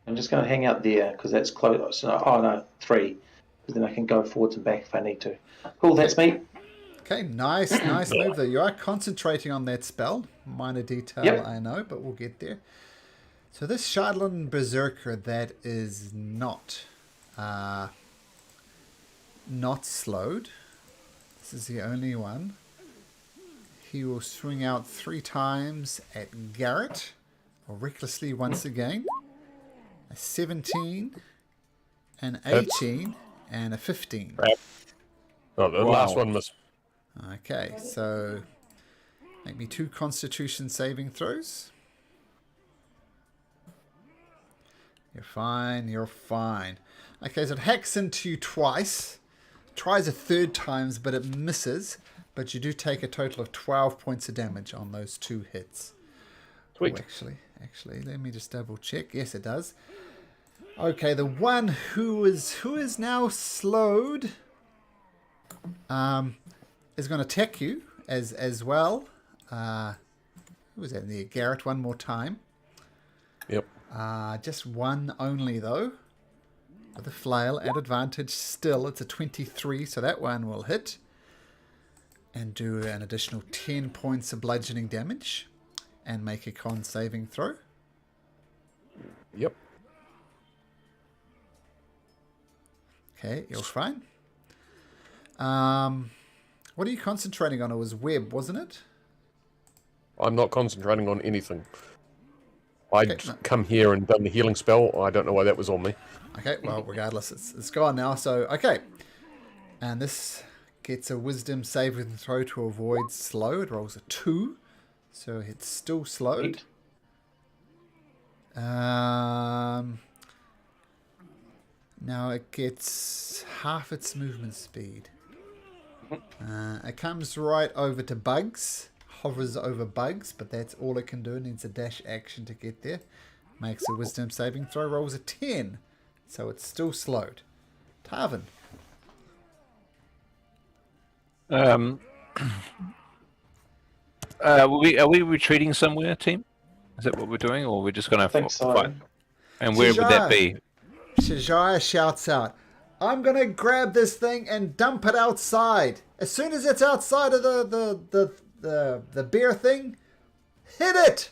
[SPEAKER 3] I'm just going to hang out there because that's close. Oh no, 3. Because then I can go forwards and back if I need to. Cool, that's me.
[SPEAKER 1] Okay, nice move there. You are concentrating on that spell. Minor detail,
[SPEAKER 3] Yep.
[SPEAKER 1] I know, but we'll get there. So this Shadowland Berserker that is not slowed. This is the only one. He will swing out 3 times at Garrett, or recklessly once again. A 17, an 18, and a 15.
[SPEAKER 6] Oh, the last one missed.
[SPEAKER 1] Okay, so make me 2 Constitution saving throws. You're fine, you're fine. Okay, so it hacks into you twice. Tries a 3rd time, but it misses. But you do take a total of 12 points of damage on those 2 hits.
[SPEAKER 6] Sweet.
[SPEAKER 1] Oh, actually, let me just double check. Yes, it does. Okay, the one who is now slowed is going to attack you as well. Who was that in there? Garrett, one more time.
[SPEAKER 6] Yep.
[SPEAKER 1] Just one only, though. With a flail at advantage still. It's a 23, so that one will hit. And do an additional 10 points of bludgeoning damage. And make a con saving throw.
[SPEAKER 6] Yep.
[SPEAKER 1] Okay, you're fine. What are you concentrating on? It was web, wasn't it?
[SPEAKER 6] I'm not concentrating on anything. I'd
[SPEAKER 1] Okay, no.
[SPEAKER 6] come here and done the healing spell. I don't know why that was on me.
[SPEAKER 1] Okay, well, regardless, it's gone now. So, okay. And this gets a wisdom saving throw to avoid slow. It rolls a 2. So it's still slowed. Now it gets half its movement speed. It comes right over to Bugs. Hovers over Bugs, but that's all it can do. It needs a dash action to get there. Makes a wisdom saving throw. Rolls a 10. So it's still slowed. Tarvin.
[SPEAKER 2] Are we retreating somewhere, team? Is that what we're doing, or we're just going to
[SPEAKER 3] think so.
[SPEAKER 2] fight? And where would that be?
[SPEAKER 1] Shajaya shouts out, I'm going to grab this thing and dump it outside. As soon as it's outside of the bear thing, hit it.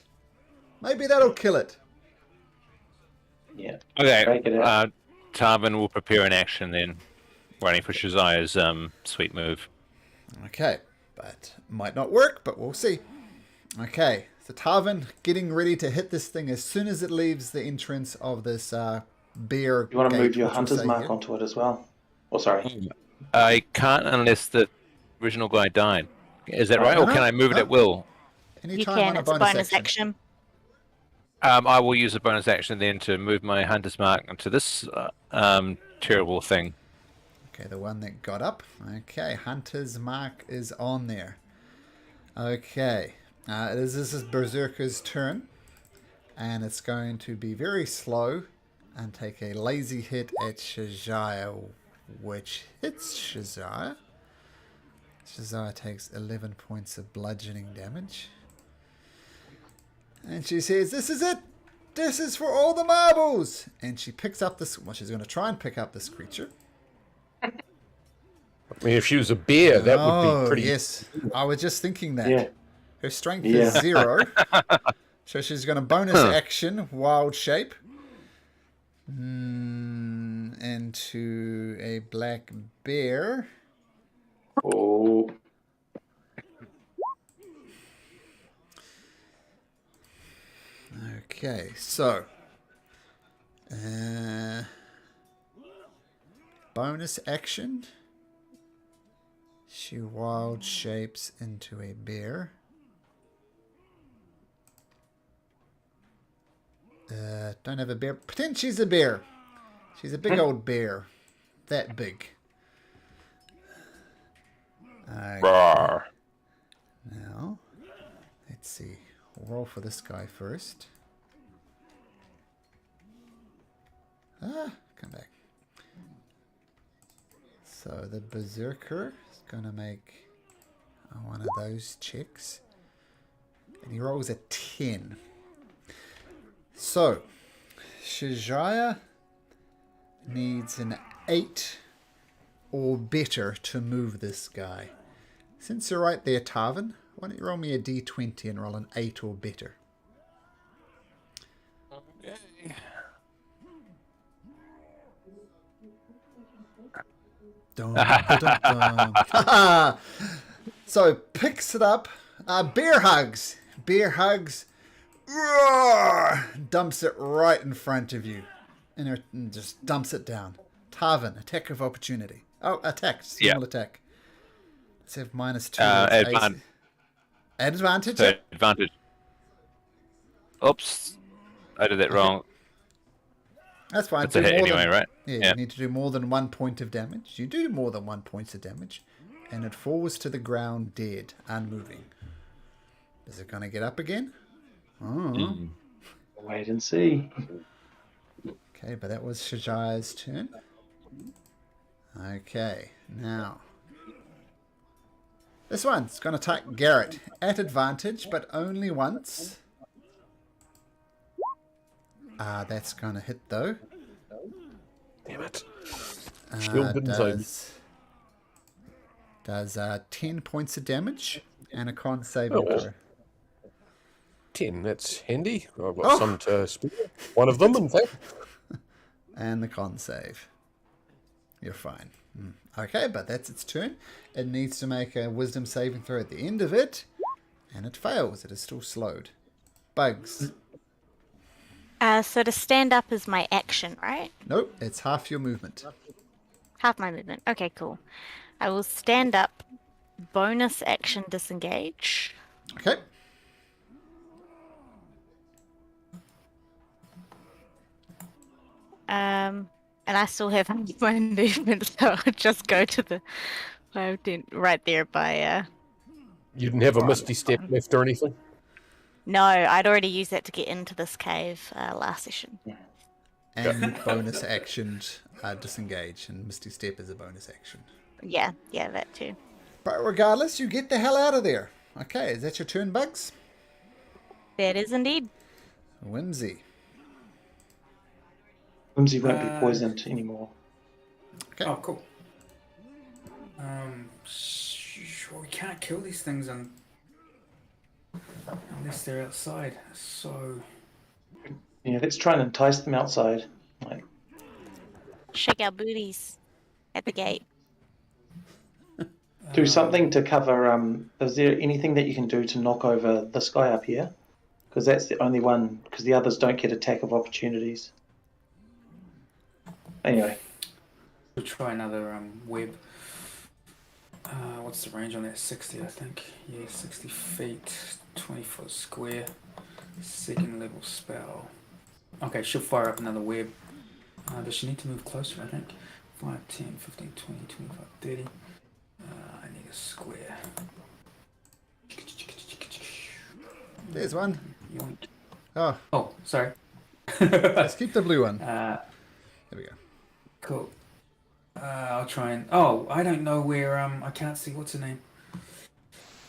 [SPEAKER 1] Maybe that'll kill it.
[SPEAKER 3] Yeah.
[SPEAKER 2] Okay,
[SPEAKER 3] Break it out.
[SPEAKER 2] Tarvin will prepare an action then, waiting for Shaziah's sweet move.
[SPEAKER 1] Okay, but might not work, but we'll see. Okay, so Tarvin getting ready to hit this thing as soon as it leaves the entrance of this bear.
[SPEAKER 3] You want to
[SPEAKER 1] gate,
[SPEAKER 3] move your
[SPEAKER 1] which we'll
[SPEAKER 3] hunter's
[SPEAKER 1] say
[SPEAKER 3] mark
[SPEAKER 1] here.
[SPEAKER 3] onto it as well? Oh, sorry.
[SPEAKER 2] I can't unless the original guy died. Is that right, or can I move it at will?
[SPEAKER 4] You
[SPEAKER 1] Anytime
[SPEAKER 4] can.
[SPEAKER 1] on
[SPEAKER 4] It's a bonus action.
[SPEAKER 2] I will use a bonus action then to move my hunter's mark into this terrible thing.
[SPEAKER 1] Okay, the one that got up. Okay, Hunter's Mark is on there. Okay, this is Berserker's turn. And it's going to be very slow and take a lazy hit at Shaziah, which hits Shaziah. Shaziah takes 11 points of bludgeoning damage. And she says, this is it! This is for all the marbles! And she picks up this, well, she's going to try and pick up this creature.
[SPEAKER 6] I mean, if she was a bear, that would be pretty.
[SPEAKER 1] Yes, I was just thinking that.
[SPEAKER 3] Yeah.
[SPEAKER 1] Her strength
[SPEAKER 3] Yeah.
[SPEAKER 1] is 0. So she's going to bonus action, wild shape. Into a black bear.
[SPEAKER 3] Oh.
[SPEAKER 1] Okay, so bonus action. She wild shapes into a bear. Don't have a bear. Pretend she's a bear. She's a big old bear. That big.
[SPEAKER 2] Rawr.
[SPEAKER 1] Now, let's see. We'll roll for this guy first. Come back. So the Berserker is going to make one of those checks. And he rolls a 10. So, Shajaya needs an 8 or better to move this guy. Since you're right there, Tarvin, why don't you roll me a d20 and roll an 8 or better?
[SPEAKER 2] Okay.
[SPEAKER 1] Dun, dun, dun, dun. So, picks it up. Bear hugs. Bear hugs. Roar! Dumps it right in front of you. And just dumps it down. Tarvin, attack of opportunity. Oh, attack. Small attack. Let's have -2. Advantage?
[SPEAKER 2] So advantage. Oops. I did that wrong.
[SPEAKER 1] That's fine.
[SPEAKER 2] It's a hit anyway, right?
[SPEAKER 1] Yeah, you need to do more than 1 point of damage. You do more than 1 point of damage. And it falls to the ground dead, unmoving. Is it going to get up again? Oh.
[SPEAKER 3] Wait and see.
[SPEAKER 1] Okay, but that was Shajaya's turn. Okay, now. This one's going to attack Garrett at advantage, but only once. That's going to hit, though.
[SPEAKER 6] Damn it. Shield didn't save.
[SPEAKER 1] Does 10 points of damage and a con save.
[SPEAKER 6] Oh. 10, that's handy. I've got some to spare. One of them, in fact.
[SPEAKER 1] And the con save. You're fine. Okay, but that's its turn. It needs to make a wisdom saving throw at the end of it. And it fails. It is still slowed. Bugs.
[SPEAKER 4] So to stand up is my action, right?
[SPEAKER 1] Nope, it's half your movement.
[SPEAKER 4] Half my movement. Okay, cool. I will stand up, bonus action disengage.
[SPEAKER 1] Okay.
[SPEAKER 4] And I still have my movement, so I'll just go to the right there by.
[SPEAKER 6] You didn't have a misty step left or anything?
[SPEAKER 4] No, I'd already used that to get into this cave last session.
[SPEAKER 1] And bonus actioned disengage, and Misty Step is a bonus action.
[SPEAKER 4] Yeah, that too.
[SPEAKER 1] But regardless, you get the hell out of there. Okay, is that your turn, Bugs?
[SPEAKER 4] That is indeed.
[SPEAKER 1] Whimsy.
[SPEAKER 3] Whimsy won't be poisoned anymore.
[SPEAKER 1] Okay.
[SPEAKER 5] Oh, cool. Sure, we can't kill these things unless they're outside. So.
[SPEAKER 3] Yeah, let's try and entice them outside. Like,
[SPEAKER 4] Shake our booties at the gate.
[SPEAKER 3] do something to cover. Is there anything that you can do to knock over this guy up here? Because that's the only one. Because the others don't get attack of opportunities. Anyway.
[SPEAKER 5] We'll try another web. What's the range on that? 60, I think. Yeah, 60 feet, 20 foot square. Second level spell. Okay, she'll fire up another web. Does she need to move closer, I think? 5, 10, 15, 20, 25, 30. I need a square.
[SPEAKER 1] There's one.
[SPEAKER 5] Yoink.
[SPEAKER 1] Oh,
[SPEAKER 5] Oh, sorry.
[SPEAKER 1] let's keep the blue one.
[SPEAKER 5] There
[SPEAKER 1] There we go.
[SPEAKER 5] Cool. I'll try and... Oh, I don't know where... I can't see... What's her name?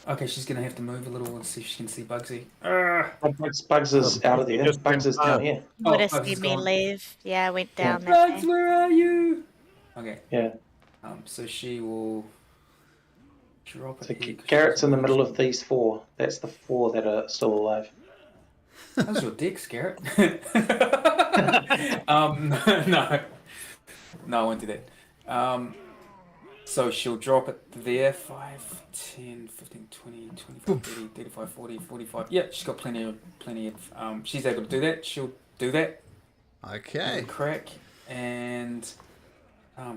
[SPEAKER 5] Okay, she's going to have to move a little and see if she can see Bugsy.
[SPEAKER 3] Bugs is out of there.
[SPEAKER 6] Just
[SPEAKER 3] Bugs is down here.
[SPEAKER 4] Would have
[SPEAKER 5] Bugs
[SPEAKER 4] seen
[SPEAKER 5] is
[SPEAKER 4] me
[SPEAKER 5] gone.
[SPEAKER 4] leave. Yeah, I went down that
[SPEAKER 5] Bugs,
[SPEAKER 4] way.
[SPEAKER 5] where are you? Okay.
[SPEAKER 3] Yeah.
[SPEAKER 5] So she will Drop
[SPEAKER 3] So
[SPEAKER 5] it here, 'cause
[SPEAKER 3] Garrett's
[SPEAKER 5] she's
[SPEAKER 3] in the
[SPEAKER 5] not
[SPEAKER 3] middle
[SPEAKER 5] sure.
[SPEAKER 3] of these 4. That's the 4 that are still alive.
[SPEAKER 5] How's your dick, Garrett? No. No, I won't do that. So she'll drop it there. 5, 10, 15, 20, 25, 30, 35, 40, 45. Yeah, she's got plenty of, she's able to do that. She'll do that. Give it
[SPEAKER 1] Okay.
[SPEAKER 5] a crack. And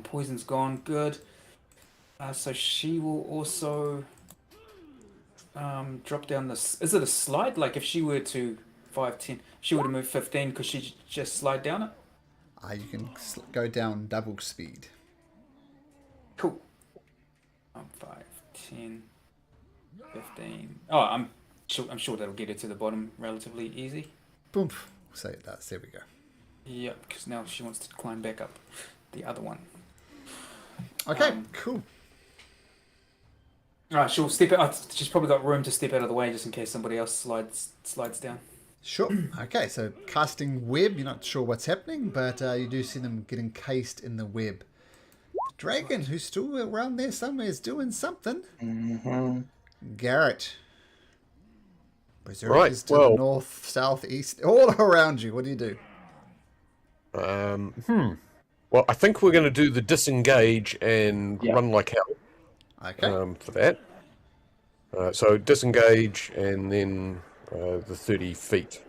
[SPEAKER 5] poison's gone. Good. So she will also drop down this. Is it a slide? Like if she were to 5, 10, she would have moved 15 because she just slide down it?
[SPEAKER 1] You can go down double speed.
[SPEAKER 5] Cool. 5, 10, 15. Oh, I'm sure that'll get her to the bottom relatively easy.
[SPEAKER 1] Boom. So it does. There we go.
[SPEAKER 5] Yep, because now she wants to climb back up the other one.
[SPEAKER 1] Okay, cool.
[SPEAKER 5] She'll step out. She's probably got room to step out of the way just in case somebody else slides down.
[SPEAKER 1] Sure. Okay, so casting web, you're not sure what's happening, but you do see them get encased in the web. Dragon, who's still around there somewhere, is doing something.
[SPEAKER 3] Mm-hmm.
[SPEAKER 1] Garrett. Berserker
[SPEAKER 6] Right,
[SPEAKER 1] is to the north, south, east, all around you. What do you do?
[SPEAKER 6] Well, I think we're going to do the disengage and run like hell.
[SPEAKER 1] Okay.
[SPEAKER 6] For that. So disengage and then the 30 feet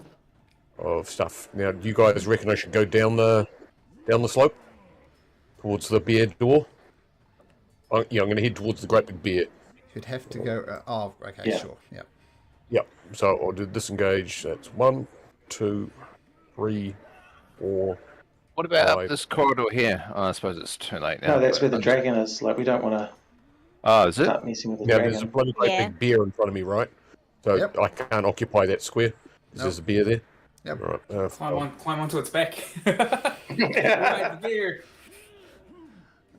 [SPEAKER 6] of stuff. Now, do you guys reckon I should go down the slope towards the bear door? I'm going to head towards the great big bear.
[SPEAKER 1] You'd have to go... okay,
[SPEAKER 3] Yeah.
[SPEAKER 1] sure. Yep.
[SPEAKER 6] Yep. So I'll do disengage. That's 1, 2, 3, 4.
[SPEAKER 2] What about up
[SPEAKER 6] 5.
[SPEAKER 2] this corridor here? Oh, I suppose it's too late now.
[SPEAKER 3] No, that's
[SPEAKER 2] but
[SPEAKER 3] where the
[SPEAKER 2] I'm-
[SPEAKER 3] dragon is. Like, we don't want to
[SPEAKER 2] Oh, is it?
[SPEAKER 3] start messing with the
[SPEAKER 6] Now, there's a
[SPEAKER 3] dragon.
[SPEAKER 6] bloody great
[SPEAKER 4] Yeah.
[SPEAKER 6] big bear in front of me, right? So
[SPEAKER 1] Yep.
[SPEAKER 6] I can't occupy that square. 'Cause there's a bear there.
[SPEAKER 1] Yep.
[SPEAKER 6] Right.
[SPEAKER 5] Climb onto its back. Right, the bear.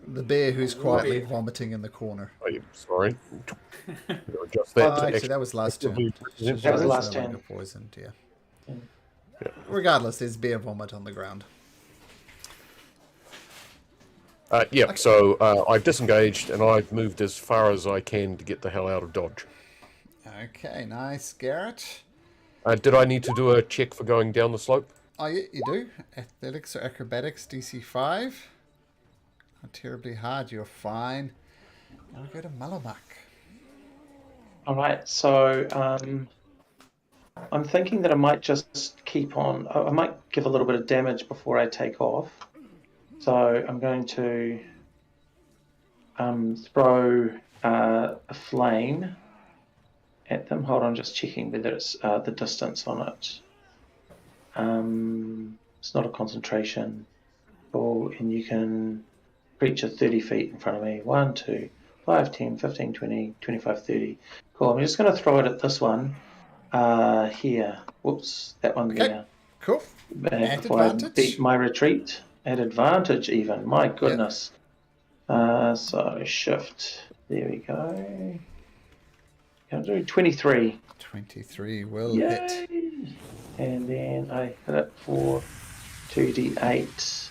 [SPEAKER 1] The bear who's quietly vomiting in the corner.
[SPEAKER 6] Oh, yeah, sorry. Adjust that. to
[SPEAKER 1] Actually, that was last turn.
[SPEAKER 3] That was last
[SPEAKER 1] no longer
[SPEAKER 3] turn.
[SPEAKER 1] poisoned, yeah. Regardless, there's bear vomit on the ground.
[SPEAKER 6] So I've disengaged and I've moved as far as I can to get the hell out of Dodge.
[SPEAKER 1] Okay, nice, Garrett.
[SPEAKER 6] Did I need to do a check for going down the slope?
[SPEAKER 1] Oh, yeah, you do. Athletics or acrobatics, DC 5. Not terribly hard, you're fine. Now we go to Malamak.
[SPEAKER 3] All right, so I'm thinking that I might just keep on. I might give a little bit of damage before I take off. So I'm going to throw a flame at them. Hold on, just checking whether it's the distance on it. It's not a concentration. Oh, and you can reach 30 feet in front of me. 1, 2, 5, 10, 15, 20, 25, 30. Cool. I'm just going to throw it at this one here. Whoops, that one
[SPEAKER 1] Okay.
[SPEAKER 3] there.
[SPEAKER 1] Cool. At
[SPEAKER 3] Before I
[SPEAKER 1] advantage.
[SPEAKER 3] beat my retreat. At advantage, even. My goodness. So shift. There we go. Can I do 23?
[SPEAKER 1] 23 will hit.
[SPEAKER 3] Yay! And then I hit it for 2d8,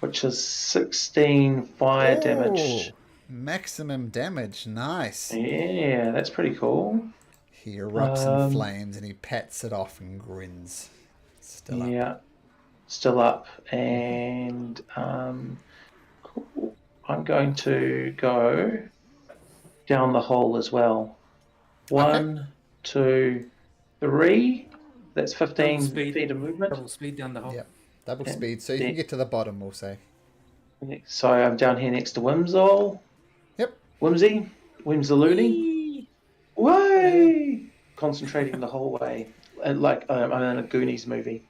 [SPEAKER 3] which is 16 fire damage.
[SPEAKER 1] Ooh, maximum damage. Nice.
[SPEAKER 3] Yeah, that's pretty cool.
[SPEAKER 1] He erupts in flames and he pats it off and grins. Still up.
[SPEAKER 3] Yeah, still up. And cool. I'm going to go down the hole as well. 1, 2, 3. That's 15
[SPEAKER 5] Double speed.
[SPEAKER 3] feet of movement.
[SPEAKER 5] Double speed down the hole.
[SPEAKER 1] Yep. Double
[SPEAKER 3] And
[SPEAKER 1] speed, so you
[SPEAKER 3] then-
[SPEAKER 1] can get to the bottom, we'll say.
[SPEAKER 3] So I'm down here next to Whimsol.
[SPEAKER 1] Yep.
[SPEAKER 3] Whimsy. Whimsaloony. Way! Concentrating the whole way. Like I'm in a Goonies movie.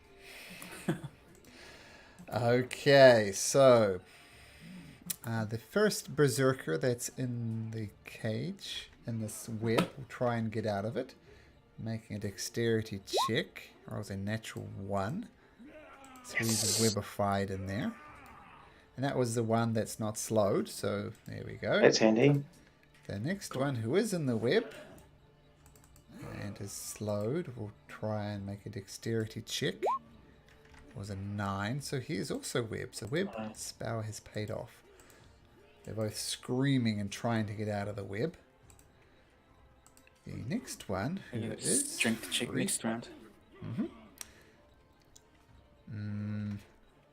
[SPEAKER 1] Okay, so the first berserker that's in the cage, in this web, will try and get out of it, making a dexterity check, or was a natural 1. So he's webified in there. And that was the one that's not slowed, so there we go.
[SPEAKER 3] That's handy.
[SPEAKER 1] The next one who is in the web and is slowed will try and make a dexterity check. Was a 9, so he is also web. So web's power has paid off. They're both screaming and trying to get out of the web. The next one, who
[SPEAKER 5] Maybe
[SPEAKER 1] is
[SPEAKER 5] a strength check
[SPEAKER 1] free.
[SPEAKER 5] next round.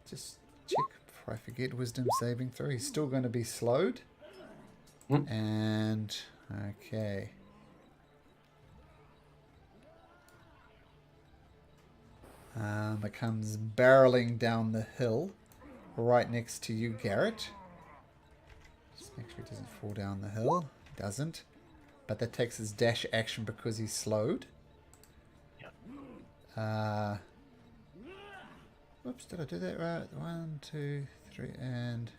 [SPEAKER 1] Just check before I forget. Wisdom saving throw. He's still going to be slowed. And okay. It comes barreling down the hill, right next to you, Garrett. Just make sure he doesn't fall down the hill. He doesn't. But that takes his dash action because he's slowed. Whoops, did I do that right? 1, 2, 3, and...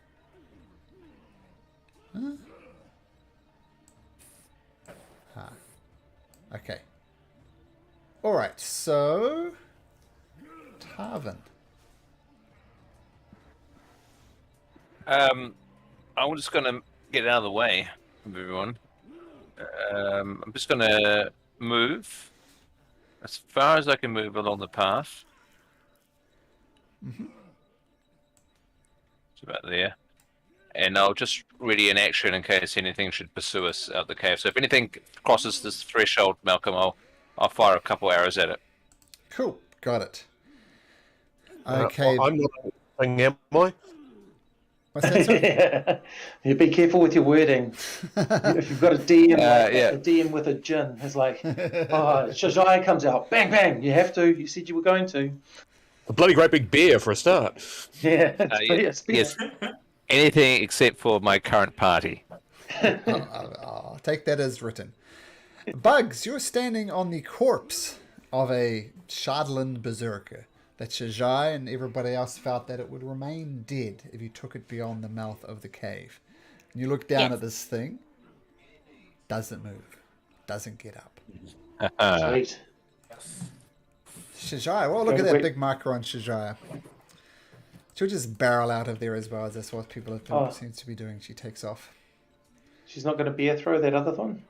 [SPEAKER 1] Huh? Okay. Alright, so... Tarvin.
[SPEAKER 2] I'm just going to get out of the way of everyone. I'm just going to move as far as I can move along the path. It's about there. And I'll just ready an action in case anything should pursue us out the cave. So if anything crosses this threshold, Malcolm, I'll fire a couple arrows at it.
[SPEAKER 1] Cool, got it. Okay.
[SPEAKER 6] I'm not a thing, am I?
[SPEAKER 1] What's that, sir?
[SPEAKER 3] You be careful with your wording. If you've got a DM,
[SPEAKER 2] yeah.
[SPEAKER 3] a DM with a djinn, it's like, oh, Shazai comes out, bang, bang. You have to. You said you were going to.
[SPEAKER 6] A bloody great big bear for a start.
[SPEAKER 3] Yeah.
[SPEAKER 2] Yes. Anything except for my current party.
[SPEAKER 1] I'll take that as written. Bugs, you're standing on the corpse of a Shadland Berserker that Shajai and everybody else felt that it would remain dead if you took it beyond the mouth of the cave. And you look down at this thing, doesn't move, doesn't get up.
[SPEAKER 3] Sweet.
[SPEAKER 1] Shajai, well, look at that big marker on Shajai. She'll just barrel out of there as well, as that's what people have been, seems to be doing. She takes off.
[SPEAKER 3] She's not going to bear throw that other one?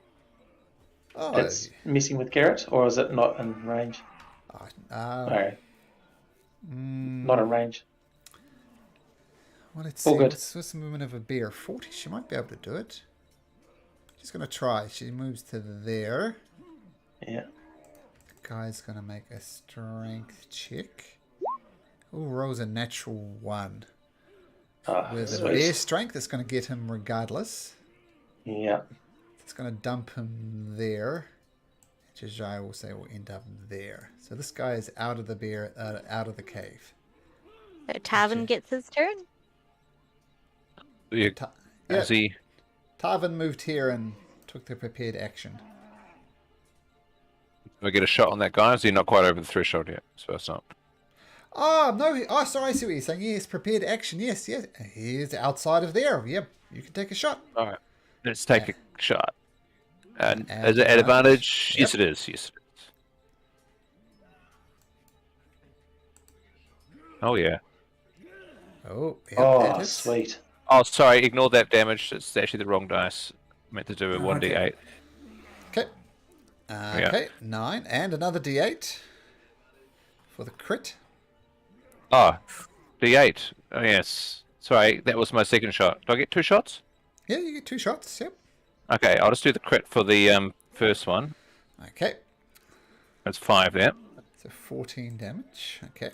[SPEAKER 1] Oh,
[SPEAKER 3] It's messing with Garrett, or is it not in range? Alright. Not in range.
[SPEAKER 1] Well, let's
[SPEAKER 3] All
[SPEAKER 1] see.
[SPEAKER 3] good.
[SPEAKER 1] What's the movement of a bear? 40? She might be able to do it. She's going to try. She moves to there.
[SPEAKER 3] Yeah.
[SPEAKER 1] Guy's going to make a strength check. Oh, rolls a natural 1. With a
[SPEAKER 3] sweet.
[SPEAKER 1] bear strength, it's going to get him regardless.
[SPEAKER 3] Yeah.
[SPEAKER 1] It's going to dump him there. Jajai will say will end up there. So this guy is out of the bear, out of the cave.
[SPEAKER 4] So Tarvin gets his turn.
[SPEAKER 2] Yeah.
[SPEAKER 1] Yeah.
[SPEAKER 2] He...
[SPEAKER 1] Tarvin moved here and took the prepared action.
[SPEAKER 2] Do I get a shot on that guy? Is he not quite over the threshold yet? So it's not.
[SPEAKER 1] Oh, no. Oh, sorry. I see what you're saying. Yes, prepared action. Yes. He's outside of there. Yep. You can take a shot.
[SPEAKER 2] All right. Let's take a shot. And
[SPEAKER 1] An
[SPEAKER 2] is it at advantage?
[SPEAKER 1] Yep.
[SPEAKER 2] Yes, it is. Yes. Oh, yeah.
[SPEAKER 1] Oh, yeah, that
[SPEAKER 3] Oh,
[SPEAKER 1] hits.
[SPEAKER 3] sweet.
[SPEAKER 2] Oh, sorry. Ignore that damage. It's actually the wrong dice. I meant to do a 1d8.
[SPEAKER 1] Okay. Okay, 9. And another d8 for the crit.
[SPEAKER 2] Oh, d8. Oh, yes. Sorry, that was my second shot. Do I get 2 shots?
[SPEAKER 1] Yeah, you get 2 shots. Yep.
[SPEAKER 2] Okay, I'll just do the crit for the first one.
[SPEAKER 1] Okay.
[SPEAKER 2] That's 5 there.
[SPEAKER 1] So 14 damage. Okay.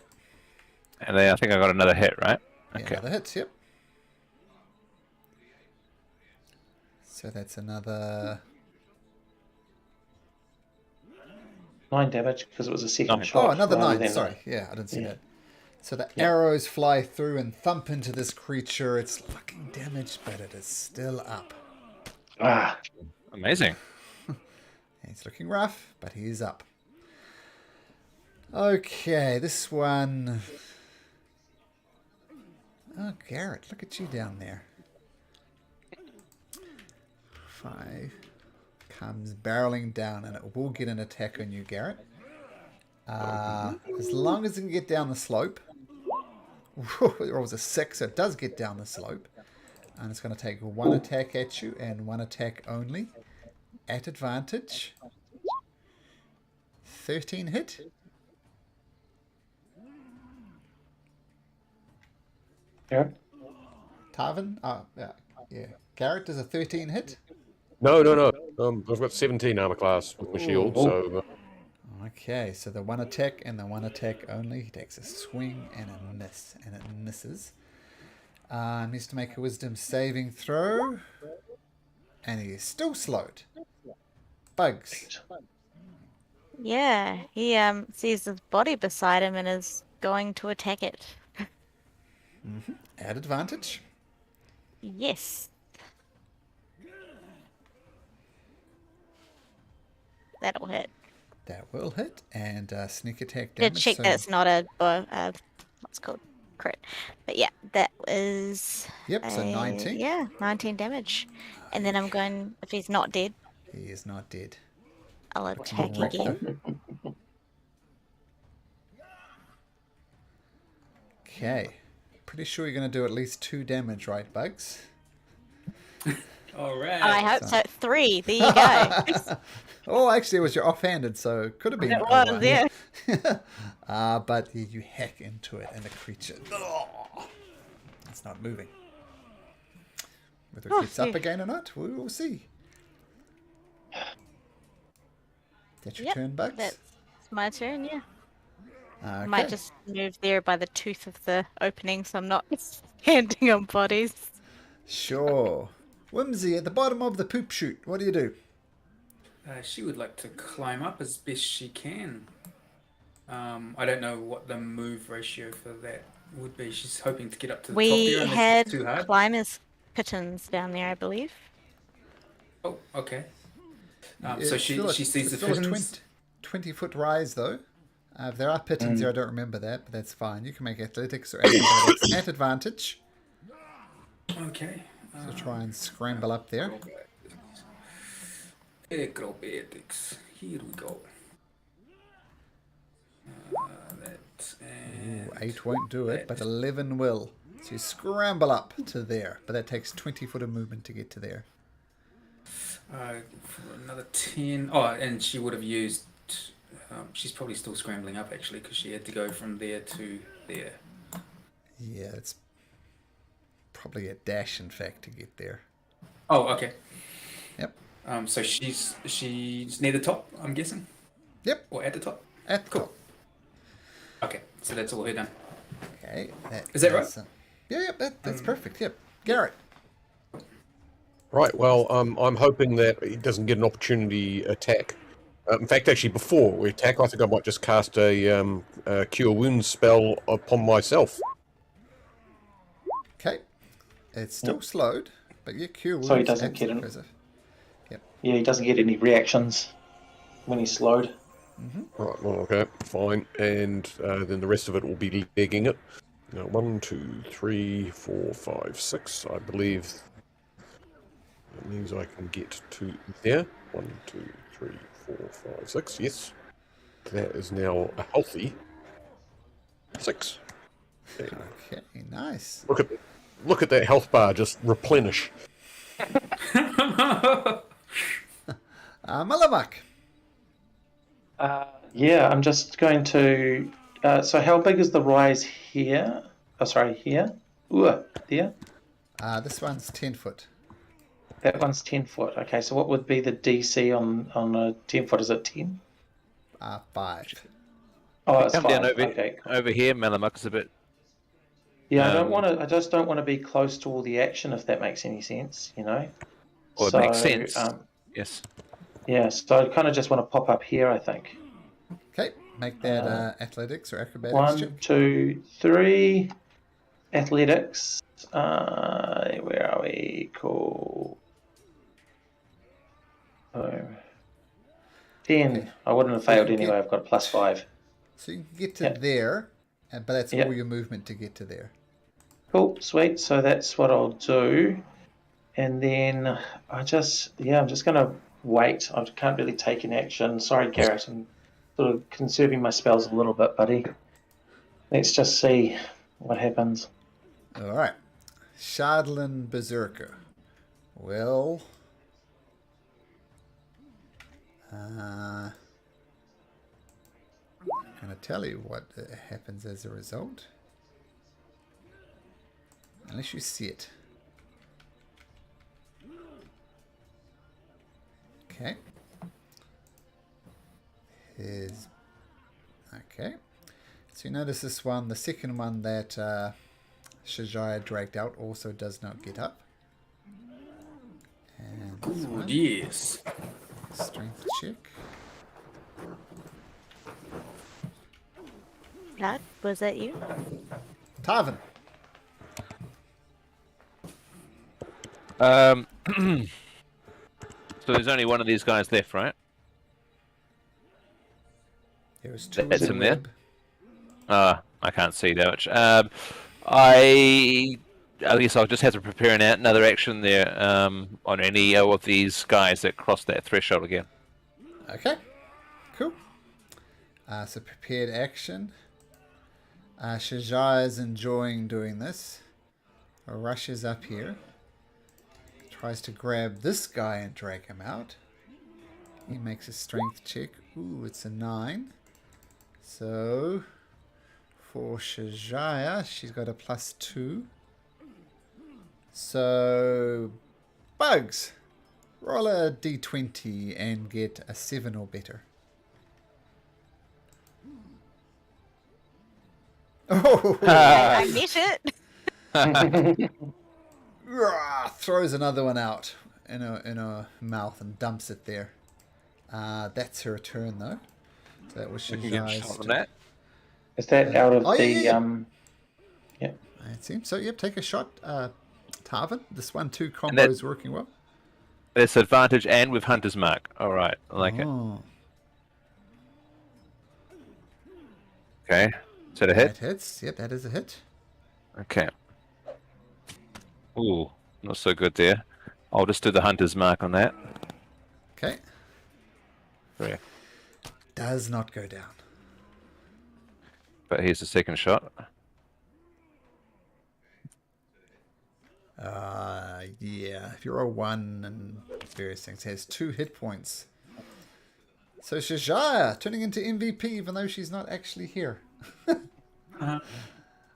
[SPEAKER 2] And then I think I got another hit, right?
[SPEAKER 1] Yeah,
[SPEAKER 2] Okay.
[SPEAKER 1] another hit, yep. So that's another...
[SPEAKER 3] 9 damage because it was a second shot.
[SPEAKER 1] Oh, another
[SPEAKER 3] rather
[SPEAKER 1] 9.
[SPEAKER 3] than-
[SPEAKER 1] Sorry. Yeah, I didn't see that. So the arrows fly through and thump into this creature. It's fucking damaged, but it is still up.
[SPEAKER 3] Ah,
[SPEAKER 2] Amazing.
[SPEAKER 1] He's looking rough, but he is up. Okay, this one... Oh, Garrett, look at you down there. 5 comes barreling down, and it will get an attack on you, Garrett. As long as it can get down the slope. It was a 6, so it does get down the slope. And it's going to take 1 attack at you, and 1 attack only. At advantage. 13 hit.
[SPEAKER 3] Garrett?
[SPEAKER 1] Tarvin? Yeah. Garrett does a 13 hit.
[SPEAKER 6] No. I've got 17 armor class with my shield,
[SPEAKER 3] Ooh.
[SPEAKER 6] so
[SPEAKER 1] Okay, so the one attack and the one attack only. He takes a swing and a miss, and it misses. Needs to make a wisdom saving throw. And he is still slowed. Bugs.
[SPEAKER 4] Yeah, he sees his body beside him and is going to attack it.
[SPEAKER 1] At advantage.
[SPEAKER 4] Yes. That'll hit.
[SPEAKER 1] That will hit. And sneak attack
[SPEAKER 4] Gonna
[SPEAKER 1] damage.
[SPEAKER 4] check
[SPEAKER 1] so-
[SPEAKER 4] that it's not a what's it called crit. But yeah, that is
[SPEAKER 1] Yep, so 19.
[SPEAKER 4] Yeah, 19 damage. And then I'm going, if he's not dead,
[SPEAKER 1] He is not dead.
[SPEAKER 4] I'll attack
[SPEAKER 1] Right,
[SPEAKER 4] again.
[SPEAKER 1] Okay. Pretty sure you're going to do at least 2 damage, right, Bugs?
[SPEAKER 5] All right.
[SPEAKER 4] I hope so. 3. There you go.
[SPEAKER 1] Oh, actually, it was your offhanded, so it could have been
[SPEAKER 4] It
[SPEAKER 1] a
[SPEAKER 4] was,
[SPEAKER 1] one.
[SPEAKER 4] yeah.
[SPEAKER 1] But you hack into it, and the creature... It's not moving. Whether it gets up
[SPEAKER 4] phew.
[SPEAKER 1] again or not, we will see. That's your
[SPEAKER 4] Yep,
[SPEAKER 1] turn, Bugs?
[SPEAKER 4] That's my turn, yeah.
[SPEAKER 1] Okay.
[SPEAKER 4] Might just move there by the tooth of the opening so I'm not standing on bodies.
[SPEAKER 1] Sure. Whimsy, at the bottom of the poop chute, what do you do?
[SPEAKER 5] She would like to climb up as best she can. I don't know what the move ratio for that would be. She's hoping to get up to the top
[SPEAKER 4] We
[SPEAKER 5] there.
[SPEAKER 4] had
[SPEAKER 5] Too hard.
[SPEAKER 4] climbers kittens down there, I believe.
[SPEAKER 5] Oh, okay.
[SPEAKER 1] Yeah,
[SPEAKER 5] So she
[SPEAKER 1] still a-
[SPEAKER 5] sees the
[SPEAKER 1] still a
[SPEAKER 5] pittance.
[SPEAKER 1] 20-foot rise, though. If there are pittons there, I don't remember that, but that's fine. You can make athletics or acrobatics at advantage.
[SPEAKER 5] Okay.
[SPEAKER 1] So try and scramble up there.
[SPEAKER 5] Acrobatics. Here we go. That and
[SPEAKER 1] Ooh, 8 won't do it, but 11 will. So you scramble up to there, but that takes 20 foot of movement to get to there.
[SPEAKER 5] for another 10. Oh, and she would have used. She's probably still scrambling up actually because she had to go from there to there.
[SPEAKER 1] Yeah, it's probably a dash, in fact, to get there.
[SPEAKER 5] Oh, okay.
[SPEAKER 1] Yep.
[SPEAKER 5] So she's near the top, I'm guessing,
[SPEAKER 1] Yep,
[SPEAKER 5] or at the top.
[SPEAKER 1] at the
[SPEAKER 5] Cool.
[SPEAKER 1] top.
[SPEAKER 5] Okay, so that's all her done.
[SPEAKER 1] Okay.
[SPEAKER 5] Is that right?
[SPEAKER 1] Yeah, that's perfect. Yep. Garrett.
[SPEAKER 6] right. Well, I'm hoping that he doesn't get an opportunity attack. In fact, actually, before we attack, I think I might just cast a cure wounds spell upon myself.
[SPEAKER 1] Okay. It's still slowed, but your cure
[SPEAKER 3] So he
[SPEAKER 1] wounds
[SPEAKER 3] doesn't get
[SPEAKER 1] absolutely
[SPEAKER 3] it.
[SPEAKER 1] impressive.
[SPEAKER 3] Yeah, he doesn't get any reactions when he's slowed.
[SPEAKER 6] Right. Well, okay, fine. And then the rest of it will be legging it. Now, 1, 2, 3, 4, 5, 6. I believe that means I can get to there. 1, 2, 3, 4, 5, 6. Yes. That is now a healthy 6. And
[SPEAKER 1] Okay, nice.
[SPEAKER 6] look at that health bar just replenish.
[SPEAKER 1] Malamak.
[SPEAKER 3] Yeah, I'm just going to. So how big is the rise here? Oh, sorry, here. Ooh, there.
[SPEAKER 1] This one's 10 foot.
[SPEAKER 3] That one's 10 foot. Okay, so what would be the DC on a 10 foot? Is it 10?
[SPEAKER 1] 5.
[SPEAKER 3] Oh, it's
[SPEAKER 2] Come
[SPEAKER 3] 5.
[SPEAKER 2] down over,
[SPEAKER 3] Okay.
[SPEAKER 2] over here, Malamuck's a bit.
[SPEAKER 3] Yeah, I don't
[SPEAKER 2] Um,
[SPEAKER 3] want to. I just don't want to be close to all the action, if that makes any sense. You know.
[SPEAKER 2] Well, it makes sense.
[SPEAKER 3] Um,
[SPEAKER 2] Yes.
[SPEAKER 3] yeah, so I kind of just want to pop up here. I think.
[SPEAKER 1] Okay, make that athletics or acrobatics
[SPEAKER 3] 1,
[SPEAKER 1] check.
[SPEAKER 3] 2, 3. Athletics. Where are we? Cool. Oh. 10.
[SPEAKER 1] Okay.
[SPEAKER 3] I wouldn't have
[SPEAKER 1] So you
[SPEAKER 3] failed
[SPEAKER 1] can
[SPEAKER 3] anyway.
[SPEAKER 1] get-
[SPEAKER 3] I've got +5.
[SPEAKER 1] So you can get to
[SPEAKER 3] Yeah.
[SPEAKER 1] there, but that's
[SPEAKER 3] Yeah.
[SPEAKER 1] all your movement to get to there.
[SPEAKER 3] Cool, sweet. So that's what I'll do. And then I'm just going to wait. I can't really take an action. Sorry, Garrett. I'm sort of conserving my spells a little bit, buddy. Let's just see what happens.
[SPEAKER 1] All right. Shadlin Berserker. Well, I'm going to tell you what happens as a result. Unless you see it. Okay. Here's... Okay. So you notice this one, the second one that Shajaya dragged out, also does not get up. And this
[SPEAKER 5] Good,
[SPEAKER 1] one,
[SPEAKER 5] yes.
[SPEAKER 1] strength check.
[SPEAKER 4] Blood, was that you?
[SPEAKER 1] Tarvin.
[SPEAKER 2] So there's only one of these guys left, right?
[SPEAKER 1] There was two
[SPEAKER 2] That's
[SPEAKER 1] in the
[SPEAKER 2] him there.
[SPEAKER 1] web.
[SPEAKER 2] I can't see that much. I guess I'll just have to prepare another action there on any of these guys that cross that threshold again.
[SPEAKER 1] Okay. Cool. So prepared action. Shajaya is enjoying doing this. Rushes up here. Tries to grab this guy and drag him out. He makes a strength check. Ooh, it's a 9. So, for Shajaya, she's got a +2. So, Bugs, roll a d20 and get a 7 or better. Oh!
[SPEAKER 4] I met it.
[SPEAKER 1] Throws another one out in her mouth and dumps it there. That's her turn though. So that was
[SPEAKER 2] We can get a
[SPEAKER 1] Shajaya's
[SPEAKER 2] shot on
[SPEAKER 1] turn.
[SPEAKER 2] that.
[SPEAKER 3] Is that out of
[SPEAKER 1] Oh,
[SPEAKER 3] the
[SPEAKER 1] yeah.
[SPEAKER 3] Yeah.
[SPEAKER 1] It seems so. Yep, take a shot, Tarvin. This 1-2 combo
[SPEAKER 2] that-
[SPEAKER 1] is working well.
[SPEAKER 2] That's advantage and with Hunter's Mark. All right, I like it.
[SPEAKER 1] Oh,
[SPEAKER 2] Okay, is that a hit?
[SPEAKER 1] that hits. Yep, that is a hit.
[SPEAKER 2] Okay. Ooh, not so good there. I'll just do the Hunter's Mark on that.
[SPEAKER 1] Okay,
[SPEAKER 2] Yeah.
[SPEAKER 1] does not go down.
[SPEAKER 2] But here's the second shot.
[SPEAKER 1] Yeah, if you're a 1 and various things, has 2 hit points. So Shajaya turning into MVP even though she's not actually here.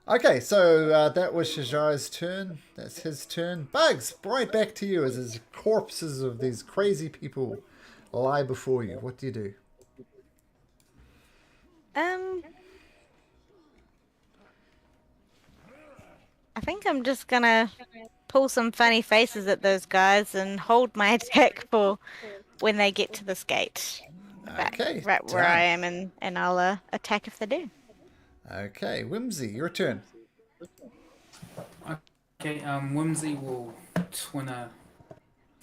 [SPEAKER 1] Okay, so that was Shajaya's turn. That's his turn. Bugs, right back to you as his corpses of these crazy people lie before you. What do you do?
[SPEAKER 4] I think I'm just gonna pull some funny faces at those guys and hold my attack for when they get to this gate.
[SPEAKER 1] Okay,
[SPEAKER 4] Right where
[SPEAKER 1] done.
[SPEAKER 4] I am, and I'll attack if they do.
[SPEAKER 1] Okay, Whimsy, your turn.
[SPEAKER 5] Okay, Whimsy will twin a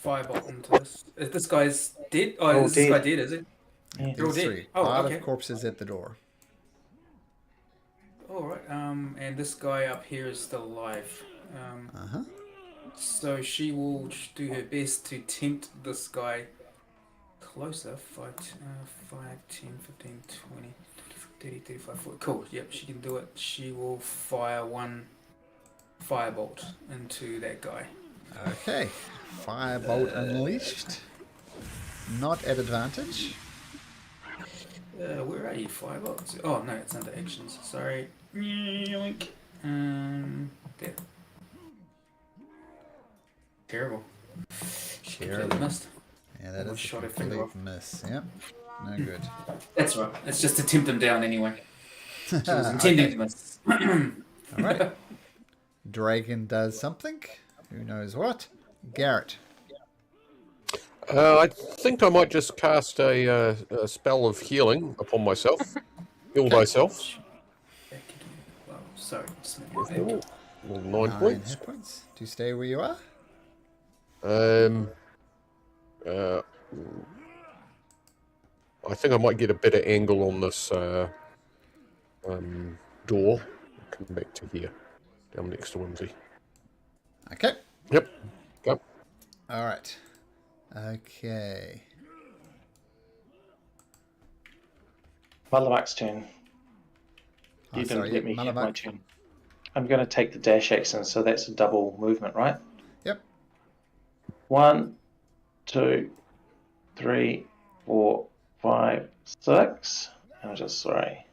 [SPEAKER 5] firebolt into this. Is this guy's dead? Oh,
[SPEAKER 3] Oh,
[SPEAKER 5] is this guy
[SPEAKER 3] dead.
[SPEAKER 5] dead, is it?
[SPEAKER 3] Yeah.
[SPEAKER 5] They're all
[SPEAKER 1] There's
[SPEAKER 5] dead.
[SPEAKER 1] 3.
[SPEAKER 5] Oh,
[SPEAKER 1] Pile
[SPEAKER 5] okay.
[SPEAKER 1] of corpses at the door.
[SPEAKER 5] Alright, and this guy up here is still alive.
[SPEAKER 1] Uh-huh.
[SPEAKER 5] So she will do her best to tempt this guy closer. 5, 10, 15, 20, 30, 35, 40. Cool, yep, she can do it. She will fire one firebolt into that guy.
[SPEAKER 1] Okay, firebolt unleashed. Not at advantage.
[SPEAKER 5] Where are you, firebolts? Oh, no, it's under actions. Sorry. Yoink. There. Terrible. She completely
[SPEAKER 1] Terrible.
[SPEAKER 5] missed.
[SPEAKER 1] Yeah, that
[SPEAKER 5] Almost
[SPEAKER 1] is a
[SPEAKER 5] shot her finger
[SPEAKER 1] complete
[SPEAKER 5] off.
[SPEAKER 1] miss. Yep, no good.
[SPEAKER 5] That's right. It's just to tempt him down anyway. She was intending to miss.
[SPEAKER 1] All right. Dragon does something. Who knows what? Garrett.
[SPEAKER 6] I think I might just cast a spell of healing upon myself. Heal thyself.
[SPEAKER 5] Back again. Well, sorry. Just let me back.
[SPEAKER 6] 9
[SPEAKER 1] 9
[SPEAKER 6] points.
[SPEAKER 1] hit points. Do you stay where you are?
[SPEAKER 6] I think I might get a better angle on this door. Come back to here, down next to Whimsy.
[SPEAKER 1] Okay.
[SPEAKER 6] Yep. Go.
[SPEAKER 1] All right. Okay.
[SPEAKER 3] Malamak's turn.
[SPEAKER 1] Oh,
[SPEAKER 3] You
[SPEAKER 1] sorry,
[SPEAKER 3] didn't let me
[SPEAKER 1] yep,
[SPEAKER 3] hit my
[SPEAKER 1] Malamak.
[SPEAKER 3] turn. I'm going to take the dash action, so that's a double movement, right?
[SPEAKER 1] Yep.
[SPEAKER 3] 1, 2, 3, 4, 5, 6. I'm just sorry.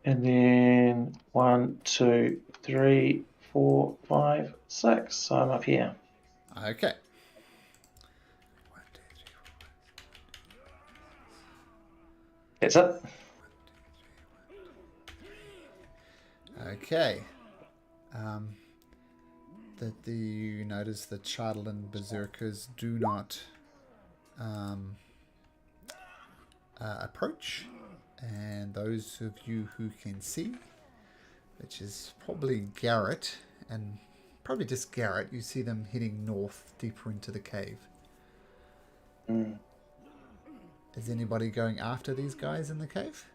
[SPEAKER 3] And then 1, 2, 3, 4, 5, 6. So I'm up here.
[SPEAKER 1] Okay. 1, 2,
[SPEAKER 3] That's it.
[SPEAKER 1] Okay. You notice that Chardlin Berserkers do not approach, and those of you who can see, which is probably Garrett, and probably just Garrett, you see them heading north deeper into the cave.
[SPEAKER 3] Mm.
[SPEAKER 1] Is anybody going after these guys in the cave?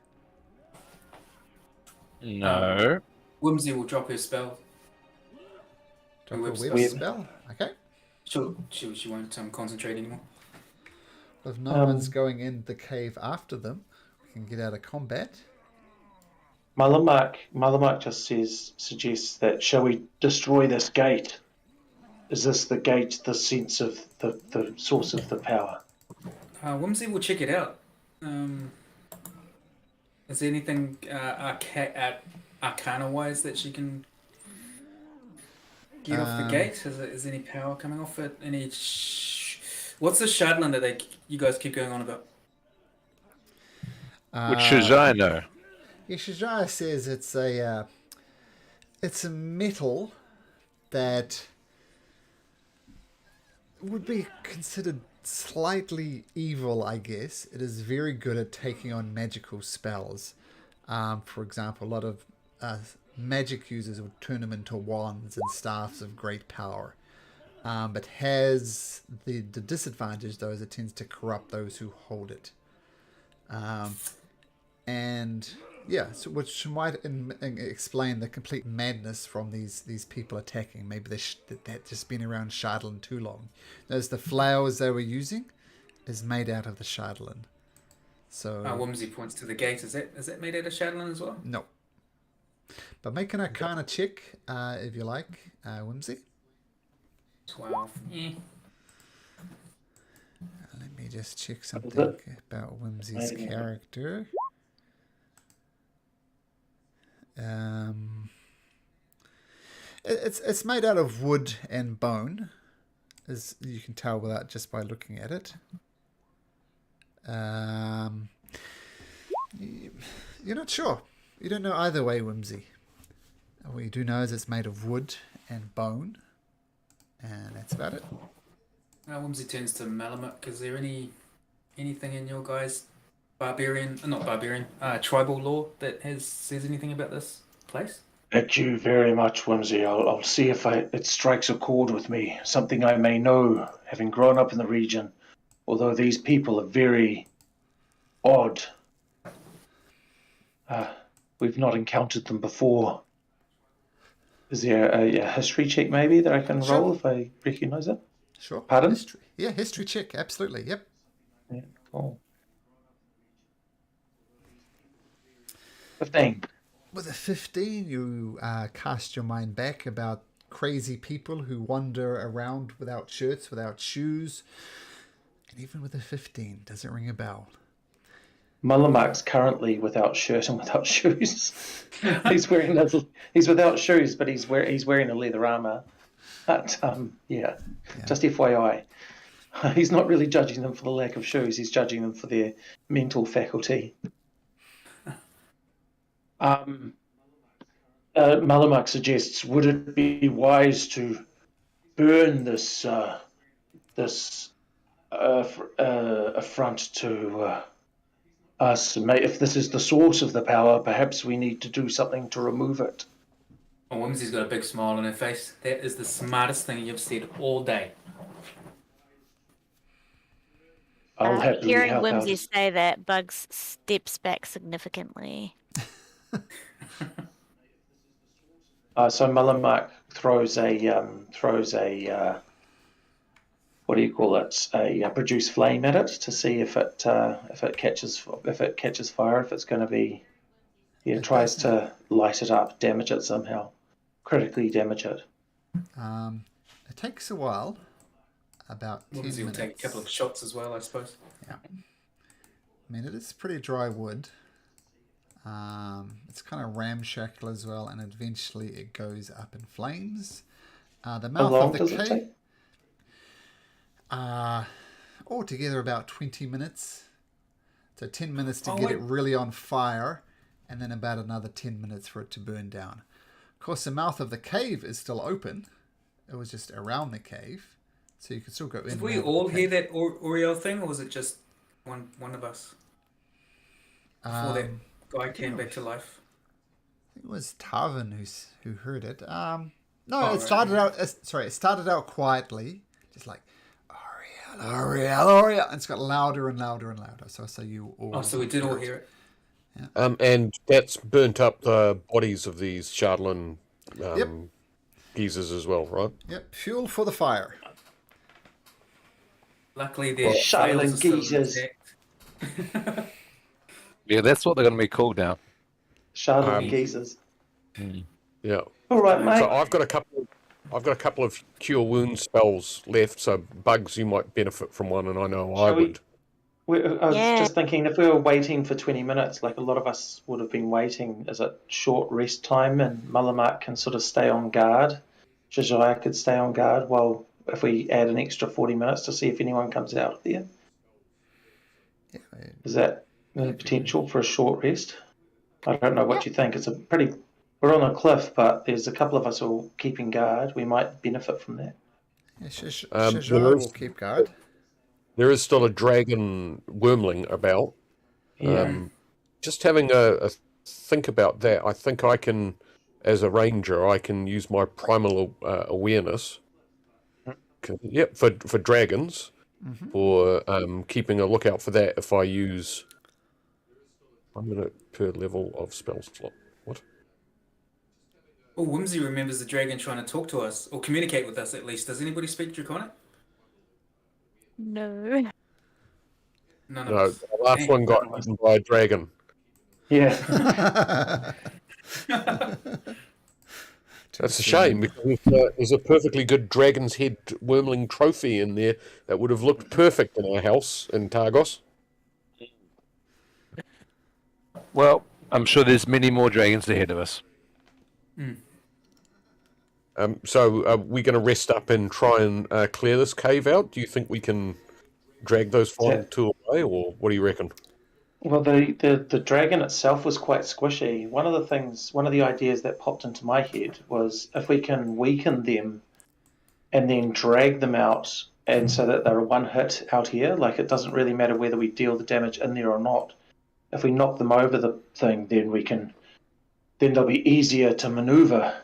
[SPEAKER 2] No.
[SPEAKER 5] Whimsy will drop her spell.
[SPEAKER 1] Drop a
[SPEAKER 5] Web
[SPEAKER 1] web
[SPEAKER 3] spell.
[SPEAKER 1] spell. Okay.
[SPEAKER 5] She won't concentrate anymore.
[SPEAKER 1] Well, if no one's going in the cave after them, we can get out of combat.
[SPEAKER 3] Malamak just suggests that shall we destroy this gate? Is this the gate, the sense of the source of the power?
[SPEAKER 5] Whimsy will check it out. Is there anything arcana-wise that she can get off the gate? Is there any power coming off it? What's the Shardland that you guys keep going on about?
[SPEAKER 2] Which should I know?
[SPEAKER 1] Yeah, Shajaya says it's a metal that would be considered slightly evil, I guess. It is very good at taking on magical spells. For example, a lot of magic users would turn them into wands and staffs of great power. But has the disadvantage, though, is it tends to corrupt those who hold it. And yeah, so which might explain the complete madness from these people attacking. Maybe they've just been around Shardlin too long. Notice the flowers they were using is made out of the Shardlin. So
[SPEAKER 5] Whimsy points to the gate. Is that made out of Shardlin as well?
[SPEAKER 1] no. But make an Arcana check if you like, Whimsy.
[SPEAKER 5] 12.
[SPEAKER 1] Let me just check something about Whimsy's
[SPEAKER 3] Maybe.
[SPEAKER 1] character. It's made out of wood and bone, as you can tell without just by looking at it. You're not sure. You don't know either way, Whimsy. All you do know is it's made of wood and bone, and that's about it.
[SPEAKER 5] Whimsy turns to Malamuk. Is there anything in your guys' tribal law that says anything about this place?
[SPEAKER 3] Thank you very much, Whimsy. I'll see if it strikes a chord with me. Something I may know, having grown up in the region. Although these people are very odd. We've not encountered them before. Is there a history check maybe that I can roll if I recognise it?
[SPEAKER 1] Sure.
[SPEAKER 3] Pardon?
[SPEAKER 1] History. Yeah, history check. Absolutely. Yep.
[SPEAKER 3] Yeah, cool. 15.
[SPEAKER 1] With a 15, you cast your mind back about crazy people who wander around without shirts, without shoes. And even with a 15, does it ring a bell?
[SPEAKER 3] Mullamark's currently without shirt and without shoes. He's without shoes, but he's wearing a leather armor. But yeah, just FYI, he's not really judging them for the lack of shoes. He's judging them for their mental faculty. Malamak suggests, would it be wise to burn this affront to us? If this is the source of the power, perhaps we need to do something to remove it.
[SPEAKER 5] Oh, Whimsy's got a big smile on her face. That is the smartest thing you've said all day.
[SPEAKER 3] I'll happily
[SPEAKER 4] Hearing
[SPEAKER 3] help
[SPEAKER 4] Whimsy
[SPEAKER 3] out.
[SPEAKER 4] say that, Bugs steps back significantly.
[SPEAKER 3] So Malamak throws a what do you call it? A produce flame at it to see if it catches fire. If it's going to be, tries to light it up, damage it somehow, critically damage it.
[SPEAKER 1] It takes a while, about 10
[SPEAKER 5] Whimsy will
[SPEAKER 1] minutes.
[SPEAKER 5] take a couple of shots as well, I suppose.
[SPEAKER 1] Yeah. I mean, it is pretty dry wood. It's kind of ramshackle as well, and eventually it goes up in flames. The mouth
[SPEAKER 3] How long
[SPEAKER 1] of the
[SPEAKER 3] does it
[SPEAKER 1] cave.
[SPEAKER 3] take?
[SPEAKER 1] Altogether about 20 minutes. So 10 minutes to
[SPEAKER 5] Oh,
[SPEAKER 1] get
[SPEAKER 5] wait.
[SPEAKER 1] it really on fire, and then about another 10 minutes for it to burn down. Of course, the mouth of the cave is still open. It was just around the cave, so you could still go in.
[SPEAKER 5] Did
[SPEAKER 1] and
[SPEAKER 5] we
[SPEAKER 1] out of the
[SPEAKER 5] all hear
[SPEAKER 1] cave.
[SPEAKER 5] that Oriel thing, or was it just one of us before that guy came back to life?
[SPEAKER 1] I think it was Tarvin who heard it. No,
[SPEAKER 5] Oh,
[SPEAKER 1] it started out. It started out quietly, just like Oriel, Oriel, Oriel, and it's got louder and louder and louder. So you all.
[SPEAKER 5] Oh, so we did all hear it.
[SPEAKER 6] And that's burnt up the bodies of these Shardlin
[SPEAKER 1] Yep.
[SPEAKER 6] geezers as well, right?
[SPEAKER 1] Yep. Fuel for the fire.
[SPEAKER 5] Luckily, their
[SPEAKER 3] Charlotte
[SPEAKER 5] tails are still
[SPEAKER 3] geezers.
[SPEAKER 5] intact.
[SPEAKER 2] Yeah, that's what they're going to be called now.
[SPEAKER 3] Charlotte geezers.
[SPEAKER 6] Yeah.
[SPEAKER 3] All right, mate.
[SPEAKER 6] So I've got a couple of cure wound spells left. So Bugs, you might benefit from one, and I know I
[SPEAKER 3] Shall we-
[SPEAKER 6] would.
[SPEAKER 3] I was
[SPEAKER 4] Yeah.
[SPEAKER 3] just thinking, if we were waiting for 20 minutes, like a lot of us would have been waiting, is it short rest time and Mullamark can sort of stay on guard? Shajaya could stay on guard while, if we add an extra 40 minutes to see if anyone comes out there.
[SPEAKER 1] Yeah.
[SPEAKER 3] Is that the potential for a short rest? I don't know what you think. It's a pretty... We're on a cliff, but there's a couple of us all keeping guard. We might benefit from that.
[SPEAKER 1] Yeah,
[SPEAKER 6] there
[SPEAKER 1] Shajara
[SPEAKER 6] is-
[SPEAKER 1] will keep guard.
[SPEAKER 6] There is still a dragon wormling about.
[SPEAKER 3] Yeah.
[SPEAKER 6] Just having a think about that. I think I can, as a ranger, I can use my primal awareness. Yep, for dragons, for keeping a lookout for that. If I use 1 minute per level of spell slot. What?
[SPEAKER 5] Oh, Whimsy remembers the dragon trying to talk to us, or communicate with us at least. Does anybody speak Draconic?
[SPEAKER 4] No.
[SPEAKER 5] None of
[SPEAKER 6] No,
[SPEAKER 5] us.
[SPEAKER 6] the last
[SPEAKER 5] Dang,
[SPEAKER 6] one got
[SPEAKER 5] none of us.
[SPEAKER 6] eaten by a dragon.
[SPEAKER 3] Yeah.
[SPEAKER 6] That's a shame because there's a perfectly good dragon's head wormling trophy in there that would have looked perfect in our house in Targos.
[SPEAKER 2] Well, I'm sure there's many more dragons ahead of us.
[SPEAKER 6] So are we going to rest up and try and clear this cave out? Do you think we can drag those final two away, or what do you reckon?
[SPEAKER 3] Well, the dragon itself was quite squishy. One of the ideas that popped into my head was if we can weaken them and then drag them out, and so that they're one hit out here, like it doesn't really matter whether we deal the damage in there or not. If we knock them over the thing, then they'll be easier to maneuver.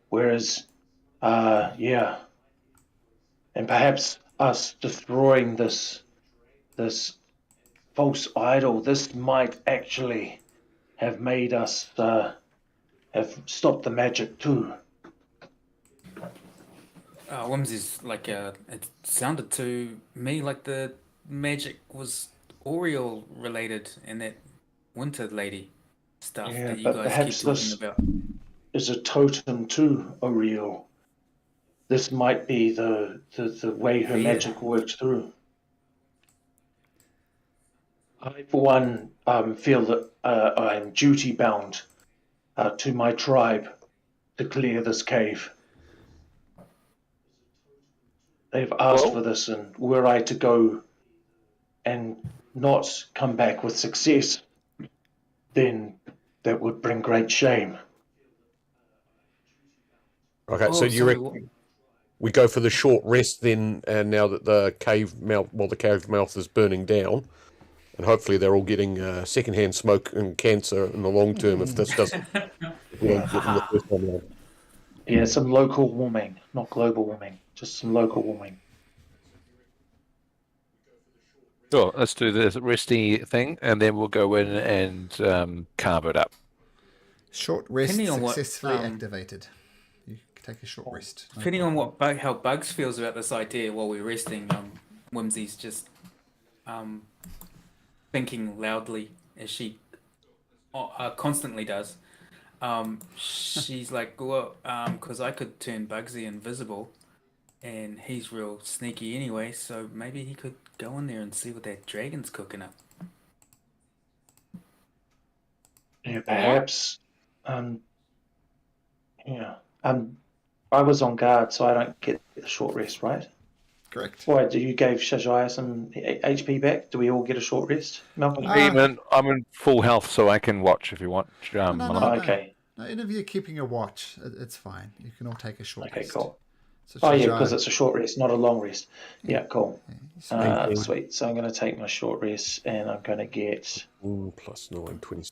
[SPEAKER 3] Whereas, and perhaps us destroying this false idol, this might actually have made us have stopped the magic too.
[SPEAKER 5] Whimsy's like, it sounded to me like the magic was Oriole related and that winter lady stuff
[SPEAKER 3] Yeah,
[SPEAKER 5] that you
[SPEAKER 3] but
[SPEAKER 5] guys keep
[SPEAKER 3] perhaps
[SPEAKER 5] talking
[SPEAKER 3] this
[SPEAKER 5] about.
[SPEAKER 3] is a totem too, Oriel. This might be the way her
[SPEAKER 5] Yeah.
[SPEAKER 3] magic works through. I, for one, feel that I am duty bound to my tribe to clear this cave. They've asked for this, and were I to go and not come back with success, then that would bring great shame.
[SPEAKER 6] Okay,
[SPEAKER 5] Oh,
[SPEAKER 6] so you
[SPEAKER 5] sorry,
[SPEAKER 6] reckon we go for the short rest then, and now that the cave mouth is burning down, and hopefully they're all getting secondhand smoke and cancer in the long term if this doesn't. We don't get them the first time around.
[SPEAKER 3] Yeah, some local warming, not global warming, just some local warming.
[SPEAKER 2] Sure, let's do this resty thing, and then we'll go in and carve it up.
[SPEAKER 1] Short rest
[SPEAKER 5] Depending on what,
[SPEAKER 1] successfully activated. You can take a short rest. No
[SPEAKER 5] Depending on
[SPEAKER 1] problem.
[SPEAKER 5] how Bugs feels about this idea while we're resting, Whimsy's just thinking loudly as she constantly does. She's like, well, because I could turn Bugsy invisible, and he's real sneaky anyway, so maybe he could go in there and see what that dragon's cooking up.
[SPEAKER 3] Yeah, perhaps. I was on guard, so I don't get the short rest, right?
[SPEAKER 1] Correct.
[SPEAKER 3] Why, do you gave Shajaya some HP back? Do we all get a short rest, Malcolm?
[SPEAKER 2] I'm in full health, so I can watch if you want.
[SPEAKER 1] No.
[SPEAKER 3] Oh, okay.
[SPEAKER 1] No, any of you keeping a watch, it's fine. You can all take a short
[SPEAKER 3] Okay,
[SPEAKER 1] rest.
[SPEAKER 3] cool.
[SPEAKER 1] So
[SPEAKER 3] Oh, yeah,
[SPEAKER 1] Shajaya-
[SPEAKER 3] because it's a short rest, not a long rest. Yeah, cool.
[SPEAKER 1] Yeah,
[SPEAKER 6] you.
[SPEAKER 3] Sweet. So I'm going to take my short rest, and I'm going to get
[SPEAKER 6] Plus 9, 27.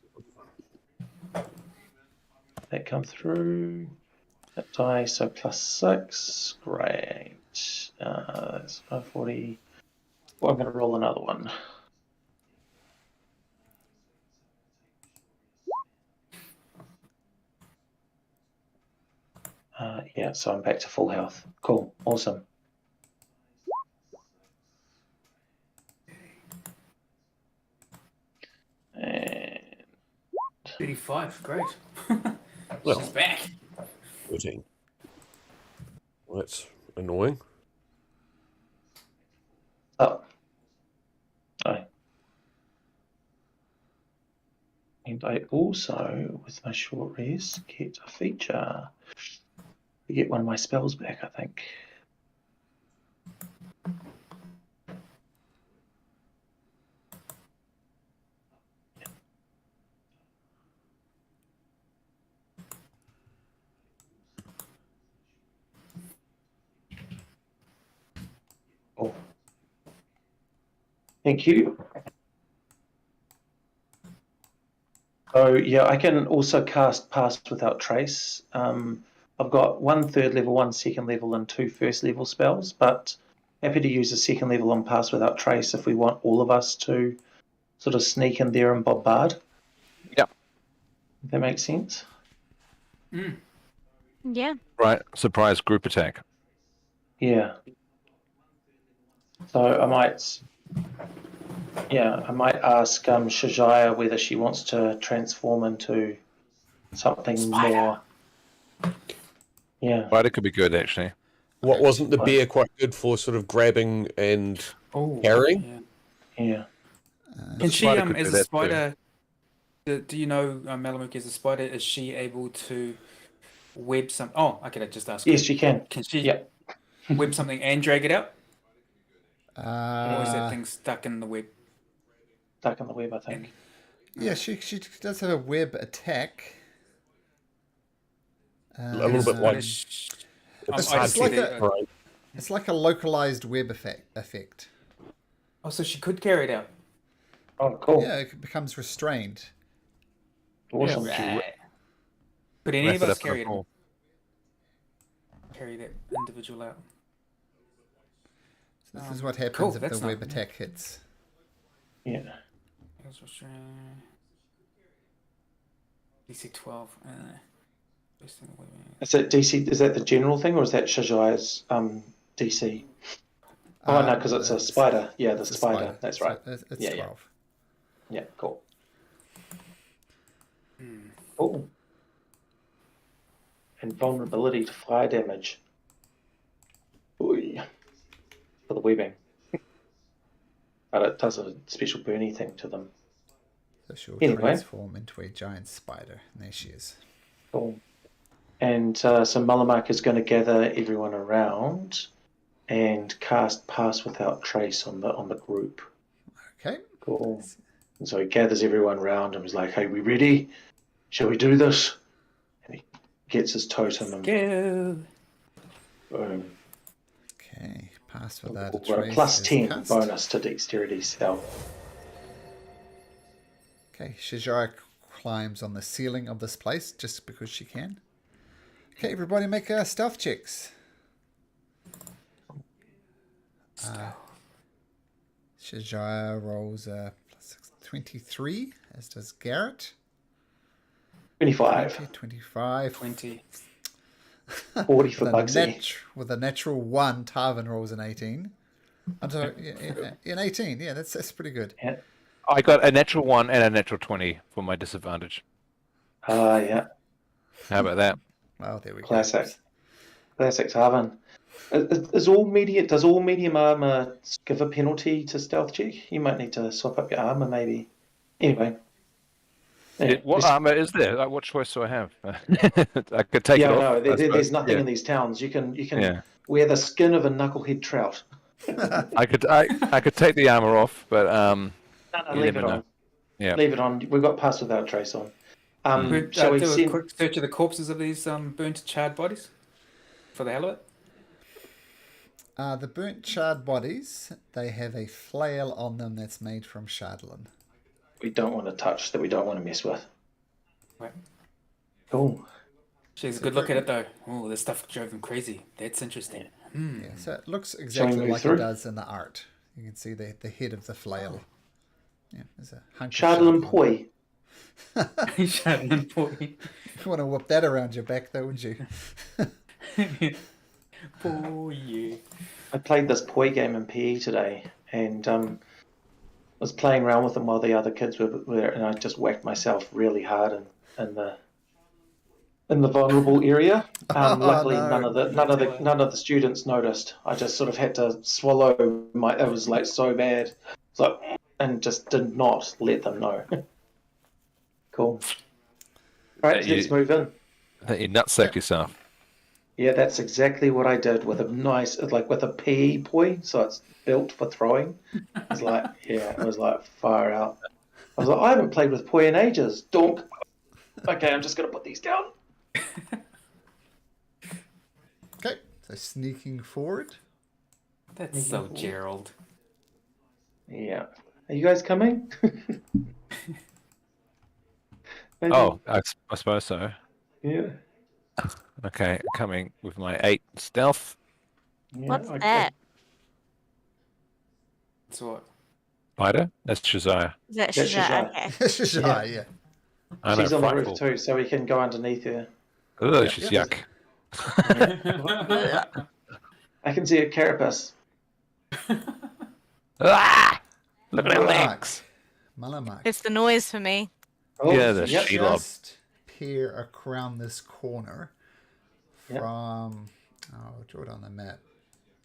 [SPEAKER 3] that come through. That die, so +6. Great. That's 540. Well, I'm going to roll another one. Yeah, so I'm back to full health. Cool. Awesome. And
[SPEAKER 5] 35. Great.
[SPEAKER 6] Well.
[SPEAKER 5] She's back.
[SPEAKER 6] 13. Well, that's annoying.
[SPEAKER 3] oh. Oh. And I also, with my short rest, get a feature. You get one of my spells back, I think. Oh. Thank you. So yeah, I can also cast Pass Without Trace. I've got 1 third level, 1 second level, and 2 first level spells, but happy to use a second level on Pass Without Trace if we want all of us to sort of sneak in there and bombard.
[SPEAKER 2] Yep.
[SPEAKER 3] If that makes sense.
[SPEAKER 4] Yeah.
[SPEAKER 2] Right, surprise group attack.
[SPEAKER 3] Yeah. So I might ask Shajaya whether she wants to transform into something more. Yeah.
[SPEAKER 2] Spider could be good, actually.
[SPEAKER 6] What wasn't the bear quite good for sort of grabbing and carrying?
[SPEAKER 5] Yeah.
[SPEAKER 3] Yeah.
[SPEAKER 5] Can she,
[SPEAKER 2] Spider could
[SPEAKER 5] as
[SPEAKER 2] do
[SPEAKER 5] a
[SPEAKER 2] that too.
[SPEAKER 5] spider, do you know, Malamuk, as a spider, is she able to web some? Oh, okay, I just asked.
[SPEAKER 3] Yes, she can.
[SPEAKER 5] Can she
[SPEAKER 3] Yeah.
[SPEAKER 5] web something and drag it out? Or is that
[SPEAKER 1] Uh,
[SPEAKER 5] thing stuck in the web?
[SPEAKER 3] Stuck in the web, I think.
[SPEAKER 1] yeah, she does have a web attack.
[SPEAKER 6] A little bit like
[SPEAKER 1] It's like it's like a localized web effect.
[SPEAKER 5] Oh, so she could carry it out.
[SPEAKER 3] Oh, cool.
[SPEAKER 1] Yeah, it becomes restrained.
[SPEAKER 3] Awesome.
[SPEAKER 5] Right. Could any
[SPEAKER 2] Wrap
[SPEAKER 5] of
[SPEAKER 2] it
[SPEAKER 5] us
[SPEAKER 2] up in a
[SPEAKER 5] carry
[SPEAKER 2] ball.
[SPEAKER 5] that individual out?
[SPEAKER 1] So this is what happens
[SPEAKER 5] cool,
[SPEAKER 1] if
[SPEAKER 5] that's
[SPEAKER 1] the web
[SPEAKER 5] not-
[SPEAKER 1] attack hits.
[SPEAKER 3] Yeah.
[SPEAKER 5] DC 12.
[SPEAKER 3] Is that DC? Is that the general thing, or is that Shajaya's DC? Oh no, because it's a spider. Yeah, the
[SPEAKER 1] It's a
[SPEAKER 3] spider. That's
[SPEAKER 1] So
[SPEAKER 3] right.
[SPEAKER 1] it's
[SPEAKER 3] Yeah,
[SPEAKER 1] 12.
[SPEAKER 3] Yeah, cool. Cool. And vulnerability to fire damage. Oy. For the webbing. But it does a special burny thing to them.
[SPEAKER 1] So she'll
[SPEAKER 3] Anyway.
[SPEAKER 1] transform into a giant spider. And there she is.
[SPEAKER 3] Cool. And so Malamak is going to gather everyone around and cast Pass Without Trace on the group.
[SPEAKER 1] Okay.
[SPEAKER 3] Cool. And so he gathers everyone around and was like, "Hey, we ready? Shall we do this?" And he gets his totem and
[SPEAKER 5] Go.
[SPEAKER 3] boom.
[SPEAKER 1] Okay. Pass without a
[SPEAKER 3] We've got a
[SPEAKER 1] trace.
[SPEAKER 3] plus
[SPEAKER 1] is
[SPEAKER 3] 10
[SPEAKER 1] cast.
[SPEAKER 3] bonus to dexterity spell.
[SPEAKER 1] Okay. Shajara climbs on the ceiling of this place just because she can. Okay, everybody make stealth checks. Shajara rolls a plus 23, as does Garrett.
[SPEAKER 3] 25.
[SPEAKER 1] 25.
[SPEAKER 5] 20.
[SPEAKER 3] 40 for Bugsy.
[SPEAKER 1] With a natural 1, Tarvin rolls an 18. I'm sorry, an 18. Yeah, that's pretty good.
[SPEAKER 3] Yeah.
[SPEAKER 2] I got a natural 1 and a natural 20 for my disadvantage.
[SPEAKER 3] Yeah.
[SPEAKER 2] How about that?
[SPEAKER 1] Well, there we
[SPEAKER 3] Classic.
[SPEAKER 1] go.
[SPEAKER 3] Classic Tarvin. Does all medium armor give a penalty to stealth check? You might need to swap up your armor, maybe. Anyway. Yeah,
[SPEAKER 2] What armor is there? Like, what choice do I have? I could take it off.
[SPEAKER 3] no,
[SPEAKER 2] I
[SPEAKER 3] there's
[SPEAKER 2] suppose.
[SPEAKER 3] nothing
[SPEAKER 2] Yeah.
[SPEAKER 3] in these towns. You can
[SPEAKER 2] Yeah.
[SPEAKER 3] wear the skin of a knucklehead trout.
[SPEAKER 2] I could take the armor off, but
[SPEAKER 3] No,
[SPEAKER 2] you
[SPEAKER 3] leave
[SPEAKER 2] never
[SPEAKER 3] it
[SPEAKER 2] know.
[SPEAKER 3] on.
[SPEAKER 2] Yeah.
[SPEAKER 3] Leave it on. We've got Pass Without Trace on.
[SPEAKER 5] Could
[SPEAKER 3] Shall we
[SPEAKER 5] do a
[SPEAKER 3] send...
[SPEAKER 5] quick search of the corpses of these burnt, charred bodies for the hell of it?
[SPEAKER 1] The burnt charred bodies, they have a flail on them that's made from shardlin.
[SPEAKER 3] We don't want to touch, that we don't want to mess with.
[SPEAKER 5] Right.
[SPEAKER 3] Cool.
[SPEAKER 5] She's a good look at it though. Oh, this stuff drove him crazy. That's interesting.
[SPEAKER 1] Yeah, so it looks
[SPEAKER 3] Shall we
[SPEAKER 1] exactly
[SPEAKER 3] move
[SPEAKER 1] like
[SPEAKER 3] through?
[SPEAKER 1] it does in the art. You can see the head of the flail. Yeah, there's a hunk of
[SPEAKER 3] Shardlin Poi.
[SPEAKER 5] Shannon boy.
[SPEAKER 1] You want to whip that around your back, though, wouldn't you?
[SPEAKER 5] Oh yeah.
[SPEAKER 3] I played this Poi game in PE today, and was playing around with them while the other kids were there, and I just whacked myself really hard in the vulnerable area. Luckily,
[SPEAKER 1] no.
[SPEAKER 3] none of the students noticed. I just sort of had to swallow my. It was like so bad, so and just did not let them know. Cool. All right,
[SPEAKER 2] You-
[SPEAKER 3] let's move in.
[SPEAKER 2] You nutsack yourself.
[SPEAKER 3] Yeah, that's exactly what I did with a nice, like with a PE poi, so it's built for throwing. It's like, yeah, it was like far out. I was like, I haven't played with poi in ages. Donk. Okay, I'm just gonna put these down.
[SPEAKER 1] Okay, so sneaking forward.
[SPEAKER 5] That's so Gerald.
[SPEAKER 3] Yeah. Are you guys coming? Maybe-
[SPEAKER 2] Oh, I suppose so.
[SPEAKER 3] Yeah.
[SPEAKER 2] Okay, coming with my 8 stealth.
[SPEAKER 3] Yeah,
[SPEAKER 4] What's
[SPEAKER 3] I-
[SPEAKER 4] that?
[SPEAKER 5] So what?
[SPEAKER 2] Spider? That's Shazaya.
[SPEAKER 4] Is that
[SPEAKER 3] That's
[SPEAKER 4] Shazam?
[SPEAKER 3] Shazam.
[SPEAKER 4] Okay.
[SPEAKER 1] Shazai, yeah.
[SPEAKER 2] I know,
[SPEAKER 3] She's on the roof
[SPEAKER 2] frightful.
[SPEAKER 3] too, so we can go underneath her.
[SPEAKER 2] Ugh, she's
[SPEAKER 1] Yeah.
[SPEAKER 2] yuck.
[SPEAKER 3] I can see a carapace.
[SPEAKER 2] Ah! Look at her
[SPEAKER 1] Malamak.
[SPEAKER 2] legs.
[SPEAKER 1] Malamak.
[SPEAKER 4] It's the noise for me.
[SPEAKER 3] Oh,
[SPEAKER 2] Yeah, the
[SPEAKER 3] yep.
[SPEAKER 2] she-lob.
[SPEAKER 1] Just peer around this corner
[SPEAKER 3] Yep.
[SPEAKER 1] from... Oh, I'll draw it on the map.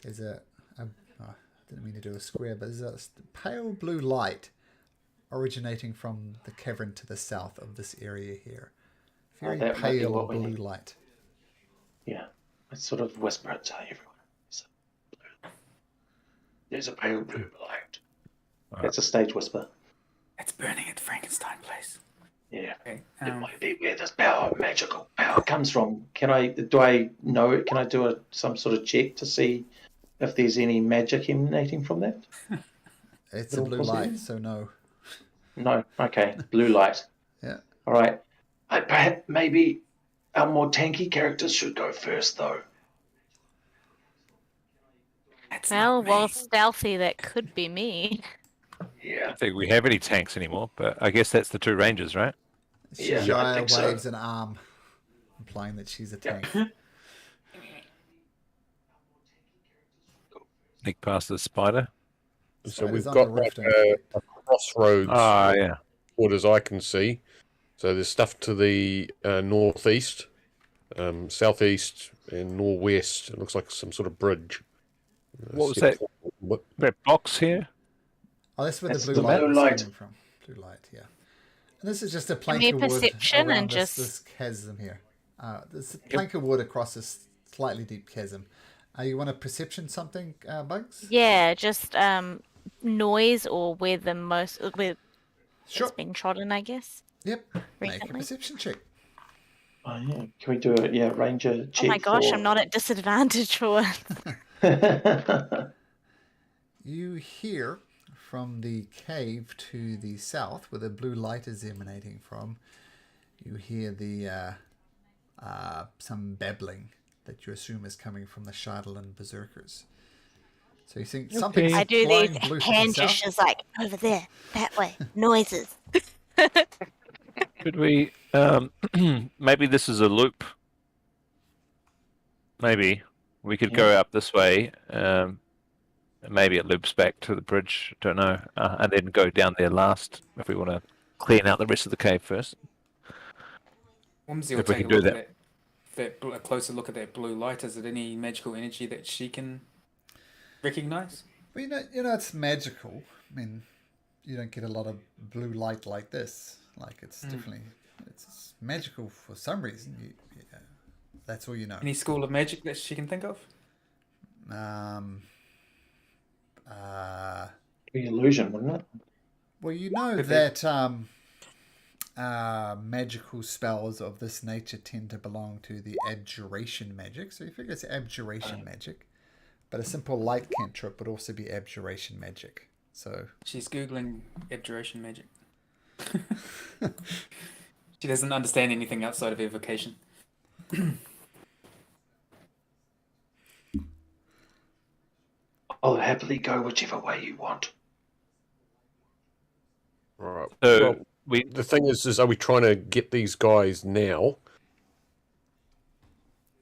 [SPEAKER 1] There's I didn't mean to do a square, but there's a pale blue light originating from the cavern to the south of this area here. Very
[SPEAKER 3] that might be
[SPEAKER 1] pale
[SPEAKER 3] what we
[SPEAKER 1] blue
[SPEAKER 3] need.
[SPEAKER 1] light.
[SPEAKER 3] Yeah. I sort of whisper it to everyone. There's a pale blue light. That's a stage whisper.
[SPEAKER 5] It's burning at Frankenstein place.
[SPEAKER 3] Yeah.
[SPEAKER 5] Okay.
[SPEAKER 3] It might be where this magical power comes from. Can I do some sort of check to see if there's any magic emanating from that?
[SPEAKER 1] It's a
[SPEAKER 3] Little
[SPEAKER 1] blue
[SPEAKER 3] possible.
[SPEAKER 1] light, so no.
[SPEAKER 3] No. Okay. Blue light.
[SPEAKER 1] Yeah.
[SPEAKER 3] All right. Perhaps maybe our more tanky characters should go first, though.
[SPEAKER 5] That's
[SPEAKER 4] Well,
[SPEAKER 5] not me.
[SPEAKER 4] while stealthy, that could be me.
[SPEAKER 2] I
[SPEAKER 3] Yeah.
[SPEAKER 2] don't think we have any tanks anymore, but I guess that's the 2 rangers, right?
[SPEAKER 3] Yeah, I
[SPEAKER 1] Shazia
[SPEAKER 3] think so.
[SPEAKER 1] waves an arm, implying that she's a tank.
[SPEAKER 2] Sneak past the spider.
[SPEAKER 6] So
[SPEAKER 1] Spider's
[SPEAKER 6] we've
[SPEAKER 1] on
[SPEAKER 6] got
[SPEAKER 1] the roof,
[SPEAKER 6] like
[SPEAKER 1] don't forget.
[SPEAKER 6] a crossroads,
[SPEAKER 2] Ah, yeah.
[SPEAKER 6] what as I can see. So there's stuff to the northeast, southeast, and northwest. It looks like some sort of bridge.
[SPEAKER 2] What was
[SPEAKER 6] step
[SPEAKER 2] that?
[SPEAKER 6] forward.
[SPEAKER 2] That box here?
[SPEAKER 1] Oh, that's where
[SPEAKER 3] That's
[SPEAKER 1] the
[SPEAKER 3] the
[SPEAKER 1] blue light
[SPEAKER 3] blue
[SPEAKER 1] was
[SPEAKER 3] light.
[SPEAKER 1] coming from. Blue light, yeah. And this is just a
[SPEAKER 4] Give
[SPEAKER 1] plank
[SPEAKER 4] me
[SPEAKER 1] of
[SPEAKER 4] a
[SPEAKER 1] wood
[SPEAKER 4] perception
[SPEAKER 1] around
[SPEAKER 4] and
[SPEAKER 1] this,
[SPEAKER 4] just-
[SPEAKER 1] this chasm here. There's a plank of wood across this slightly deep chasm. You want to perception something, Bugs?
[SPEAKER 4] Yeah, just noise or where
[SPEAKER 1] Sure.
[SPEAKER 4] it's been trodden, I guess.
[SPEAKER 1] Yep. Make a
[SPEAKER 4] Recently.
[SPEAKER 1] perception check.
[SPEAKER 3] Oh, yeah. Can we do a ranger check?
[SPEAKER 4] Oh my gosh,
[SPEAKER 3] for...
[SPEAKER 4] I'm not at disadvantage for it.
[SPEAKER 1] You hear from the cave to the south, where the blue light is emanating from, you hear the some babbling that you assume is coming from the Shardlin Berserkers. So you think something's
[SPEAKER 4] I do
[SPEAKER 1] flying
[SPEAKER 4] these
[SPEAKER 1] blue to
[SPEAKER 4] hand
[SPEAKER 1] the south?
[SPEAKER 4] gestures like over there, that way, noises.
[SPEAKER 2] Could we... maybe this is a loop. Maybe. We could go up this way. Maybe it loops back to the bridge. Don't know. And then go down there last if we want to clean out the rest of the cave first.
[SPEAKER 5] Whimsy will
[SPEAKER 2] If we
[SPEAKER 5] take
[SPEAKER 2] can
[SPEAKER 5] a
[SPEAKER 2] do
[SPEAKER 5] look at a closer look at that blue light. Is it any magical energy that she can recognize?
[SPEAKER 1] Well, you know, it's magical. I mean, you don't get a lot of blue light like this. Like, it's definitely... It's magical for some reason. That's all you know.
[SPEAKER 5] Any school of magic that she can think of?
[SPEAKER 3] Be illusion, wouldn't it?
[SPEAKER 1] Well, you know
[SPEAKER 5] Could be.
[SPEAKER 1] that magical spells of this nature tend to belong to the abjuration magic. So you figure it's abjuration magic. But a simple light cantrip would also be abjuration magic. So
[SPEAKER 5] She's googling abjuration magic. She doesn't understand anything outside of evocation.
[SPEAKER 3] I'll happily go whichever way you want.
[SPEAKER 6] Right.
[SPEAKER 2] So
[SPEAKER 6] Well,
[SPEAKER 2] we
[SPEAKER 6] the thing is are we trying to get these guys now,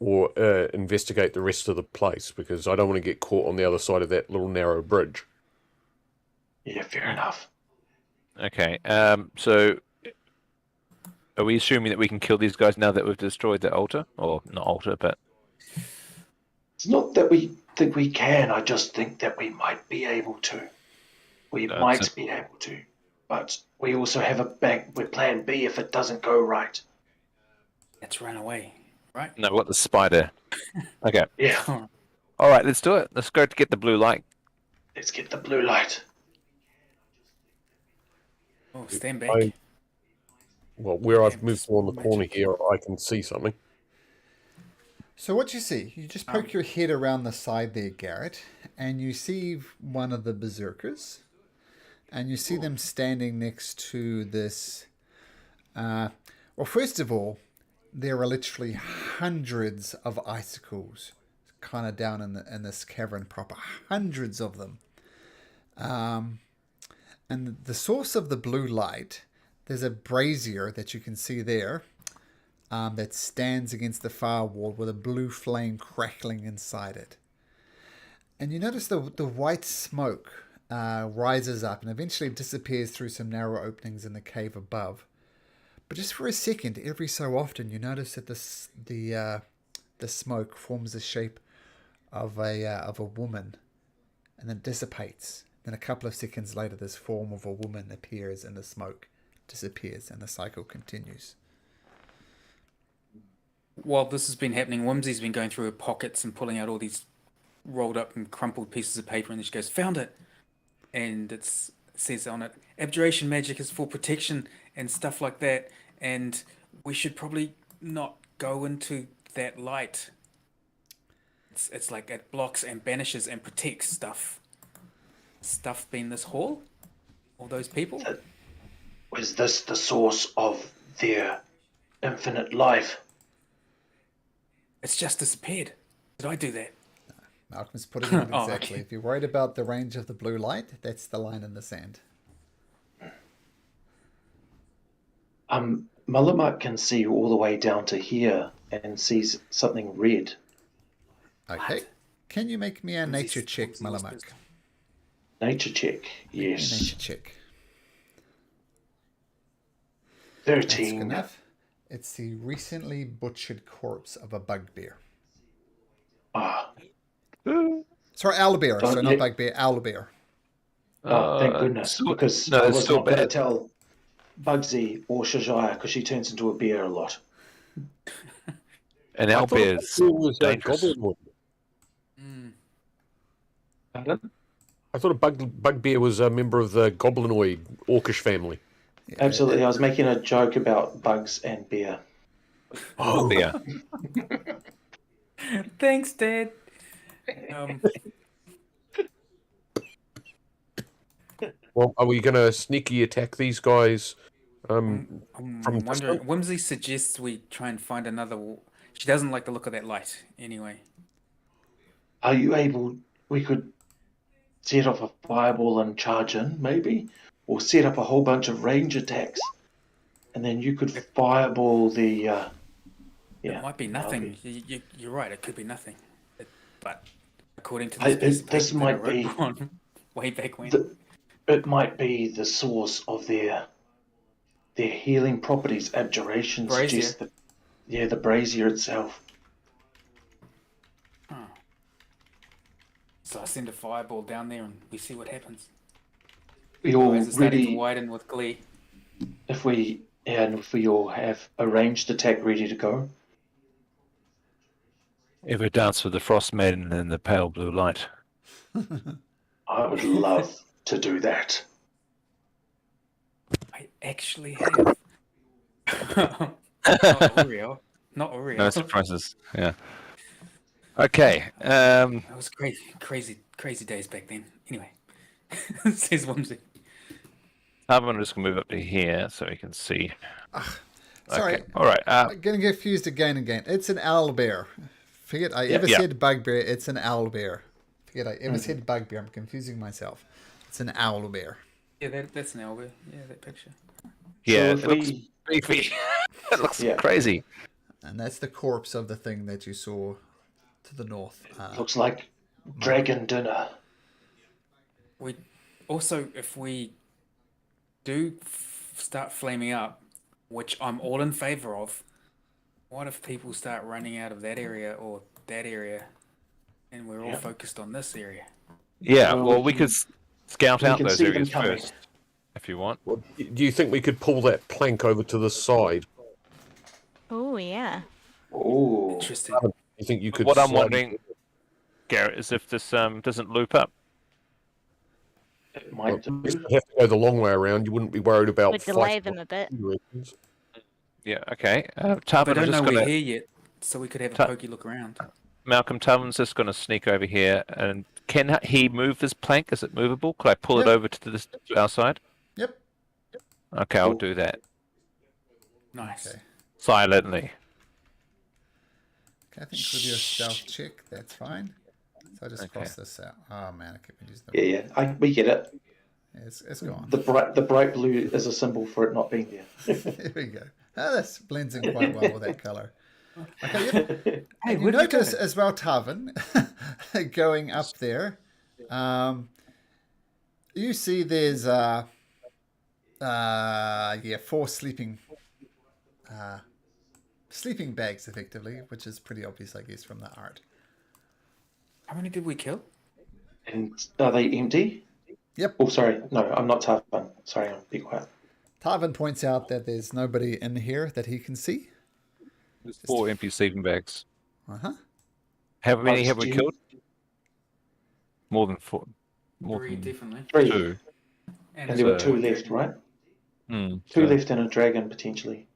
[SPEAKER 6] or investigate the rest of the place? Because I don't want to get caught on the other side of that little narrow bridge.
[SPEAKER 3] Yeah, fair enough.
[SPEAKER 2] okay. So are we assuming that we can kill these guys now that we've destroyed the altar, or not altar, but
[SPEAKER 3] It's not that we think we can, I just think that we might be able to. We
[SPEAKER 2] That's
[SPEAKER 3] might
[SPEAKER 2] it.
[SPEAKER 3] be able to. But we also have a plan B if it doesn't go right.
[SPEAKER 5] Let's run away, right?
[SPEAKER 2] no? What the spider? Okay.
[SPEAKER 3] Yeah,
[SPEAKER 2] All right. Let's do it. Let's go to get the blue light.
[SPEAKER 3] let's get the blue light.
[SPEAKER 5] Oh, stand back.
[SPEAKER 6] Where I've
[SPEAKER 5] Yeah,
[SPEAKER 6] moved along the corner here, I can see something.
[SPEAKER 1] So what you see, you just poke your head around the side there, Garrett, and you see one of the berserkers, and you see them standing next to this. Well, first of all, there are literally hundreds of icicles, kind of down in this cavern proper, hundreds of them. And the source of the blue light, there's a brazier that you can see there. That stands against the far wall with a blue flame crackling inside it. And you notice the white smoke rises up and eventually disappears through some narrow openings in the cave above. But just for a second, every so often, you notice that the smoke forms the shape of a woman, and then dissipates. Then a couple of seconds later, this form of a woman appears in the smoke, disappears, and the cycle continues.
[SPEAKER 5] While this has been happening, Whimsy's been going through her pockets and pulling out all these rolled up and crumpled pieces of paper, and then she goes, "Found it!" And it says on it, "Abjuration magic is for protection and stuff like that, and we should probably not go into that light. It's like it blocks and banishes and protects stuff. Stuff being this hall? All those people?
[SPEAKER 3] Was this the source of their infinite life?
[SPEAKER 5] It's just disappeared. Did I do that?"
[SPEAKER 1] Malcolm's put it in
[SPEAKER 5] Oh,
[SPEAKER 1] exactly.
[SPEAKER 5] okay.
[SPEAKER 1] If you're worried about the range of the blue light, that's the line in the sand.
[SPEAKER 3] Mullamark can see all the way down to here and sees something red.
[SPEAKER 1] Okay. Can you make me a nature check,
[SPEAKER 5] Whimsy
[SPEAKER 1] Malamak?
[SPEAKER 5] whispers.
[SPEAKER 3] Nature check, yes.
[SPEAKER 1] Nature check. That's good
[SPEAKER 3] 13.
[SPEAKER 1] enough. It's the recently butchered corpse of a bugbear.
[SPEAKER 3] Ah,
[SPEAKER 1] Sorry, owlbear.
[SPEAKER 3] Don't
[SPEAKER 1] So not
[SPEAKER 3] let-
[SPEAKER 1] bugbear, owlbear.
[SPEAKER 3] thank goodness, because
[SPEAKER 2] no,
[SPEAKER 3] I
[SPEAKER 2] it's
[SPEAKER 3] was
[SPEAKER 2] still
[SPEAKER 3] not going to
[SPEAKER 2] bad.
[SPEAKER 3] tell Bugsy or Shajaya because she turns into a bear a lot.
[SPEAKER 2] And
[SPEAKER 6] I
[SPEAKER 2] our
[SPEAKER 6] thought
[SPEAKER 2] bears
[SPEAKER 6] it was
[SPEAKER 2] dangerous.
[SPEAKER 6] goblinoid.
[SPEAKER 3] Pardon?
[SPEAKER 6] I thought a bugbear was a member of the goblinoid orcish family.
[SPEAKER 1] Yeah,
[SPEAKER 3] Absolutely, I was making a joke about bugs and bear.
[SPEAKER 2] Oh, bear.
[SPEAKER 5] Thanks, Dad.
[SPEAKER 6] Well, are we going to sneaky attack these guys?
[SPEAKER 5] I'm
[SPEAKER 6] From
[SPEAKER 5] wondering.
[SPEAKER 6] distance?
[SPEAKER 5] Whimsy suggests we try and find another. She doesn't like the look of that light, anyway.
[SPEAKER 3] Are you able? We could set off a fireball and charge in, maybe, or set up a whole bunch of range attacks, and then you could fireball the.
[SPEAKER 5] It might be nothing. You're right. It could be nothing. But according to
[SPEAKER 3] I-
[SPEAKER 5] this, piece of
[SPEAKER 3] this
[SPEAKER 5] paper that
[SPEAKER 3] might
[SPEAKER 5] I wrote
[SPEAKER 3] be
[SPEAKER 5] on way back when.
[SPEAKER 3] It might be the source of their healing properties. Abjuration
[SPEAKER 5] Brazier.
[SPEAKER 3] suggests that, the brazier itself.
[SPEAKER 5] So I send a fireball down there and we see what happens.
[SPEAKER 3] We all
[SPEAKER 5] Eyes are starting to
[SPEAKER 3] ready.
[SPEAKER 5] widen with glee.
[SPEAKER 3] If we all have a ranged attack ready to go.
[SPEAKER 2] If we dance with the frost maiden in the pale blue light.
[SPEAKER 3] I would love to do that.
[SPEAKER 5] I actually have. Not Oreo. Not Oreo.
[SPEAKER 2] No surprises. Yeah. Okay.
[SPEAKER 5] That was crazy days back then. Anyway, says Whimsy.
[SPEAKER 2] I'm just gonna move up to here so we can see.
[SPEAKER 1] Sorry.
[SPEAKER 2] Okay. All right.
[SPEAKER 1] I'm getting confused again and again. It's an owlbear. Forget I ever
[SPEAKER 2] Yeah.
[SPEAKER 1] said bugbear. It's an owlbear. Forget I ever said bugbear. I'm confusing myself. It's an owlbear.
[SPEAKER 5] Yeah, that's an Albert. Yeah, that picture.
[SPEAKER 2] Yeah.
[SPEAKER 3] So
[SPEAKER 2] It looks beefy. It looks
[SPEAKER 3] Yeah.
[SPEAKER 2] crazy.
[SPEAKER 1] And that's the corpse of the thing that you saw to the north.
[SPEAKER 3] looks like dragon dinner.
[SPEAKER 5] We also, if we do start flaming up, which I'm all in favor of, what if people start running out of that area or that area, and we're all focused on this area?
[SPEAKER 2] Yeah.
[SPEAKER 3] Well,
[SPEAKER 2] Well,
[SPEAKER 3] we
[SPEAKER 2] we could scout
[SPEAKER 3] we
[SPEAKER 2] out
[SPEAKER 3] can
[SPEAKER 2] those
[SPEAKER 3] see them
[SPEAKER 2] areas
[SPEAKER 3] coming.
[SPEAKER 2] first, if you want.
[SPEAKER 6] Well, do you think we could pull that plank over to the side?
[SPEAKER 4] Oh yeah.
[SPEAKER 3] Oh,
[SPEAKER 5] Interesting.
[SPEAKER 6] You think you could?
[SPEAKER 2] What I'm
[SPEAKER 6] slide-
[SPEAKER 2] wondering, Garrett, is if this doesn't loop up.
[SPEAKER 3] it might do.
[SPEAKER 6] If you have to go the long way around, you wouldn't be worried about
[SPEAKER 4] Would delay
[SPEAKER 6] fighting
[SPEAKER 4] them a bit.
[SPEAKER 6] directions.
[SPEAKER 2] Yeah. Okay.
[SPEAKER 5] They
[SPEAKER 2] Tarvin, I'm
[SPEAKER 5] don't know
[SPEAKER 2] just
[SPEAKER 5] we're
[SPEAKER 2] gonna.
[SPEAKER 5] here yet, so we could have a
[SPEAKER 2] Ta-
[SPEAKER 5] pokey look around.
[SPEAKER 2] Malcolm Tarvin's just gonna sneak over here, and can he move this plank? Is it movable? Could I pull it
[SPEAKER 1] Yep.
[SPEAKER 2] over to our side?
[SPEAKER 1] Yep.
[SPEAKER 2] Okay, I'll
[SPEAKER 3] Cool.
[SPEAKER 2] do that
[SPEAKER 5] Nice.
[SPEAKER 1] Okay.
[SPEAKER 2] silently.
[SPEAKER 1] Okay, I think with your stealth check, that's fine. So I just
[SPEAKER 2] Okay.
[SPEAKER 1] cross this out. Oh man, I keep using
[SPEAKER 3] Yeah,
[SPEAKER 1] the.
[SPEAKER 3] yeah. We get it.
[SPEAKER 1] It's gone.
[SPEAKER 3] The bright blue is a symbol for it not being there.
[SPEAKER 1] There we go. Oh, this blends in quite well with that color. Okay, yep.
[SPEAKER 5] Hey,
[SPEAKER 1] And you
[SPEAKER 5] where'd we
[SPEAKER 1] notice
[SPEAKER 5] go?
[SPEAKER 1] as well, Tarvin, going up there, you see there's 4 sleeping bags effectively, which is pretty obvious, I guess, from the art.
[SPEAKER 5] How many did we kill?
[SPEAKER 3] And are they empty?
[SPEAKER 1] Yep.
[SPEAKER 3] Oh, sorry. No, I'm not Tarvin. Sorry, I'll be quiet.
[SPEAKER 1] Tarvin points out that there's nobody in here that he can see.
[SPEAKER 2] There's 4 empty sleeping bags.
[SPEAKER 1] Uh-huh.
[SPEAKER 2] How many have we
[SPEAKER 3] Stu-
[SPEAKER 2] killed? More than 4. More
[SPEAKER 5] 3,
[SPEAKER 2] than
[SPEAKER 5] definitely.
[SPEAKER 3] 3.
[SPEAKER 2] 2.
[SPEAKER 3] And there were
[SPEAKER 2] So-
[SPEAKER 3] 2 left, right?
[SPEAKER 2] Hmm.
[SPEAKER 3] 2
[SPEAKER 2] so-
[SPEAKER 3] left and a dragon, potentially.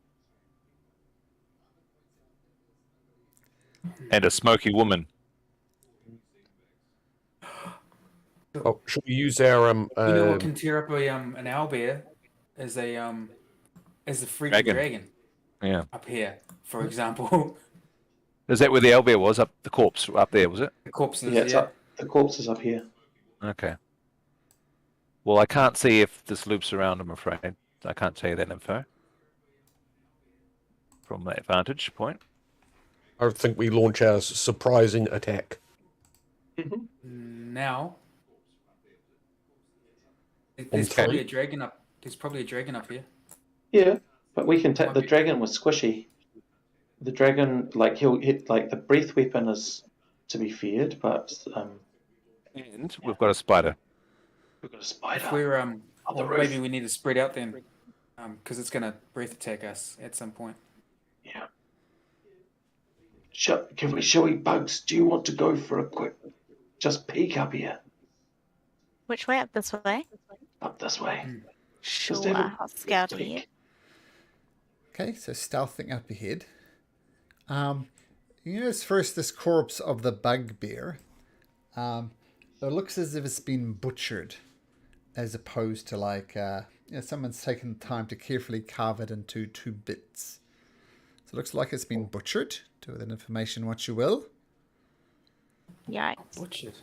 [SPEAKER 2] And a smoky woman.
[SPEAKER 6] Oh, should we use our
[SPEAKER 5] You know what can tear up an owlbear is a freaking dragon
[SPEAKER 2] Yeah.
[SPEAKER 5] up here, for example.
[SPEAKER 2] Is that where the owlbear was? Up the corpse up there, was it?
[SPEAKER 5] The corpses.
[SPEAKER 3] Yeah, it's up. The corpse is up here.
[SPEAKER 2] Okay. Well, I can't see if this loops around, I'm afraid. I can't tell you that info. From that vantage point.
[SPEAKER 6] I think we launch our surprising attack.
[SPEAKER 5] Now, there's
[SPEAKER 6] Okay.
[SPEAKER 5] probably a dragon up. There's probably a dragon up here.
[SPEAKER 3] Yeah, but we can take
[SPEAKER 5] Might
[SPEAKER 3] the
[SPEAKER 5] be-
[SPEAKER 3] dragon was squishy. The dragon, like he'll hit, like the breath weapon is to be feared, but
[SPEAKER 2] And we've got a spider.
[SPEAKER 3] we've got a spider.
[SPEAKER 5] If we're
[SPEAKER 3] On the
[SPEAKER 5] or
[SPEAKER 3] roof.
[SPEAKER 5] maybe we need to spread out then, because it's gonna breath attack us at some point.
[SPEAKER 3] Yeah. Shall we, Bugs? Do you want to go for a quick, just peek up here,
[SPEAKER 4] Which way? Up this way?
[SPEAKER 3] up this way?
[SPEAKER 4] Sure.
[SPEAKER 3] Just have a
[SPEAKER 4] I'll scout ahead.
[SPEAKER 3] peek.
[SPEAKER 1] Okay, so stealthing up ahead. You notice first this corpse of the bugbear. It looks as if it's been butchered, as opposed to like someone's taken the time to carefully carve it into 2 bits. So it looks like it's been butchered. Do with that information what you will.
[SPEAKER 4] Yikes.
[SPEAKER 5] Butchered.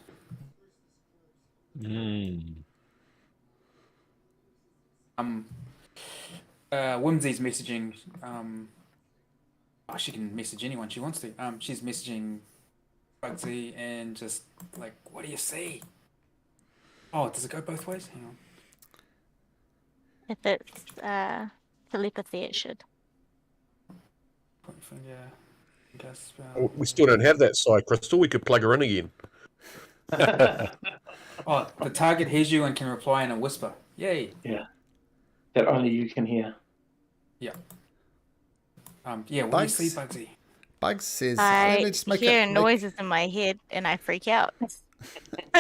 [SPEAKER 5] Whimsy's messaging. She can message anyone she wants to. She's messaging Bugsy and just like, what do you see? Oh, does it go both ways? Hang on.
[SPEAKER 4] If it's telepathy, it should.
[SPEAKER 5] Point finger. Gas spell.
[SPEAKER 6] Oh, we still don't have that side crystal. We could plug her in again.
[SPEAKER 5] Oh, the target hears you and can reply in a whisper. Yay.
[SPEAKER 3] That only you can hear.
[SPEAKER 5] Yeah. What do you
[SPEAKER 1] Bugs?
[SPEAKER 5] see, Bugsy?
[SPEAKER 1] Bugs says,
[SPEAKER 4] I
[SPEAKER 1] let's make
[SPEAKER 4] hear
[SPEAKER 1] make-
[SPEAKER 4] noises in my head and I freak out.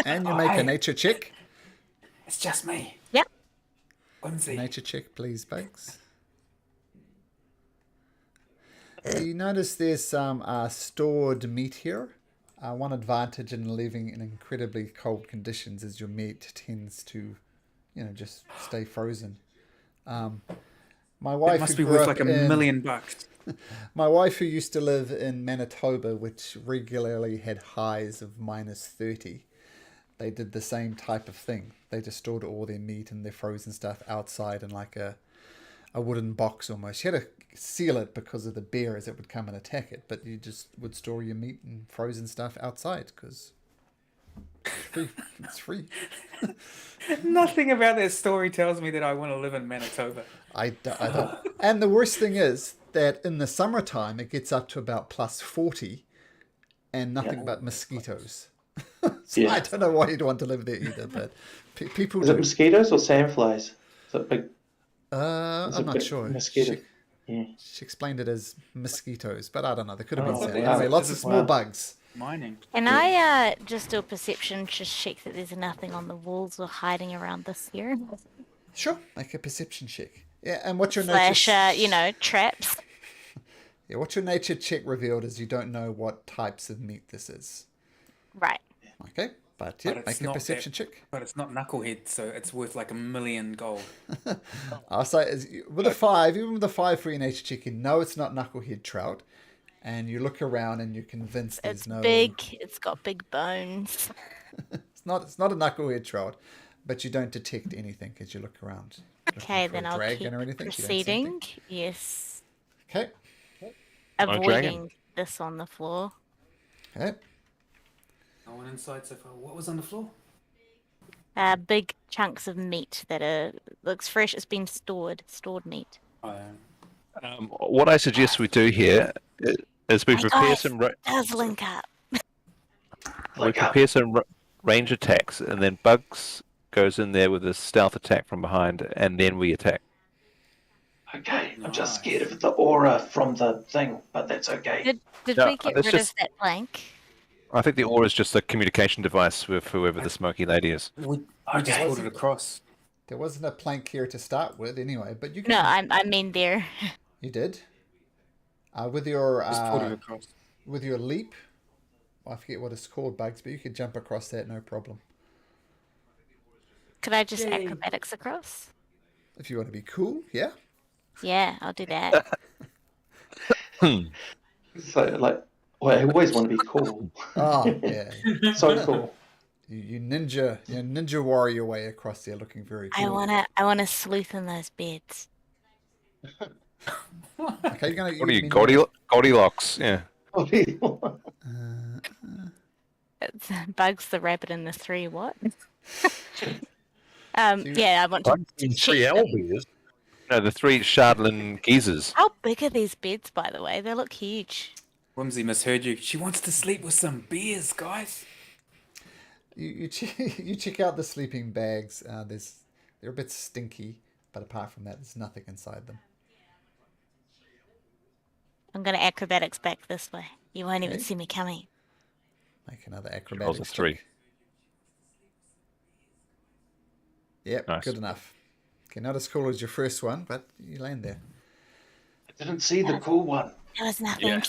[SPEAKER 1] and you make a nature check.
[SPEAKER 5] It's just me.
[SPEAKER 4] Yep.
[SPEAKER 5] Whimsy.
[SPEAKER 1] Nature check, please, Bugs. You notice there's some stored meat here. One advantage in living in incredibly cold conditions is your meat tends to, just stay frozen. My wife
[SPEAKER 5] It must
[SPEAKER 1] who
[SPEAKER 5] be
[SPEAKER 1] grew
[SPEAKER 5] worth
[SPEAKER 1] up
[SPEAKER 5] like $1
[SPEAKER 1] in-
[SPEAKER 5] million.
[SPEAKER 1] My wife, who used to live in Manitoba, which regularly had highs of -30, they did the same type of thing. They just stored all their meat and their frozen stuff outside in like a wooden box almost. You had to seal it because of the bears that would come and attack it, but you just would store your meat and frozen stuff outside because it's free.
[SPEAKER 5] Nothing about that story tells me that I want to live in Manitoba.
[SPEAKER 1] I don't. And the worst thing is that in the summertime it gets up to about +40 and nothing but mosquitoes. So
[SPEAKER 3] Yeah.
[SPEAKER 1] I don't know why you'd want to live there either, but people
[SPEAKER 3] Is it
[SPEAKER 1] do.
[SPEAKER 3] mosquitoes or sandflies? Is it big? Is
[SPEAKER 1] I'm
[SPEAKER 3] it
[SPEAKER 1] not
[SPEAKER 3] big
[SPEAKER 1] sure.
[SPEAKER 3] mosquito? Yeah.
[SPEAKER 1] She explained it as mosquitoes, but I don't know. There could have
[SPEAKER 3] Oh,
[SPEAKER 1] been sand.
[SPEAKER 3] wow.
[SPEAKER 1] Anyway, lots of small
[SPEAKER 3] Wow.
[SPEAKER 1] bugs.
[SPEAKER 5] Mining.
[SPEAKER 4] Can I just do a perception to check that there's nothing on the walls or hiding around this here?
[SPEAKER 1] Sure, make a perception check. Yeah, and what's your
[SPEAKER 4] Slash,
[SPEAKER 1] nature?
[SPEAKER 4] traps.
[SPEAKER 1] Yeah, what your nature check revealed is you don't know what types of meat this is.
[SPEAKER 4] Right.
[SPEAKER 1] Okay, but yeah,
[SPEAKER 5] it's
[SPEAKER 1] make a
[SPEAKER 5] not
[SPEAKER 1] perception
[SPEAKER 5] that-
[SPEAKER 1] check.
[SPEAKER 5] But it's not knucklehead, so it's worth like $1 million gold.
[SPEAKER 1] I'll say with a 5, even with a 5 for your nature check, you know it's not knucklehead trout, and you look around and you're convinced there's
[SPEAKER 4] It's
[SPEAKER 1] no.
[SPEAKER 4] big. It's got big bones.
[SPEAKER 1] It's not a knucklehead trout, but you don't detect anything as you look around.
[SPEAKER 4] Okay,
[SPEAKER 1] Looking for
[SPEAKER 4] then
[SPEAKER 1] a
[SPEAKER 4] I'll
[SPEAKER 1] dragon
[SPEAKER 4] keep
[SPEAKER 1] or anything, you don't see
[SPEAKER 4] proceeding.
[SPEAKER 1] anything.
[SPEAKER 4] Yes.
[SPEAKER 1] Okay.
[SPEAKER 2] dragon.
[SPEAKER 4] Avoiding this on the floor.
[SPEAKER 1] Okay.
[SPEAKER 5] No one inside so far. What was on the floor?
[SPEAKER 4] Big chunks of meat that looks fresh. It's been stored meat.
[SPEAKER 5] Oh,
[SPEAKER 2] What I suggest we do here is we
[SPEAKER 4] Hey,
[SPEAKER 2] prepare
[SPEAKER 4] guys,
[SPEAKER 2] some
[SPEAKER 4] does link up.
[SPEAKER 2] range attacks, and then Bugs goes in there with a stealth attack from behind, and then we attack.
[SPEAKER 3] Okay, I'm just
[SPEAKER 5] Nice.
[SPEAKER 3] scared of the aura from the thing, but that's okay.
[SPEAKER 4] Did
[SPEAKER 2] No,
[SPEAKER 4] we get
[SPEAKER 2] it's
[SPEAKER 4] rid of
[SPEAKER 2] just-
[SPEAKER 4] that plank?
[SPEAKER 2] I think the aura is just a communication device with whoever the smoky lady is.
[SPEAKER 5] we just
[SPEAKER 3] Okay.
[SPEAKER 5] pulled it across.
[SPEAKER 1] There wasn't a plank here to start with, anyway. But you can.
[SPEAKER 4] No, I mean there.
[SPEAKER 1] You did. With your
[SPEAKER 5] Just pulled it across.
[SPEAKER 1] with your leap, I forget what it's called, Bugs, but you could jump across that no problem.
[SPEAKER 4] Could I just
[SPEAKER 5] Yay.
[SPEAKER 4] acrobatics across?
[SPEAKER 1] If you want to be cool, yeah.
[SPEAKER 4] Yeah, I'll do that.
[SPEAKER 3] So, like, well, I always want to be cool.
[SPEAKER 1] Oh, yeah.
[SPEAKER 3] So cool.
[SPEAKER 1] You ninja warrior way across there, looking very cool.
[SPEAKER 4] I wanna sleuth in those beds.
[SPEAKER 1] Okay, you're gonna.
[SPEAKER 2] What are you,
[SPEAKER 1] mean-
[SPEAKER 2] Goldilocks? Yeah.
[SPEAKER 4] It's Bugs the rabbit and the 3 what?
[SPEAKER 1] you-
[SPEAKER 4] Yeah, I want to
[SPEAKER 6] In
[SPEAKER 4] check
[SPEAKER 6] 3
[SPEAKER 4] them.
[SPEAKER 6] owlbears.
[SPEAKER 2] No, the 3 Shardlin geezers.
[SPEAKER 4] How big are these beds, by the way? They look huge.
[SPEAKER 5] Whimsy misheard you. She wants to sleep with some bears, guys.
[SPEAKER 1] You check out the sleeping bags. They're a bit stinky, but apart from that, there's nothing inside them.
[SPEAKER 4] I'm gonna acrobatics back this way. You won't even
[SPEAKER 1] Okay.
[SPEAKER 4] see me coming.
[SPEAKER 1] Make another
[SPEAKER 2] Rolls a
[SPEAKER 1] acrobatics.
[SPEAKER 2] 3.
[SPEAKER 1] check. Yep,
[SPEAKER 2] Nice.
[SPEAKER 1] good enough. Okay, not as cool as your first one, but you land there.
[SPEAKER 3] I didn't see the cool one.
[SPEAKER 4] There was nothing.
[SPEAKER 2] Yeah.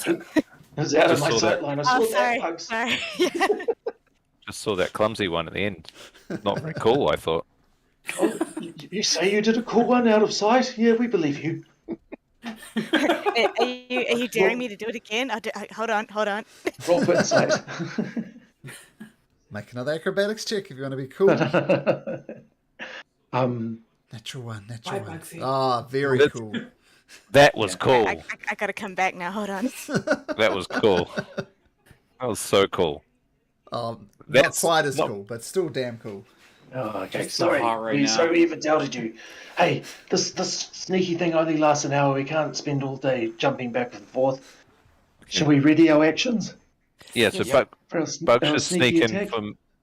[SPEAKER 3] It was out of
[SPEAKER 2] Just
[SPEAKER 3] my
[SPEAKER 2] saw
[SPEAKER 3] sight
[SPEAKER 2] that.
[SPEAKER 3] line. I saw
[SPEAKER 4] Oh,
[SPEAKER 3] that,
[SPEAKER 4] sorry.
[SPEAKER 3] Bugs.
[SPEAKER 4] Sorry.
[SPEAKER 2] Just saw that clumsy one at the end. Not very cool, I thought.
[SPEAKER 3] Oh, you say you did a cool one out of sight? Yeah, we believe you.
[SPEAKER 4] Are you daring me to do it again? Hold on.
[SPEAKER 3] Roll for insight.
[SPEAKER 1] Make another acrobatics check if you want to be cool. Natural one.
[SPEAKER 5] Bye, Bugsy.
[SPEAKER 1] Ah, very
[SPEAKER 2] That's-
[SPEAKER 1] cool.
[SPEAKER 2] That was cool.
[SPEAKER 4] I gotta come back now. Hold on.
[SPEAKER 2] That was cool. That was so cool.
[SPEAKER 1] Not
[SPEAKER 2] That's
[SPEAKER 1] quite as
[SPEAKER 2] not-
[SPEAKER 1] cool, but still damn cool.
[SPEAKER 3] Oh, okay,
[SPEAKER 5] Just so
[SPEAKER 3] sorry.
[SPEAKER 5] hot right
[SPEAKER 3] we
[SPEAKER 5] now.
[SPEAKER 3] so even doubted you. Hey, this sneaky thing only lasts an hour. We can't spend all day jumping back and forth. Shall we ready our actions
[SPEAKER 2] Yeah, so
[SPEAKER 5] Yep.
[SPEAKER 3] for our,
[SPEAKER 2] Bugs
[SPEAKER 3] our
[SPEAKER 2] should
[SPEAKER 3] sneaky
[SPEAKER 2] sneak in
[SPEAKER 3] attack?
[SPEAKER 2] for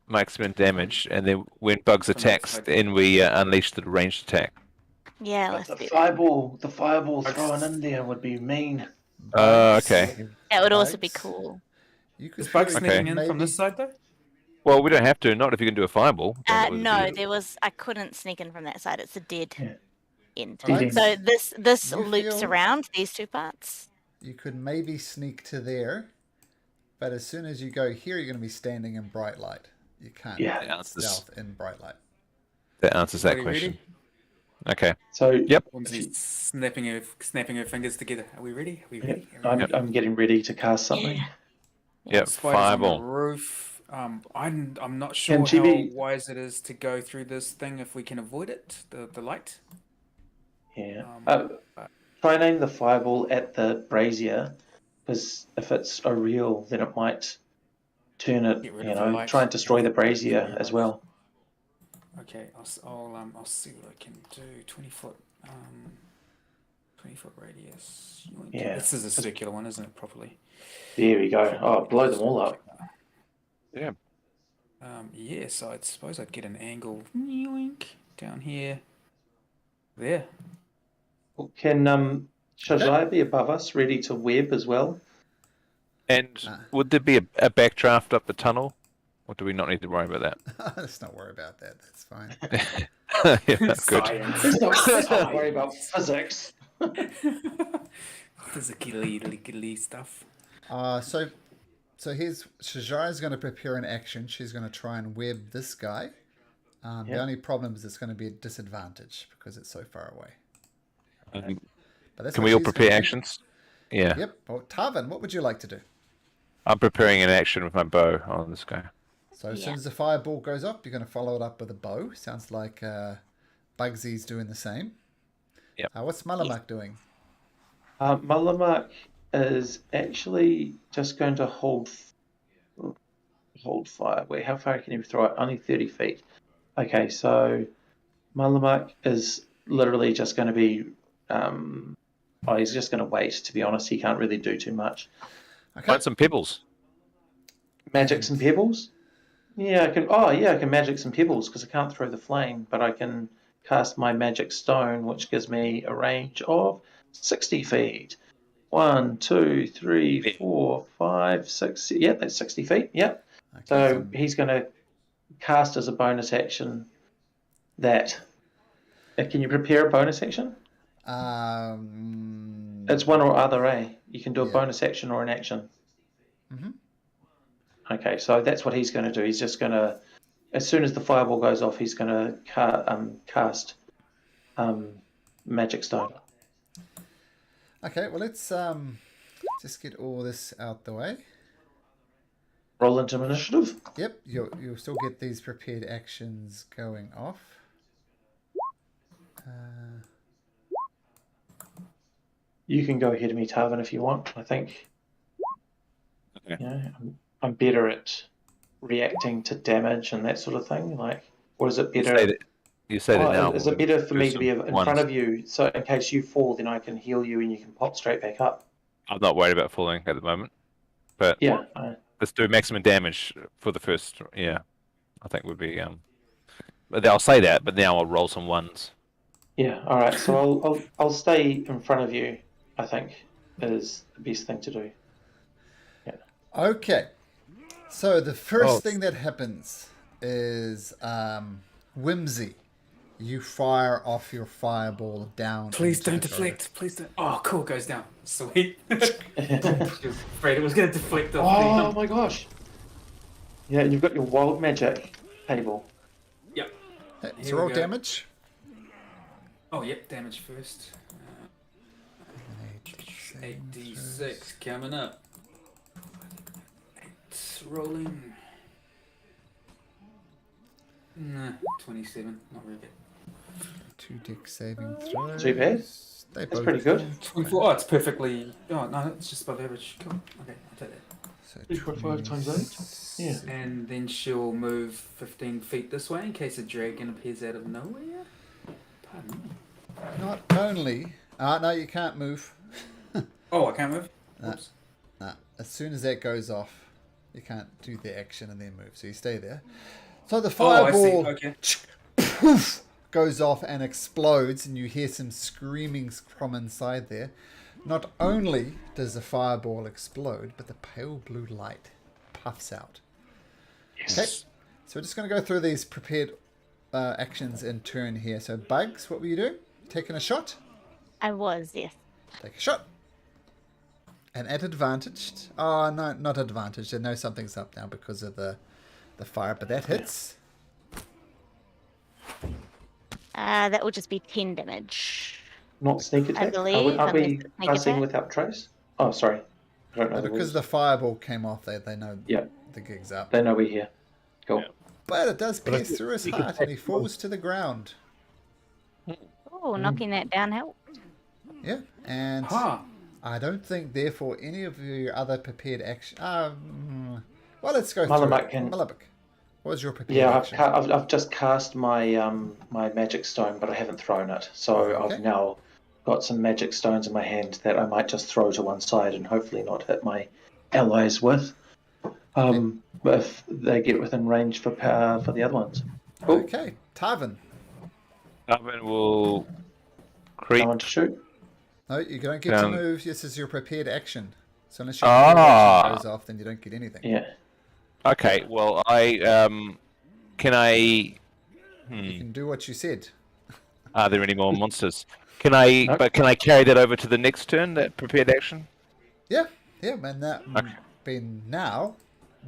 [SPEAKER 2] maximum damage, and then when Bugs attacks,
[SPEAKER 5] attack.
[SPEAKER 2] then we unleash the ranged attack.
[SPEAKER 4] Yeah,
[SPEAKER 3] But
[SPEAKER 4] let's
[SPEAKER 3] the
[SPEAKER 4] do that.
[SPEAKER 3] fireball thrown in there would be mean.
[SPEAKER 2] Okay.
[SPEAKER 4] That would also be
[SPEAKER 1] Bugs.
[SPEAKER 4] cool.
[SPEAKER 1] You could
[SPEAKER 5] Is Bugs
[SPEAKER 1] probably
[SPEAKER 5] sneaking in from
[SPEAKER 1] maybe-
[SPEAKER 5] this side, though?
[SPEAKER 2] Well, we don't have to. Not if you can do a fireball.
[SPEAKER 4] No, I couldn't sneak in from that side. It's a dead
[SPEAKER 3] Yeah.
[SPEAKER 4] end.
[SPEAKER 3] Dead
[SPEAKER 4] So
[SPEAKER 3] end.
[SPEAKER 4] this
[SPEAKER 1] You
[SPEAKER 4] loops
[SPEAKER 1] feel-
[SPEAKER 4] around these two parts.
[SPEAKER 1] You could maybe sneak to there, but as soon as you go here, you're going to be standing in bright light. You can't
[SPEAKER 3] Yeah.
[SPEAKER 1] stealth in bright light.
[SPEAKER 2] That answers that
[SPEAKER 5] Are we
[SPEAKER 2] question.
[SPEAKER 5] ready?
[SPEAKER 2] Okay.
[SPEAKER 3] So
[SPEAKER 2] Yep.
[SPEAKER 5] Whimsy's snapping her fingers together. Are we ready? Are we
[SPEAKER 3] yeah,
[SPEAKER 5] ready? Are we ready?
[SPEAKER 3] I'm getting ready to cast something.
[SPEAKER 2] Yep.
[SPEAKER 5] Spider's on the
[SPEAKER 2] Fireball.
[SPEAKER 5] roof. I'm not
[SPEAKER 3] Can
[SPEAKER 5] sure how
[SPEAKER 3] Chibi-
[SPEAKER 5] wise it is to go through this thing if we can avoid it. The light.
[SPEAKER 3] Yeah.
[SPEAKER 5] Um,
[SPEAKER 3] Try and aim the fireball at the brazier, because if it's a real, then it might turn it.
[SPEAKER 5] Get rid
[SPEAKER 3] You
[SPEAKER 5] of the
[SPEAKER 3] know,
[SPEAKER 5] light.
[SPEAKER 3] try and destroy the brazier
[SPEAKER 5] Yeah.
[SPEAKER 3] as well.
[SPEAKER 5] Okay, I'll see what I can do. 20 foot 20 foot radius. Yoink.
[SPEAKER 3] Yeah.
[SPEAKER 5] This is a circular one, isn't it? Properly.
[SPEAKER 3] There we go. Oh, blow them all up.
[SPEAKER 2] Yeah.
[SPEAKER 5] Yeah. So I suppose I'd get an angle. Yoink, down here. There.
[SPEAKER 3] Can Shajai be above us, ready to web as well?
[SPEAKER 2] And would there be a backdraft up the tunnel? Or do we not need to worry about that?
[SPEAKER 1] Let's not worry about that. That's fine.
[SPEAKER 2] Yeah, good.
[SPEAKER 5] Science.
[SPEAKER 3] Let's not worry about physics.
[SPEAKER 5] Physically stuff.
[SPEAKER 1] So here's Shajai is going to prepare an action. She's going to try and web this guy. The only problem is it's going to be a disadvantage because it's so far away. But that's
[SPEAKER 2] Can
[SPEAKER 1] what
[SPEAKER 2] we all
[SPEAKER 1] she's
[SPEAKER 2] prepare
[SPEAKER 1] gonna do.
[SPEAKER 2] actions? Yeah.
[SPEAKER 1] Yep. Well, Tarvin, what would you like to do?
[SPEAKER 2] I'm preparing an action with my bow on this guy.
[SPEAKER 1] So as soon as the fireball goes up, you're going to follow it up with a bow. Sounds like Bugsy's doing the same.
[SPEAKER 2] Yep.
[SPEAKER 1] What's Malamak doing?
[SPEAKER 3] Malamak is actually just going to hold fire. Wait, how far can you throw it? Only 30 feet. Okay, so Malamak is literally just going to be. He's just going to wait. To be honest, he can't really do too much.
[SPEAKER 1] Okay.
[SPEAKER 2] Find some pebbles.
[SPEAKER 3] Magics and pebbles. Yeah, I can. Oh, yeah, I can magic some pebbles because I can't throw the flame, but I can cast my magic stone, which gives me a range of 60 feet. 1, 2, 3, 4, 5, 6. Yeah, that's 60 feet. Yep.
[SPEAKER 1] Okay,
[SPEAKER 3] So he's going to cast as a bonus action that. Can you prepare a bonus action? It's one or other, eh? You can do a bonus action or an action.
[SPEAKER 1] Mm-hmm.
[SPEAKER 3] Okay, so that's what he's going to do. He's just going to, as soon as the fireball goes off, he's going to cast Magic Stone.
[SPEAKER 1] Okay, well, let's just get all this out the way.
[SPEAKER 3] Roll into initiative.
[SPEAKER 1] Yep, you'll still get these prepared actions going off.
[SPEAKER 3] You can go ahead of me, Tarvin, if you want. I think.
[SPEAKER 2] Okay.
[SPEAKER 3] You know, I'm better at reacting to damage and that sort of thing. Like, or is it better?
[SPEAKER 2] You say that now.
[SPEAKER 3] Is it better for
[SPEAKER 2] Do
[SPEAKER 3] me to be
[SPEAKER 2] some
[SPEAKER 3] in
[SPEAKER 2] ones.
[SPEAKER 3] front of you, so in case you fall, then I can heal you and you can pop straight back up?
[SPEAKER 2] I'm not worried about falling at the moment. But
[SPEAKER 3] Yeah.
[SPEAKER 2] let's do maximum damage for the first. Yeah. I think would be. But I'll say that, but now I'll roll some ones.
[SPEAKER 3] Yeah. All right. So I'll stay in front of you. I think is the best thing to do. Yeah.
[SPEAKER 1] Okay, so the first thing that happens is Whimsy. You fire off your fireball down.
[SPEAKER 5] Please
[SPEAKER 1] into
[SPEAKER 5] don't
[SPEAKER 1] the
[SPEAKER 5] deflect. Please don't. Oh, cool. Goes down. Sweet. She was afraid it was going to deflect off
[SPEAKER 3] Oh my gosh. Yeah, and you've got your wild magic table.
[SPEAKER 5] Yep.
[SPEAKER 1] Okay,
[SPEAKER 5] Here
[SPEAKER 1] so
[SPEAKER 5] we
[SPEAKER 1] roll
[SPEAKER 5] go.
[SPEAKER 1] damage.
[SPEAKER 5] Oh, yep. Damage first. 8d6 coming up. 8 rolling. Nah, 27. Not really good.
[SPEAKER 1] 2 dick saving throws.
[SPEAKER 3] Too bad.
[SPEAKER 1] They
[SPEAKER 3] That's
[SPEAKER 1] both
[SPEAKER 3] pretty good.
[SPEAKER 5] 24. Oh, it's perfectly. Oh, no, it's just above average. Cool. Okay, I'll take that.
[SPEAKER 1] So
[SPEAKER 3] 2.5 times 8. Yeah.
[SPEAKER 5] And then she'll move 15 feet this way in case a dragon appears out of nowhere. Pardon me.
[SPEAKER 1] Not only. No, you can't move.
[SPEAKER 5] Oh, I can't move?
[SPEAKER 1] No.
[SPEAKER 5] Oops.
[SPEAKER 1] As soon as that goes off, you can't do the action and then move. So you stay there. So the
[SPEAKER 5] Oh, I see.
[SPEAKER 1] fireball
[SPEAKER 5] Okay.
[SPEAKER 1] poof, goes off and explodes, and you hear some screaming from inside there. Not only does the fireball explode, but the pale blue light puffs out.
[SPEAKER 3] Yes.
[SPEAKER 1] So we're just going to go through these prepared actions in turn here. So Bugs, what were you doing? Taking a shot?
[SPEAKER 4] I was, yes.
[SPEAKER 1] Take a shot. And at advantage. Oh, no, not advantage. I know something's up now because of the fire, but that hits.
[SPEAKER 4] That will just be 10 damage.
[SPEAKER 3] Not sneak
[SPEAKER 4] I
[SPEAKER 3] attack?
[SPEAKER 4] believe,
[SPEAKER 3] Are we
[SPEAKER 4] unless it's sneak
[SPEAKER 3] passing
[SPEAKER 4] attack.
[SPEAKER 3] without trace? Oh, sorry. I don't know the
[SPEAKER 1] Because
[SPEAKER 3] rules.
[SPEAKER 1] the fireball came off, they know
[SPEAKER 3] Yeah,
[SPEAKER 1] the gig's up.
[SPEAKER 3] they know we're here. Cool.
[SPEAKER 2] Yeah.
[SPEAKER 1] But it does
[SPEAKER 6] But I
[SPEAKER 1] pierce
[SPEAKER 6] think
[SPEAKER 1] through his
[SPEAKER 6] you can
[SPEAKER 1] heart and he
[SPEAKER 6] take
[SPEAKER 1] falls to the ground.
[SPEAKER 4] Oh, knocking that down helped.
[SPEAKER 1] Yeah, and
[SPEAKER 5] Ha!
[SPEAKER 1] I don't think, therefore, any of your other prepared action. Well, let's go
[SPEAKER 3] Malabak
[SPEAKER 1] through it.
[SPEAKER 3] can-
[SPEAKER 1] Malabak, what was your prepared
[SPEAKER 3] Yeah,
[SPEAKER 1] action?
[SPEAKER 3] I've just cast my my magic stone, but I haven't thrown it. So
[SPEAKER 1] Okay.
[SPEAKER 3] I've now got some magic stones in my hand that I might just throw to one side and hopefully not hit my allies with. If they get within range for the other ones. Cool.
[SPEAKER 1] Okay, Tarvin.
[SPEAKER 2] Alvin will creep.
[SPEAKER 3] No one to shoot.
[SPEAKER 1] No, you don't get to
[SPEAKER 2] Um,
[SPEAKER 1] move. This is your prepared action. So unless your prepared action goes off, then you don't get anything.
[SPEAKER 3] Yeah.
[SPEAKER 2] Okay, well, can I...
[SPEAKER 1] You can do what you said.
[SPEAKER 2] Are there any more monsters? Can I...
[SPEAKER 3] No.
[SPEAKER 2] But can I carry that over to the next turn, that prepared action?
[SPEAKER 1] Yeah, and that
[SPEAKER 2] Okay.
[SPEAKER 1] being now,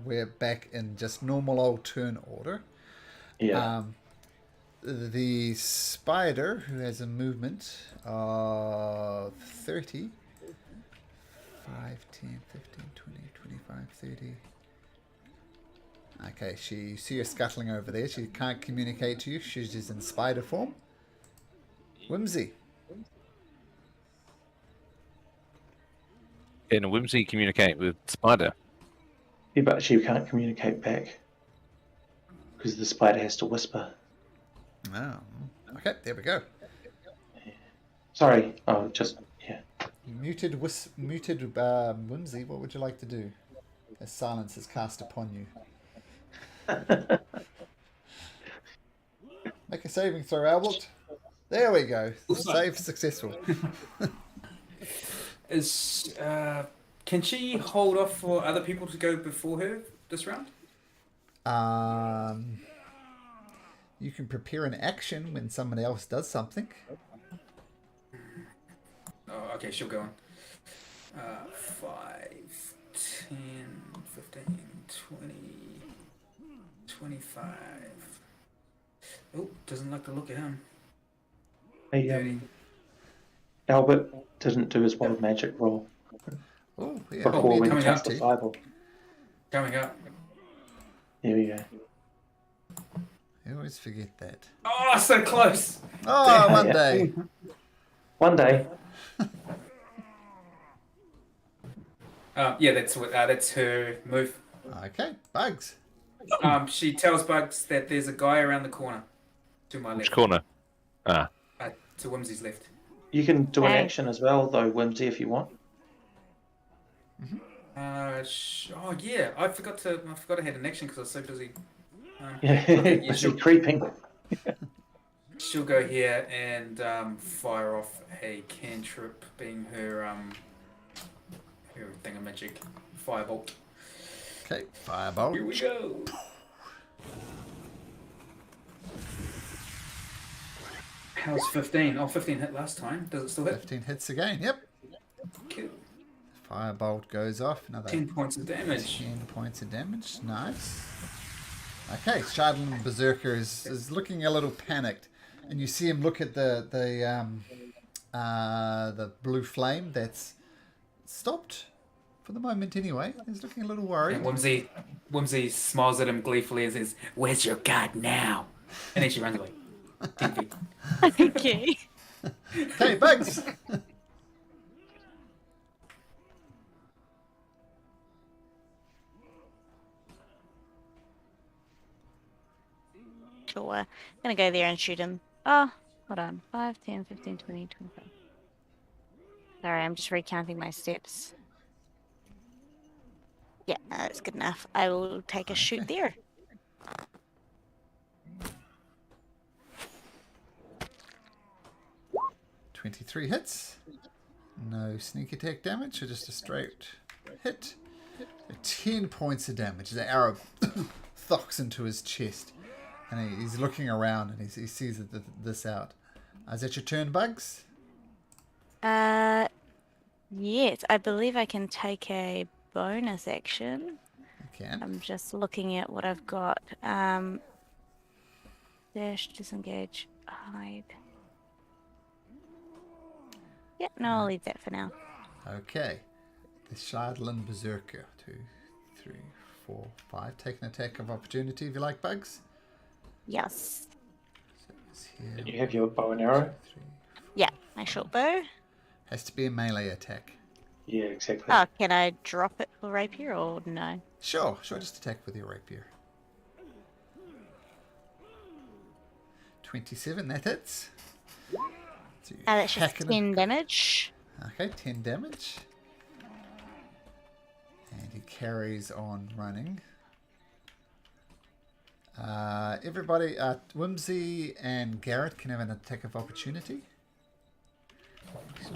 [SPEAKER 1] we're back in just normal old turn order.
[SPEAKER 3] Yeah.
[SPEAKER 1] The spider, who has a movement of 30, 5, 10, 15, 20, 25, 30. Okay, you see her scuttling over there. She can't communicate to you. She's just in spider form. Whimsy.
[SPEAKER 2] Can Whimsy communicate with Spider?
[SPEAKER 3] Yeah, but she can't communicate back because the spider has to whisper.
[SPEAKER 1] Oh, okay, there we go.
[SPEAKER 3] Sorry. Oh, just yeah.
[SPEAKER 1] Muted Whimsy, what would you like to do? As silence is cast upon you. Make a saving throw, Albert. There we go. Save successful.
[SPEAKER 5] Can she hold off for other people to go before her this round?
[SPEAKER 1] You can prepare an action when someone else does something.
[SPEAKER 5] Oh, okay, she'll go on. 5, 10, 15, 20, 25. Oh, doesn't like the look of him.
[SPEAKER 3] Hey,
[SPEAKER 5] 30.
[SPEAKER 3] Albert didn't do his wild magic roll
[SPEAKER 1] Oh, yeah.
[SPEAKER 3] before we
[SPEAKER 5] coming
[SPEAKER 3] cast
[SPEAKER 5] up.
[SPEAKER 3] the fireball.
[SPEAKER 5] Coming up.
[SPEAKER 3] Here we go.
[SPEAKER 1] I always forget that.
[SPEAKER 5] Oh, so close!
[SPEAKER 1] Oh, one
[SPEAKER 3] Yeah.
[SPEAKER 1] day.
[SPEAKER 3] One day.
[SPEAKER 5] Yeah, that's her move.
[SPEAKER 1] Okay, Bugs.
[SPEAKER 5] She tells Bugs that there's a guy around the corner to my
[SPEAKER 2] Which
[SPEAKER 5] left.
[SPEAKER 2] corner? Ah.
[SPEAKER 5] To Whimsy's left.
[SPEAKER 3] You can do an
[SPEAKER 4] Hey.
[SPEAKER 3] action as well, though, Whimsy, if you want.
[SPEAKER 5] Oh yeah, I forgot I had an action because I was so busy.
[SPEAKER 3] Yeah,
[SPEAKER 5] yeah,
[SPEAKER 3] is he creeping?
[SPEAKER 5] She'll go here and fire off a cantrip, being her thingamajig firebolt.
[SPEAKER 1] Okay, fireball.
[SPEAKER 5] Here we go. How's 15? Oh, 15 hit last time. Does it still hit?
[SPEAKER 1] 15 hits again. Yep.
[SPEAKER 5] Cool.
[SPEAKER 1] Firebolt goes off. Another
[SPEAKER 5] 10 points of damage.
[SPEAKER 1] 10 points of damage. Nice. Okay, Shardlin Berserker is looking a little panicked, and you see him look at the blue flame that's stopped for the moment. Anyway, he's looking a little worried.
[SPEAKER 5] And Whimsy smiles at him gleefully and says, "Where's your god now?" And then she runs away. 10 feet.
[SPEAKER 4] Okay.
[SPEAKER 1] Okay, Bugs.
[SPEAKER 4] Sure. I'm gonna go there and shoot him. Oh, hold on. 5, 10, 15, 20, 25. Sorry, I'm just recounting my steps. Yeah, that's good enough. I will take a shoot there.
[SPEAKER 1] $23 hits. No sneak attack damage, so just a straight hit. 10 points of damage. The arrow thocks into his chest. And he's looking around and he sees this out. Is that your turn, Bugs?
[SPEAKER 4] Yes, I believe I can take a bonus action.
[SPEAKER 1] You can.
[SPEAKER 4] I'm just looking at what I've got. Dash, disengage, hide. Yeah, no, I'll leave that for now.
[SPEAKER 1] Okay. The Shardlin Berserker. 2, 3, 4, 5. Take an attack of opportunity if you like, Bugs.
[SPEAKER 4] Yes.
[SPEAKER 1] So it's here.
[SPEAKER 3] You have your bow and arrow?
[SPEAKER 1] 3.
[SPEAKER 4] Yeah, my short bow.
[SPEAKER 1] Has to be a melee attack.
[SPEAKER 3] Yeah, exactly.
[SPEAKER 4] Oh, can I drop it for rapier or no?
[SPEAKER 1] Sure, just attack with your rapier. 27, that hits. So you
[SPEAKER 4] That's just
[SPEAKER 1] hack it
[SPEAKER 4] 10 damage.
[SPEAKER 1] Okay, 10 damage. And he carries on running. Everybody, Whimsy and Garrett can have an attack of opportunity.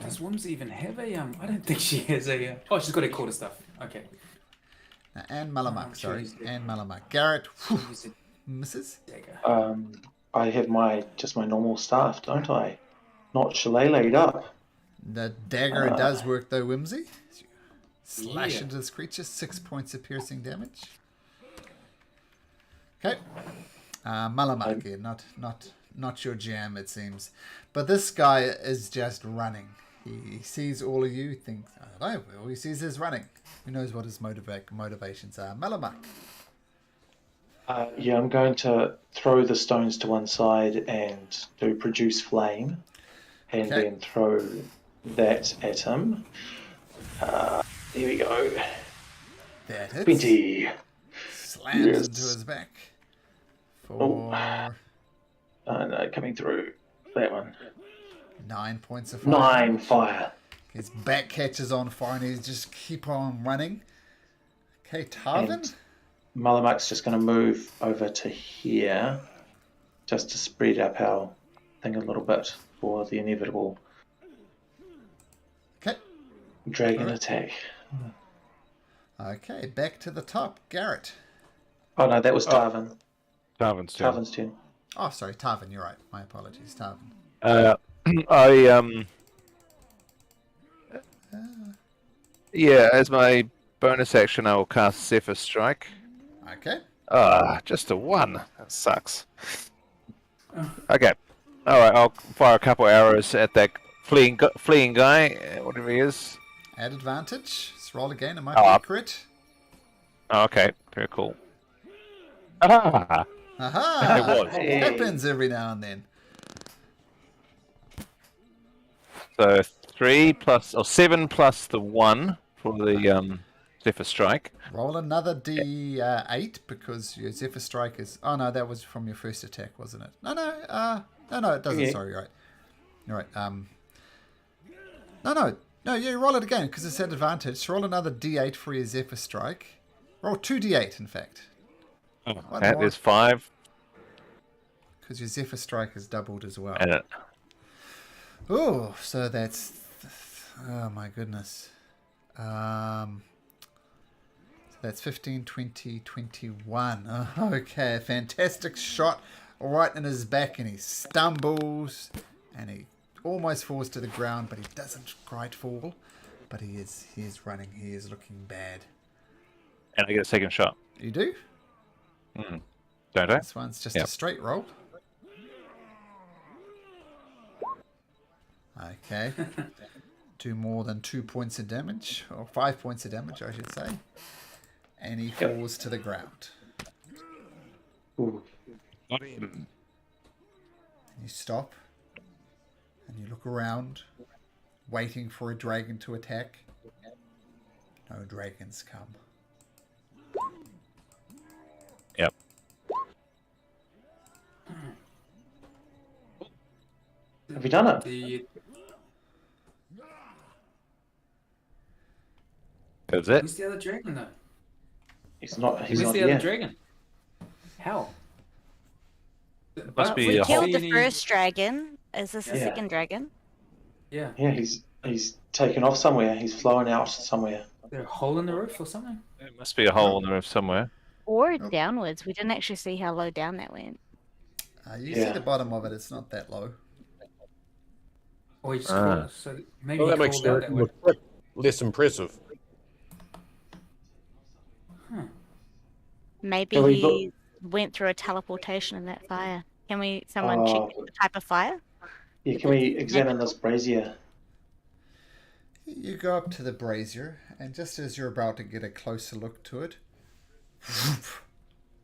[SPEAKER 5] Does Whimsy even have a I don't think she has a. Oh, she's got a quarter staff. Okay.
[SPEAKER 1] And Malamak, sorry.
[SPEAKER 5] Tuesday.
[SPEAKER 1] And Malamak. Garrett, whew,
[SPEAKER 5] Use a
[SPEAKER 1] misses.
[SPEAKER 5] dagger.
[SPEAKER 3] I have my normal staff, don't I? Not shillelagh'd up.
[SPEAKER 1] The dagger does work though, Whimsy. Slash
[SPEAKER 5] Yeah.
[SPEAKER 1] into this creature, 6 points of piercing damage. Okay. Malamak here, not your jam, it seems. But this guy is just running. He sees all of you, thinks, I don't know, all he sees is running. Who knows what his motivations are. Malamak.
[SPEAKER 3] Yeah, I'm going to throw the stones to one side and do produce flame, and
[SPEAKER 1] Okay.
[SPEAKER 3] then throw that at him. There we go.
[SPEAKER 1] That hits.
[SPEAKER 3] 20.
[SPEAKER 1] Slams
[SPEAKER 3] Yes.
[SPEAKER 1] into his back. For
[SPEAKER 3] No, coming through. That one.
[SPEAKER 1] 9 points of fire.
[SPEAKER 3] 9 fire.
[SPEAKER 1] His back catches on fire and he's just keep on running. Okay, Tarvin.
[SPEAKER 3] And Malamak's just going to move over to here, just to spread up our thing a little bit for the inevitable
[SPEAKER 1] Okay.
[SPEAKER 3] dragon
[SPEAKER 1] Alright.
[SPEAKER 3] attack.
[SPEAKER 1] Okay, back to the top. Garrett.
[SPEAKER 3] Oh no, that was Tarvin.
[SPEAKER 2] Tarvin's turn.
[SPEAKER 3] Tarvin's turn.
[SPEAKER 1] Oh, sorry, Tarvin, you're right. My apologies, Tarvin.
[SPEAKER 2] Yeah, as my bonus action, I will cast Zephyr Strike.
[SPEAKER 1] Okay.
[SPEAKER 2] Just a 1. That sucks. Okay. Alright, I'll fire a couple arrows at that fleeing guy, whatever he is.
[SPEAKER 1] Add advantage. Let's roll again. It might
[SPEAKER 2] Oh,
[SPEAKER 1] be a
[SPEAKER 2] up.
[SPEAKER 1] crit.
[SPEAKER 2] Oh, okay, very cool. Ah,
[SPEAKER 1] Aha!
[SPEAKER 2] It was.
[SPEAKER 1] It happens every now and then.
[SPEAKER 2] so 7 plus the 1 for the Zephyr Strike.
[SPEAKER 1] Roll another D8 because your Zephyr Strike is... Oh, no, that was from your first attack, wasn't it? No, it doesn't.
[SPEAKER 3] Okay.
[SPEAKER 1] Sorry, you're right. You're right. No, yeah, roll it again because it's at advantage. Roll another D8 for your Zephyr Strike. Roll 2D8, in fact. One
[SPEAKER 2] Okay,
[SPEAKER 1] more.
[SPEAKER 2] there's 5.
[SPEAKER 1] Because your Zephyr Strike is doubled as well.
[SPEAKER 2] And
[SPEAKER 1] Oh, so that's... Oh, my goodness. So that's 15, 20, 21. Oh, okay, fantastic shot right in his back, and he stumbles, and he almost falls to the ground, but he doesn't quite fall. But he is running. He is looking bad.
[SPEAKER 2] I get a second shot.
[SPEAKER 1] You do?
[SPEAKER 2] Don't I?
[SPEAKER 1] This one's just
[SPEAKER 2] Yep.
[SPEAKER 1] a straight roll. Okay. Do more than 2 points of damage, or 5 points of damage, I should say. And he falls to the ground.
[SPEAKER 3] Ooh.
[SPEAKER 2] Not him.
[SPEAKER 1] You stop, and you look around, waiting for a dragon to attack. No dragons come.
[SPEAKER 2] Yep.
[SPEAKER 3] Have you done it?
[SPEAKER 2] That's it.
[SPEAKER 5] Who's the other dragon though?
[SPEAKER 3] He's not
[SPEAKER 5] Who's the other
[SPEAKER 3] here.
[SPEAKER 5] dragon? How?
[SPEAKER 2] Must be
[SPEAKER 4] We
[SPEAKER 2] a
[SPEAKER 4] killed
[SPEAKER 2] whole...
[SPEAKER 4] the first dragon. Is this the
[SPEAKER 3] Yeah.
[SPEAKER 4] second dragon?
[SPEAKER 5] Yeah.
[SPEAKER 3] Yeah, he's taken off somewhere. He's flown out somewhere.
[SPEAKER 5] Is there a hole in the roof or something?
[SPEAKER 2] There must be a hole in the roof somewhere.
[SPEAKER 4] Or
[SPEAKER 1] Oh.
[SPEAKER 4] downwards. We didn't actually see how low down that went.
[SPEAKER 1] You see
[SPEAKER 3] Yeah.
[SPEAKER 1] the bottom of it. It's not that low.
[SPEAKER 5] Or he just
[SPEAKER 2] Ah.
[SPEAKER 5] called, so maybe
[SPEAKER 6] Well,
[SPEAKER 5] he
[SPEAKER 6] that makes
[SPEAKER 5] called out that way.
[SPEAKER 6] it look less impressive.
[SPEAKER 4] Maybe
[SPEAKER 3] Can we
[SPEAKER 4] he went through a teleportation in that fire. Can we? Someone check
[SPEAKER 3] Oh.
[SPEAKER 4] the type of fire?
[SPEAKER 3] Yeah, can we examine this brazier?
[SPEAKER 1] You go up to the brazier, and just as you're about to get a closer look to it,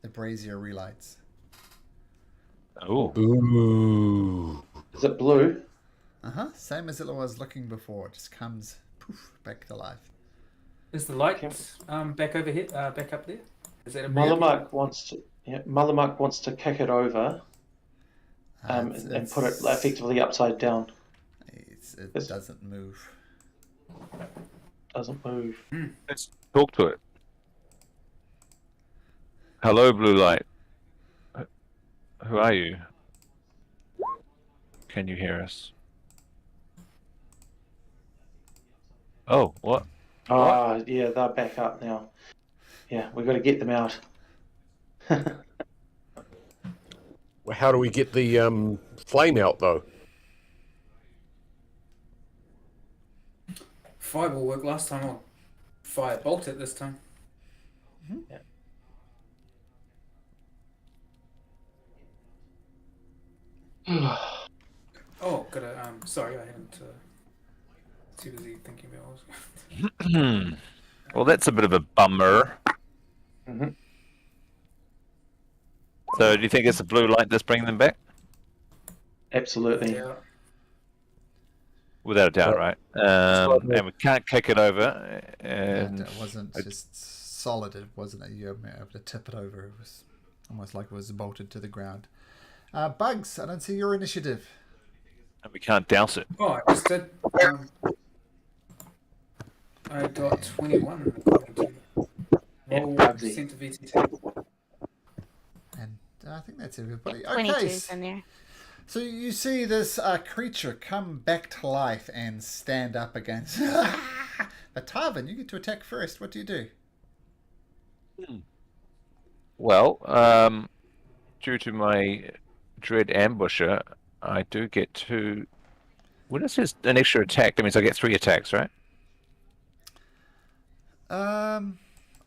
[SPEAKER 1] the brazier relights.
[SPEAKER 2] Oh,
[SPEAKER 6] Ooh.
[SPEAKER 3] Is it blue?
[SPEAKER 1] Same as it was looking before. It just comes poof back to life.
[SPEAKER 5] Is the light back over here? Back up there? Is that a
[SPEAKER 3] Mullamark wants to. Yeah, Mullamark wants to kick it over and put it effectively upside down.
[SPEAKER 1] It doesn't move.
[SPEAKER 3] Doesn't move.
[SPEAKER 2] let's talk to it. Hello, blue light. Who are you? Can you hear us? Oh, what?
[SPEAKER 3] Ah, yeah, they're back up now. Yeah, we've got to get them out.
[SPEAKER 6] Well, how do we get the flame out, though?
[SPEAKER 5] Fireball worked last time. I'll fire bolt it this time.
[SPEAKER 3] Yeah.
[SPEAKER 5] Oh, gotta. Sorry, I haven't. Too busy thinking about what I was going to.
[SPEAKER 2] Well, that's a bit of a bummer.
[SPEAKER 3] hmm
[SPEAKER 2] So, do you think it's the blue light that's bringing them back?
[SPEAKER 3] Absolutely.
[SPEAKER 5] Yeah.
[SPEAKER 2] Without a doubt, right? And we can't kick it over. And
[SPEAKER 1] It wasn't just solid. It wasn't that you were able to tip it over. It was almost like it was bolted to the ground. Bugs, I don't see your initiative.
[SPEAKER 2] we can't douse it.
[SPEAKER 5] Oh, I just did. I got 21 according to
[SPEAKER 3] Yeah,
[SPEAKER 5] roll
[SPEAKER 3] Bugsy.
[SPEAKER 5] percent of VTT.
[SPEAKER 1] And I think that's everybody.
[SPEAKER 4] 22's in there.
[SPEAKER 1] So you see this creature come back to life and stand up against. But Tarvin, you get to attack first. What do you do?
[SPEAKER 2] Well, due to my dread ambusher, I do get to. When it says an extra attack, that means I get 3 attacks, right?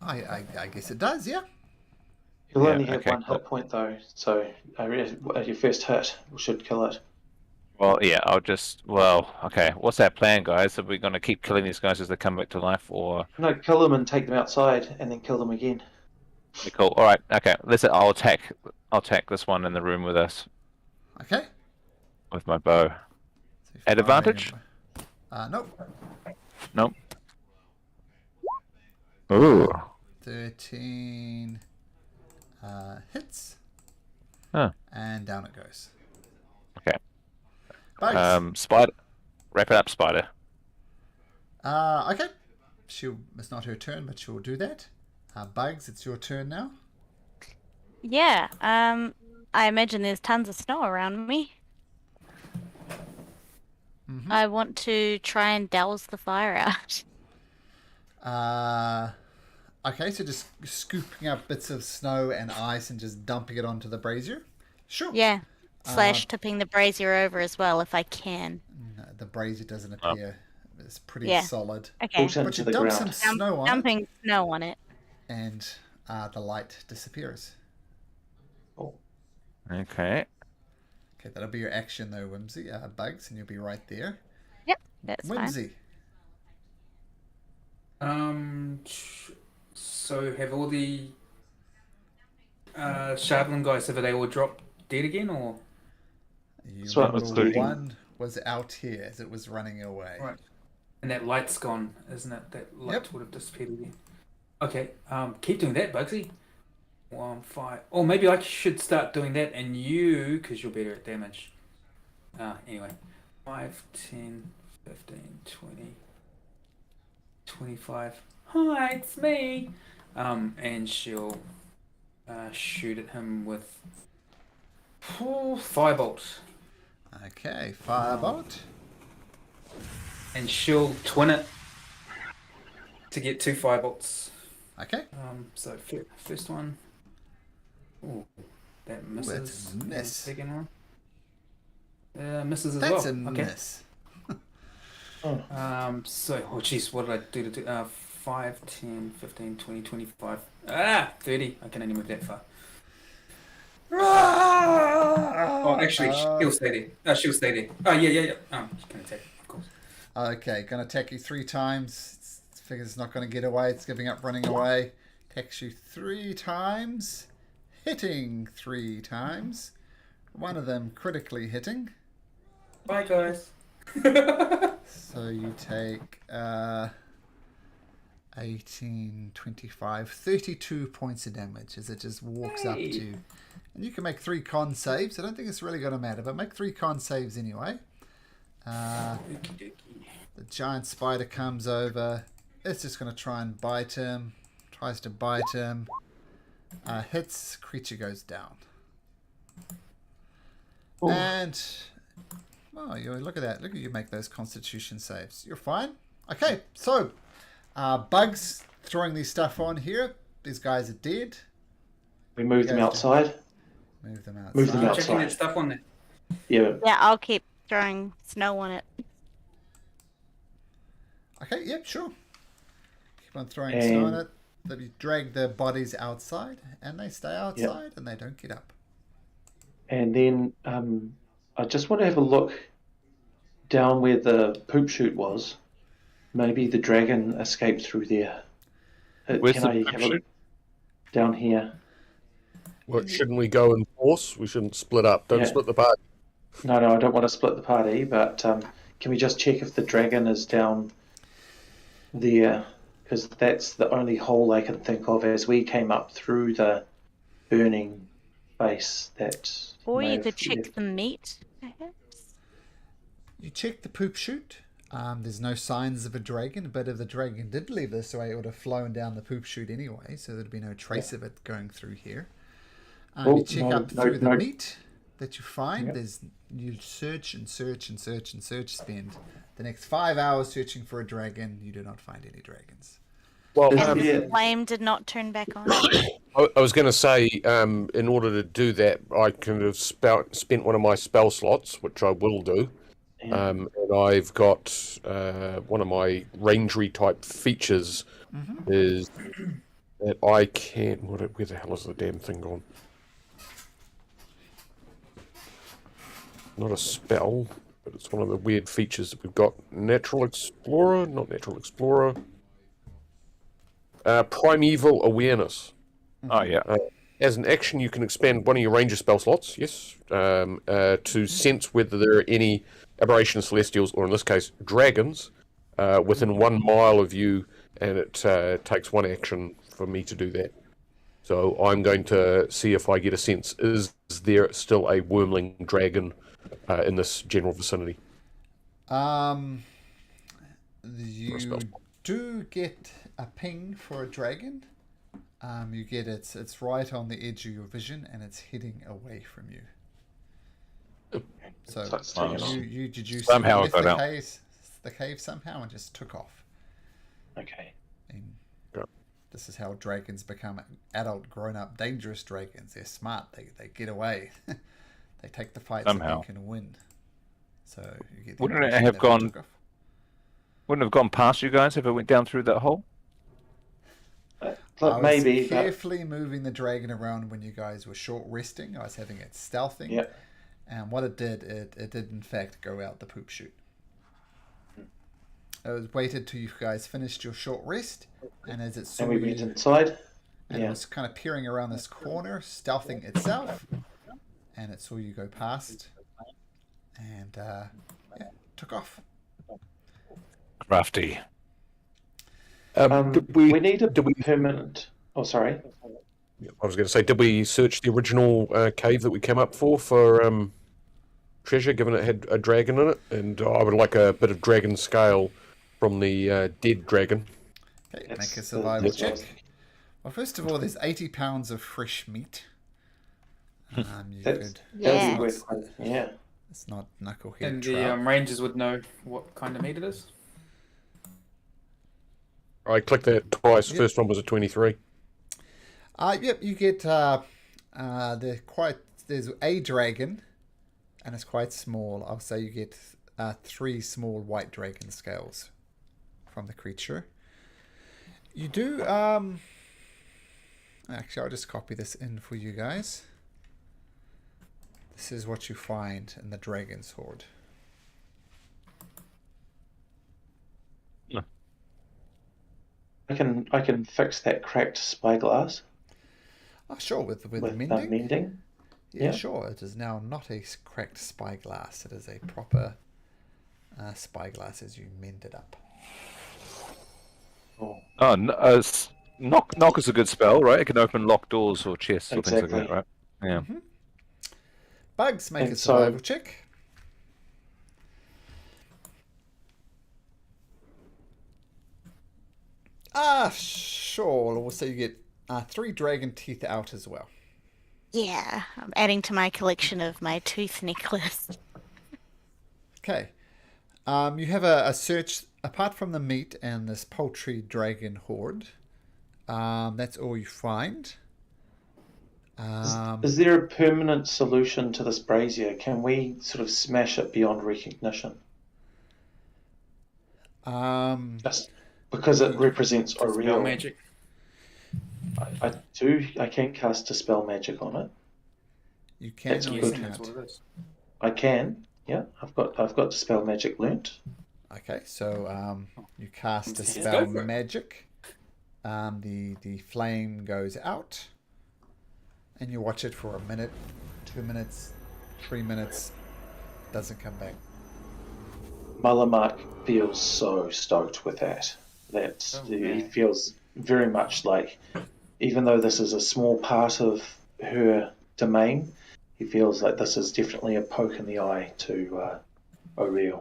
[SPEAKER 1] I guess it does. Yeah.
[SPEAKER 3] You'll
[SPEAKER 2] Yeah,
[SPEAKER 3] only have
[SPEAKER 2] okay,
[SPEAKER 3] one hit point though, so your first hit should kill it.
[SPEAKER 2] Well, yeah, I'll just. Well, okay. What's that plan, guys? Are we going to keep killing these guys as they come back to life, or?
[SPEAKER 3] No, kill them and take them outside, and then kill them again.
[SPEAKER 2] Okay, cool. All right. Okay. Listen, I'll attack. I'll attack this one in the room with us
[SPEAKER 1] Okay.
[SPEAKER 2] with my bow.
[SPEAKER 1] So
[SPEAKER 2] At advantage?
[SPEAKER 1] Nope.
[SPEAKER 2] Nope. Ooh.
[SPEAKER 1] 13 hits.
[SPEAKER 2] Huh.
[SPEAKER 1] And down it goes.
[SPEAKER 2] Okay.
[SPEAKER 1] Bugs.
[SPEAKER 2] Spider. Wrap it up, Spider.
[SPEAKER 1] Okay. It's not her turn, but she'll do that. Bugs, it's your turn now.
[SPEAKER 4] Yeah. I imagine there's tons of snow around me.
[SPEAKER 1] Mm-hmm.
[SPEAKER 4] I want to try and douse the fire out.
[SPEAKER 1] Okay, so just scooping up bits of snow and ice and just dumping it onto the brazier? Sure.
[SPEAKER 4] Yeah. Slash tipping the brazier over as well if I can.
[SPEAKER 1] No, the brazier doesn't appear. It's pretty
[SPEAKER 4] Yeah.
[SPEAKER 1] solid.
[SPEAKER 4] Okay.
[SPEAKER 3] Built
[SPEAKER 1] But
[SPEAKER 3] into
[SPEAKER 1] you
[SPEAKER 3] the
[SPEAKER 1] dump
[SPEAKER 3] ground.
[SPEAKER 1] some snow on it,
[SPEAKER 4] Dumping snow on it.
[SPEAKER 1] and the light disappears.
[SPEAKER 2] Okay.
[SPEAKER 1] Okay, that'll be your action though, Whimsy. Bugs, and you'll be right there.
[SPEAKER 4] Yep, that's fine.
[SPEAKER 1] Whimsy.
[SPEAKER 5] So have all the Shardlin guys, have they all dropped dead again, or?
[SPEAKER 1] You
[SPEAKER 3] That's what I was
[SPEAKER 1] remember
[SPEAKER 3] thinking.
[SPEAKER 1] one was out here as it was running away.
[SPEAKER 5] Right. And that light's gone, isn't it? That light
[SPEAKER 1] Yep.
[SPEAKER 5] would have disappeared again. Okay, keep doing that, Bugsy. 1, 5. Or maybe I should start doing that, and you, because you're better at damage. Anyway. 5, 10, 15, 20, 25. Hi, it's me. And she'll shoot at him with firebolt.
[SPEAKER 1] Okay, firebolt.
[SPEAKER 5] And she'll twin it to get 2 firebolts.
[SPEAKER 1] Okay.
[SPEAKER 5] So first one, Ooh, that misses.
[SPEAKER 1] That's a miss.
[SPEAKER 5] Second one. Misses as
[SPEAKER 1] That's
[SPEAKER 5] well.
[SPEAKER 1] a
[SPEAKER 5] Okay.
[SPEAKER 1] miss.
[SPEAKER 5] So, oh jeez, what did I do to do? 5, 10, 15, 20, 25. 30. I can only move that far. Oh, actually, she'll stay there. She'll stay there. Oh, yeah. She can attack, of course.
[SPEAKER 1] Okay, gonna attack you 3 times. Figures it's not gonna get away. It's giving up running away. Attacks you 3 times. Hitting 3 times. One of them critically hitting.
[SPEAKER 5] Bye, guys.
[SPEAKER 1] So you take 18, 25, 32 points of damage as it just walks up to you. And you can make 3 con saves. I don't think it's really going to matter, but make 3 con saves anyway. The giant spider comes over. It's just going to try and bite him. Tries to bite him. Hits. Creature goes down.
[SPEAKER 3] Ooh.
[SPEAKER 1] And... oh, look at that. Look at you make those constitution saves. You're fine. Okay, so... bugs throwing these stuff on here. These guys are dead.
[SPEAKER 3] We move them outside.
[SPEAKER 1] Move them outside.
[SPEAKER 3] Move them outside.
[SPEAKER 5] Checking that stuff on there.
[SPEAKER 3] Yeah.
[SPEAKER 4] Yeah, I'll keep throwing snow on it.
[SPEAKER 1] Okay, yep, sure. Keep on throwing snow on it. You drag the bodies outside, and they stay outside, and they don't get up.
[SPEAKER 3] And then I just want to have a look down where the poop chute was. Maybe the dragon escaped through there.
[SPEAKER 2] Where's
[SPEAKER 3] Can
[SPEAKER 2] the
[SPEAKER 3] I
[SPEAKER 2] poop
[SPEAKER 3] have a
[SPEAKER 2] chute?
[SPEAKER 3] look down here?
[SPEAKER 6] Well, shouldn't we go in force? We shouldn't split up. Don't
[SPEAKER 3] Yeah.
[SPEAKER 6] split the party.
[SPEAKER 3] No, I don't want to split the party, but can we just check if the dragon is down there? Because that's the only hole I can think of as we came up through the burning base that...
[SPEAKER 4] Or
[SPEAKER 3] may
[SPEAKER 4] you
[SPEAKER 3] have
[SPEAKER 4] could check
[SPEAKER 3] left.
[SPEAKER 4] the meat, perhaps.
[SPEAKER 1] You check the poop chute. There's no signs of a dragon, but if the dragon did leave this way, it would have flown down the poop chute anyway, so there'd be no trace of it going through here. You check up through the meat that you find. There's you search and search and search and search. Spend the next 5 hours searching for a dragon. You do not find any dragons.
[SPEAKER 6] Well,
[SPEAKER 4] And
[SPEAKER 3] Yeah.
[SPEAKER 4] the flame did not turn back on.
[SPEAKER 6] I was going to say, in order to do that, I could have spent one of my spell slots, which I will do. And I've got one of my rangery type features is that I can... where the hell is the damn thing gone? Not a spell, but it's one of the weird features that we've got. Natural Explorer, not Natural Explorer. Primeval Awareness.
[SPEAKER 2] Oh, yeah.
[SPEAKER 6] As an action, you can expand one of your ranger spell slots, yes, to sense whether there are any aberration celestials, or in this case, dragons, within 1 mile of you, and it takes 1 action for me to do that. So I'm going to see if I get a sense. Is there still a wormling dragon in this general vicinity?
[SPEAKER 1] You do get a ping for a dragon. You get it's right on the edge of your vision, and it's heading away from you. So did you
[SPEAKER 2] Somehow
[SPEAKER 1] left
[SPEAKER 2] it got
[SPEAKER 1] the cave somehow and just took off.
[SPEAKER 3] Okay.
[SPEAKER 1] And this is how dragons become adult, grown-up, dangerous dragons. They're smart. They get away. They take the fights that
[SPEAKER 2] Somehow.
[SPEAKER 1] they can win. So you get the
[SPEAKER 2] Wouldn't it
[SPEAKER 1] impression
[SPEAKER 2] have
[SPEAKER 1] that they
[SPEAKER 2] gone-
[SPEAKER 1] took off.
[SPEAKER 2] Wouldn't have gone past you guys if it went down through that hole?
[SPEAKER 3] But
[SPEAKER 1] I
[SPEAKER 3] maybe.
[SPEAKER 1] was carefully moving the dragon around when you guys were short resting. I was having it stealthing.
[SPEAKER 3] Yep.
[SPEAKER 1] And what it did, it did in fact go out the poop chute. It was waited till you guys finished your short rest, and as it saw
[SPEAKER 3] And we
[SPEAKER 1] you,
[SPEAKER 3] went inside.
[SPEAKER 1] and it was kind of peering around this corner, stealthing itself, and it saw you go past, and took off.
[SPEAKER 2] Crafty.
[SPEAKER 3] We need a permanent... Oh, sorry.
[SPEAKER 6] I was going to say, did we search the original cave that we came up for treasure, given it had a dragon in it? And I would like a bit of dragon scale from the dead dragon.
[SPEAKER 1] Okay,
[SPEAKER 3] That's
[SPEAKER 1] make a
[SPEAKER 3] the-
[SPEAKER 1] survival
[SPEAKER 3] that's what I
[SPEAKER 1] check.
[SPEAKER 3] was-
[SPEAKER 1] Well, first of all, there's 80 pounds of fresh meat. You
[SPEAKER 3] That's-
[SPEAKER 1] could.
[SPEAKER 4] Yeah.
[SPEAKER 3] that'd be worth- yeah.
[SPEAKER 1] It's not knucklehead
[SPEAKER 5] And the
[SPEAKER 1] trout.
[SPEAKER 5] rangers would know what kind of meat it is.
[SPEAKER 6] I clicked that twice.
[SPEAKER 1] Yep.
[SPEAKER 6] First one was a 23.
[SPEAKER 1] Yep, you get There's a dragon, and it's quite small. I'll say you get 3 small white dragon scales from the creature. You do actually, I'll just copy this in for you guys. This is what you find in the dragon's hoard.
[SPEAKER 3] I can fix that cracked spyglass
[SPEAKER 1] Oh, sure, with
[SPEAKER 3] with
[SPEAKER 1] mending.
[SPEAKER 3] mending.
[SPEAKER 1] Yeah,
[SPEAKER 3] Yeah.
[SPEAKER 1] sure. It is now not a cracked spyglass. It is a proper spyglass as you mend it up.
[SPEAKER 3] Oh,
[SPEAKER 2] Oh, knock is a good spell, right? It can open locked doors or chests or things like that,
[SPEAKER 3] Exactly.
[SPEAKER 2] right? Yeah.
[SPEAKER 1] Bugs, make
[SPEAKER 3] And
[SPEAKER 1] a survival check. Sure. Also, you get 3 dragon teeth out as well.
[SPEAKER 4] Yeah, I'm adding to my collection of my tooth necklace.
[SPEAKER 1] Okay. You have a search, apart from the meat and this poultry dragon horde. That's all you find.
[SPEAKER 3] is there a permanent solution to this brazier? Can we sort of smash it beyond recognition? Just because it represents a
[SPEAKER 5] Spell
[SPEAKER 3] real
[SPEAKER 5] magic.
[SPEAKER 3] I can cast a spell magic on it.
[SPEAKER 1] You can
[SPEAKER 3] That's
[SPEAKER 1] or you
[SPEAKER 3] good.
[SPEAKER 5] Guessing that's
[SPEAKER 1] can't.
[SPEAKER 5] what it is.
[SPEAKER 3] I can. Yeah, I've got spell magic learnt.
[SPEAKER 1] Okay, so you cast a
[SPEAKER 5] Let's go
[SPEAKER 1] spell
[SPEAKER 5] for it.
[SPEAKER 1] magic. The flame goes out, and you watch it for a minute, 2 minutes, 3 minutes. Doesn't come back.
[SPEAKER 3] Malamark feels so stoked with that. He feels very much like, even though this is a small part of her domain, he feels like this is definitely a poke in the eye to O'Reilly.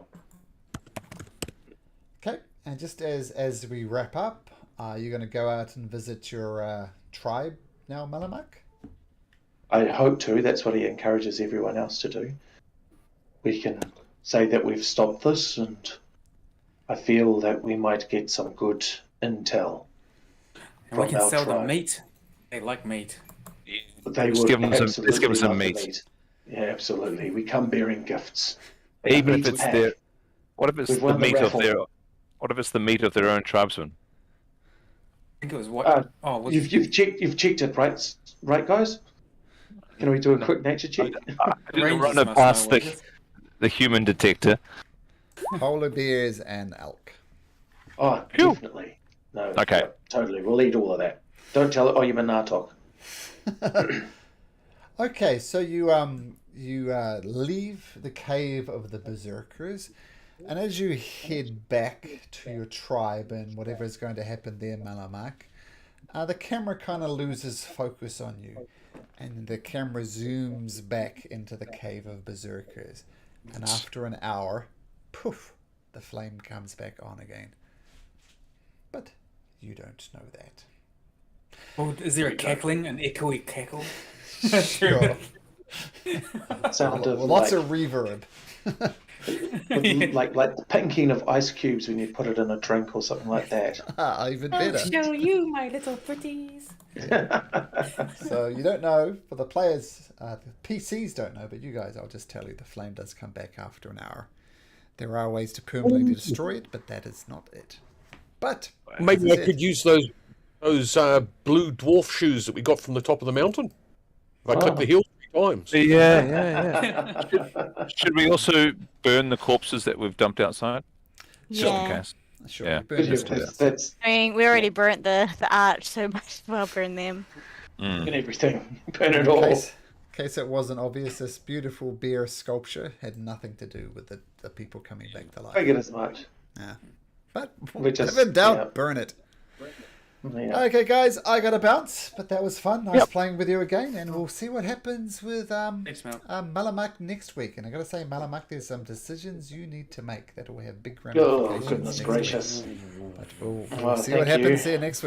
[SPEAKER 1] Okay, and just as we wrap up, you're going to go out and visit your tribe now, Malamak?
[SPEAKER 3] I hope to. That's what he encourages everyone else to do. We can say that we've stopped this, and I feel that we might get some good intel.
[SPEAKER 5] And we
[SPEAKER 3] from
[SPEAKER 5] can
[SPEAKER 3] our
[SPEAKER 5] sell them
[SPEAKER 3] tribe.
[SPEAKER 5] meat. They like meat.
[SPEAKER 3] They
[SPEAKER 2] Let's
[SPEAKER 3] would
[SPEAKER 2] give them some.
[SPEAKER 3] absolutely
[SPEAKER 2] Let's give them some
[SPEAKER 3] love the
[SPEAKER 2] meat.
[SPEAKER 3] Yeah, absolutely. We come bearing gifts.
[SPEAKER 2] Even if
[SPEAKER 3] Meat
[SPEAKER 2] it's
[SPEAKER 3] pack.
[SPEAKER 2] their. What if it's
[SPEAKER 3] We've
[SPEAKER 2] the
[SPEAKER 3] won the
[SPEAKER 2] meat of
[SPEAKER 3] raffle.
[SPEAKER 2] their? What if it's the meat of their own tribesmen?
[SPEAKER 5] I think it was what? Was
[SPEAKER 3] You've checked it, right, guys? Can we do a quick nature check?
[SPEAKER 2] I didn't
[SPEAKER 5] Rangers
[SPEAKER 2] run it
[SPEAKER 5] must
[SPEAKER 2] past
[SPEAKER 5] know what it is.
[SPEAKER 2] the human detector.
[SPEAKER 1] Polar bears and elk.
[SPEAKER 3] Oh,
[SPEAKER 2] Phew.
[SPEAKER 3] definitely. No.
[SPEAKER 2] Okay.
[SPEAKER 3] no, totally. We'll eat all of that. Don't tell it. Oh, you're a Nartok.
[SPEAKER 1] Okay, so you leave the cave of the Berserkers, and as you head back to your tribe and whatever is going to happen there, Malamak, the camera kind of loses focus on you, and the camera zooms back into the cave of Berserkers, and after an hour, poof, the flame comes back on again. But you don't know that.
[SPEAKER 5] Well, is there a cackling, an echoey cackle?
[SPEAKER 1] Sure.
[SPEAKER 3] Sound of
[SPEAKER 1] Lots of reverb.
[SPEAKER 3] like the pinking of ice cubes when you put it in a drink or something like that.
[SPEAKER 1] Even better.
[SPEAKER 5] show you, my little pretties.
[SPEAKER 1] So you don't know, for the players, the PCs don't know, but you guys, I'll just tell you, the flame does come back after an hour. There are ways to permanently destroy it, but that is not it. But
[SPEAKER 6] Maybe
[SPEAKER 1] as
[SPEAKER 6] I
[SPEAKER 1] I
[SPEAKER 6] could
[SPEAKER 1] said,
[SPEAKER 6] use those blue dwarf shoes that we got from the top of the mountain. If I click the heel 3 times.
[SPEAKER 2] Yeah. Should we also burn the corpses that we've dumped outside? Just in
[SPEAKER 4] Yeah.
[SPEAKER 2] case.
[SPEAKER 1] sure,
[SPEAKER 2] Yeah.
[SPEAKER 1] you burn those two out.
[SPEAKER 3] That's
[SPEAKER 4] I mean, we already burnt the arch, so might as well burn them.
[SPEAKER 3] and everything. Burn it
[SPEAKER 1] In
[SPEAKER 3] all.
[SPEAKER 1] case it wasn't obvious, this beautiful bear sculpture had nothing to do with the people coming back to life.
[SPEAKER 3] I get as much.
[SPEAKER 1] Yeah. But
[SPEAKER 3] We just-
[SPEAKER 1] if in doubt,
[SPEAKER 3] yeah.
[SPEAKER 1] burn it.
[SPEAKER 3] Yeah.
[SPEAKER 1] Okay, guys, I got to bounce, but that was fun. Nice playing with you again, and we'll see what happens with
[SPEAKER 5] Thanks, Mel.
[SPEAKER 1] Malamak next week. And I got to say, Malamak, there's some decisions you need to make that will have big
[SPEAKER 3] Oh,
[SPEAKER 1] ramifications.
[SPEAKER 3] goodness
[SPEAKER 1] next
[SPEAKER 3] gracious.
[SPEAKER 1] Week. But we'll
[SPEAKER 3] Well,
[SPEAKER 1] see what
[SPEAKER 3] thank you.
[SPEAKER 1] happens here next week.